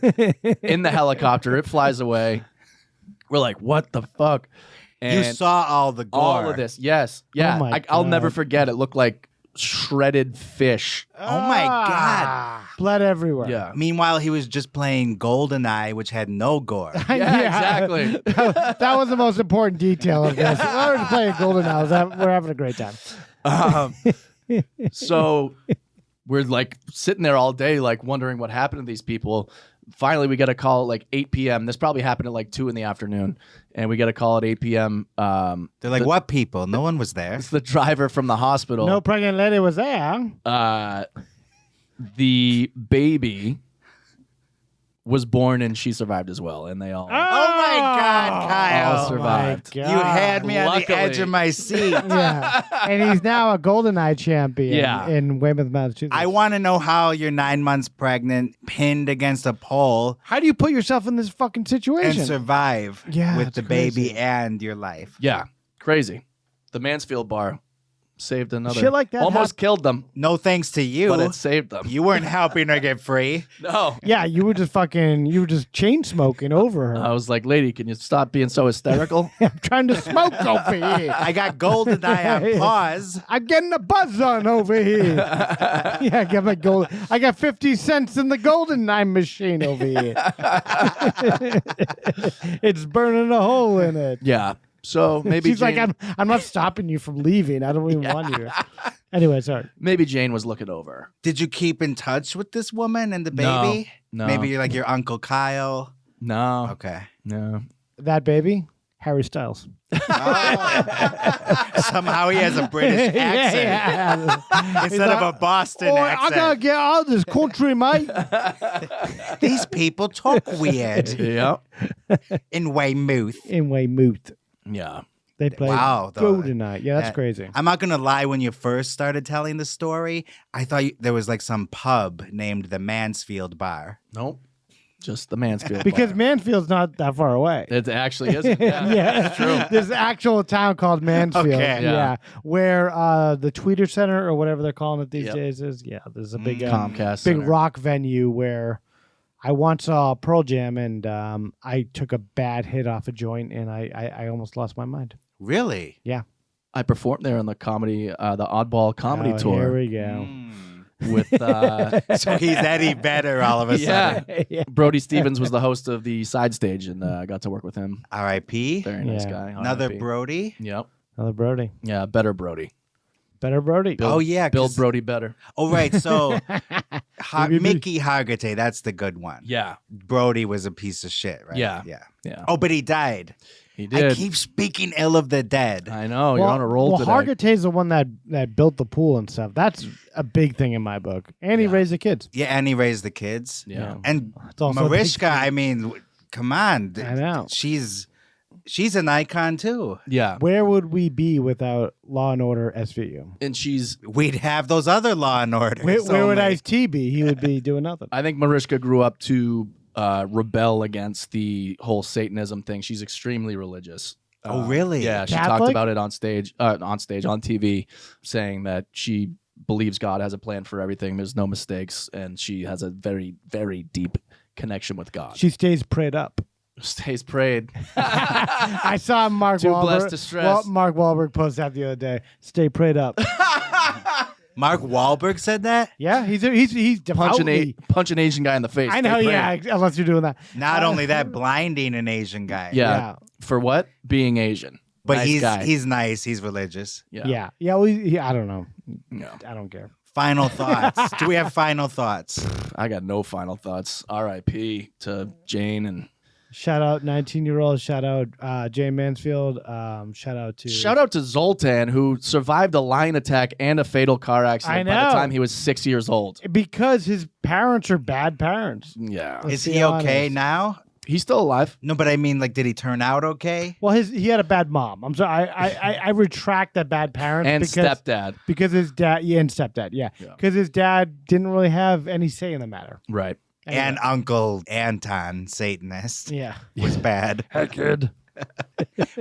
in the helicopter. It flies away. We're like, what the fuck? And You saw all the gore. all of this. Yes. Yeah. Oh my I'll never God. forget. It looked like shredded fish. Oh my God. Ah, blood everywhere. Yeah. Meanwhile, he was just playing GoldenEye, which had no gore. Yeah, exactly. That was the most important detail of this. We're just playing GoldenEye. We're having a great time. So we're like sitting there all day, like wondering what happened to these people. finally, we got a call at like 8 p.m. This probably happened at like 2 in the afternoon. And we got a call at 8 p.m. They're like, what people? No one was there. It's the driver from the hospital. No pregnant lady was there. The baby was born and she survived as well. And they all... Oh my God, Kyle. All survived. My You God. had me on the Luckily. edge of my seat. Yeah. And he's now a GoldenEye champion Yeah. in Weymouth, Massachusetts. I want to know how you're 9 months pregnant, pinned against a pole, How do you put yourself in this fucking situation? and survive Yeah, with it's the baby crazy. and your life. Yeah. Crazy. The Mansfield Bar saved another... Shit like that Almost killed them, No thanks to you. but it saved them. You weren't helping her get free. No. Yeah, you were just chain smoking over her. I was like, lady, can you stop being so hysterical? I'm trying to smoke over here. I got GoldenEye on pause. I'm getting a buzz on over here. Yeah, I got my gold. I got 50 cents in the GoldenEye machine over here. It's burning a hole in it. Yeah. So maybe She's like, Jane, I'm not stopping you from leaving. I don't even want you. Anyway, sorry. maybe Jane was looking over. Did you keep in touch with this woman and the No. baby? No. Maybe you're like your Uncle Kyle. No. Okay. No. That baby, Harry Styles. Somehow he has a British accent Yeah. instead of a Boston Oh, I gotta accent. get out of this country, mate. These people talk weird Yeah. in Weymouth. In Weymouth. Yeah. They play Wow, though. GoldenEye. Yeah, that's That- crazy. I'm not gonna lie. When you first started telling the story, I thought there was like some pub named the Mansfield Bar. Nope. Just the Mansfield Because Bar. Mansfield's not that far away. It actually isn't. Yeah. Yeah, it's true. There's an actual town called Mansfield. Okay. Yeah. Yeah. Where the Tweeter Center or whatever they're calling it these Yep. days is. Yeah, there's a big Comcast big Center. rock venue where I once saw Pearl Jam and I took a bad hit off a joint and I almost lost my mind. Really? I performed there on the comedy, the Oddball comedy Oh, tour Here we go. with So he's Eddie Vedder all of a sudden. yeah. Yeah. Brody Stevens was the host of the side stage, and I got to work with him. R.I.P. Very nice Yeah. guy. Another RIP. Brody. Yep. Another Brody. Yeah. Better Brody. Better Brody. Build, Oh, yeah, Build 'cause- Brody better. Oh, right. So Mickey Hargitay, that's the good one. Yeah. Brody was a piece of shit, right? Yeah. Yeah. Yeah. Oh, but he died. He did. I keep speaking ill of the dead. I know. You're on a roll today. Hargitay's the one that built the pool and stuff. That's a big thing in my book. And he raised the kids. Yeah, and he raised the kids. Yeah. And It's also a big Mariska, I mean, come on. I know. She's an icon too. Yeah. Where would we be without Law and Order SVU? And she's, We'd have those other Law and Orders. Where would only. Ice-T be? He would be doing nothing. I think Mariska grew up to rebel against the whole Satanism thing. She's extremely religious. Oh, really? Yeah, she Catholic? talked about it on TV, saying that she believes God has a plan for everything. There's no mistakes, and she has a very, very deep connection with God. She stays prayed up. Stays prayed. I saw Mark Too Wahlberg. blessed to stress. Well, Mark Wahlberg posted that the other day. Stay prayed up. Mark Wahlberg said that? Yeah, he's devoutly. Punch an Asian guy in the face. I know, Stay yeah, prayed. unless you're doing that. Not only that, blinding an Asian guy. Yeah. Yeah. For what? Being Asian. But Nice guy. he's nice. He's religious. Yeah. Yeah. Well, I don't know. No. I don't care. Final thoughts. Do we have final thoughts? I got no final thoughts. R.I.P. to Jane and Shout out 19-year-old. Shout out Jayne Mansfield. Shout out to Zoltan, who survived a lion attack and a fatal car accident by the know. time he was 6 years old. because his parents are bad parents. Yeah. Let's Is be he okay honest. now? He's still alive. No, but I mean, like, did he turn out okay? Well, he had a bad mom. I'm sorry. I retract that bad parents And because stepdad. because his dad and stepdad. Yeah, because his dad didn't really have any say in the matter. Right. And Uncle Anton, Satanist, Yeah. was bad. Hey, kid.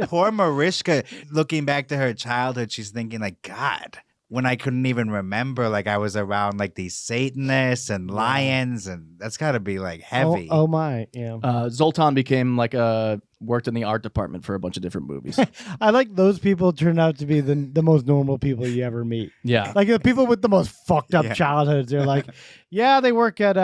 Poor Mariska, looking back to her childhood, she's thinking like, God, when I couldn't even remember, like I was around like these Satanists and lions, and that's got to be like heavy. Oh my. Yeah. Zoltan became worked in the art department for a bunch of different movies. I like those people turn out to be the most normal people you ever meet. Yeah. Like the people with the most fucked up Yeah. childhoods. They're like, yeah, they work at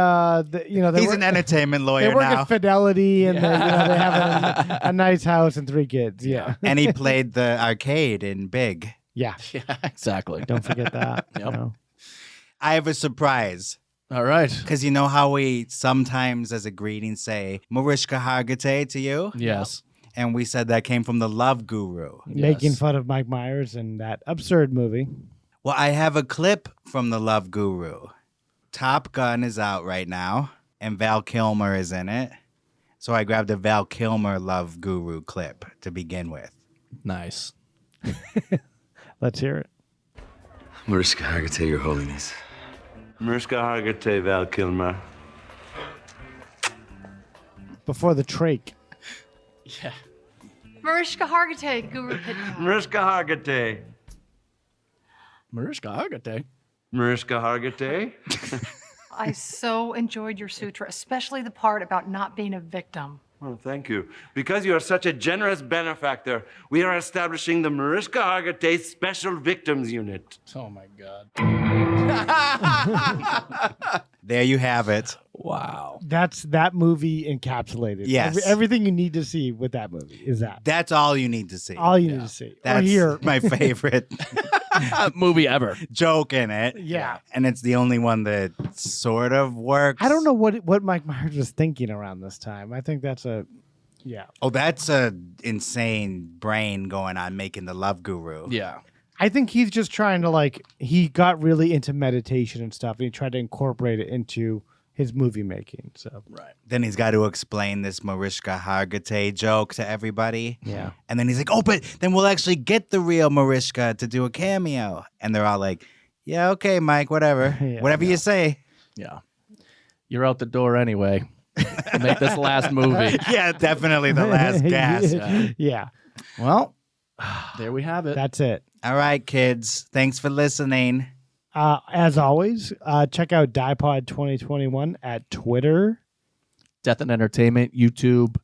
they He's work, an entertainment they lawyer work now. at Fidelity and they have a nice house and 3 kids. Yeah. And he played the arcade in Big. Yeah. Yeah, exactly. Don't forget that. Yep. You know. I have a surprise. All right. Because you know how we sometimes, as a greeting, say Mariska Hargitay to you? Yes. And we said that came from the Love Guru. Making fun of Mike Myers and that absurd movie. Well, I have a clip from the Love Guru. Top Gun is out right now, and Val Kilmer is in it. So I grabbed a Val Kilmer Love Guru clip to begin with. Nice. Let's hear it. Mariska Hargitay, Your Holiness. Mariska Hargitay, Val Kilmer. Before the trach. Yeah. Mariska Hargitay, Guru Pitbull. Mariska Hargitay. Mariska Hargitay. Mariska Hargitay. I so enjoyed your sutra, especially the part about not being a victim. Oh, thank you. Because you are such a generous benefactor, we are establishing the Mariska Hargitay Special Victims Unit. Oh, my God. There you have it. Wow. That's that movie encapsulated. Yes. Everything you need to see with that movie is that. That's all you need to see. All you need to see. That's or hear. my favorite Movie ever. joke in it. Yeah. And it's the only one that sort of works. I don't know what Mike Myers was thinking around this time. I think that's Oh, that's a insane brain going on making the Love Guru. Yeah. I think he's just trying to he got really into meditation and stuff and he tried to incorporate it into his movie making. So Right. Then he's got to explain this Mariska Hargitay joke to everybody. Yeah. And then he's like, oh, but then we'll actually get the real Mariska to do a cameo. And they're all like, yeah, okay, Mike, whatever. Yeah, whatever you say. Yeah. You're out the door anyway. Make this last movie. Yeah, definitely the last gasp. Yeah. Well, There we have it. that's it. All right, kids. Thanks for listening. As always, check out DiePod 2021 at Twitter. Death and Entertainment, YouTube,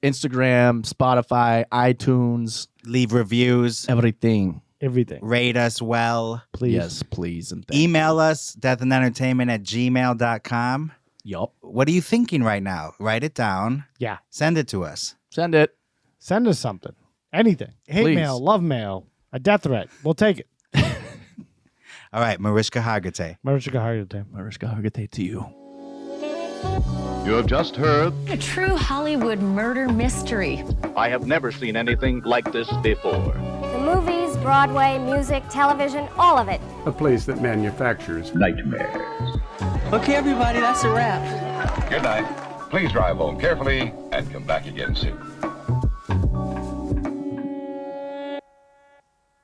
Instagram, Spotify, iTunes, Leave reviews. everything. Everything. Rate us well. Please. Yes, please. And thank Email us, deathandentertainment@gmail.com. Yup. What are you thinking right now? Write it down. Yeah. Send it to us. Send it. Send us something. Anything. Hate Please. mail, love mail, a death threat. We'll take it. All right, Mariska Hargitay. Mariska Hargitay. Mariska Hargitay to you. You have just heard. A true Hollywood murder mystery. I have never seen anything like this before. The movies, Broadway, music, television, all of it. A place that manufactures Nightmares. Okay, everybody, that's a wrap. Good night. Please drive home carefully and come back again soon.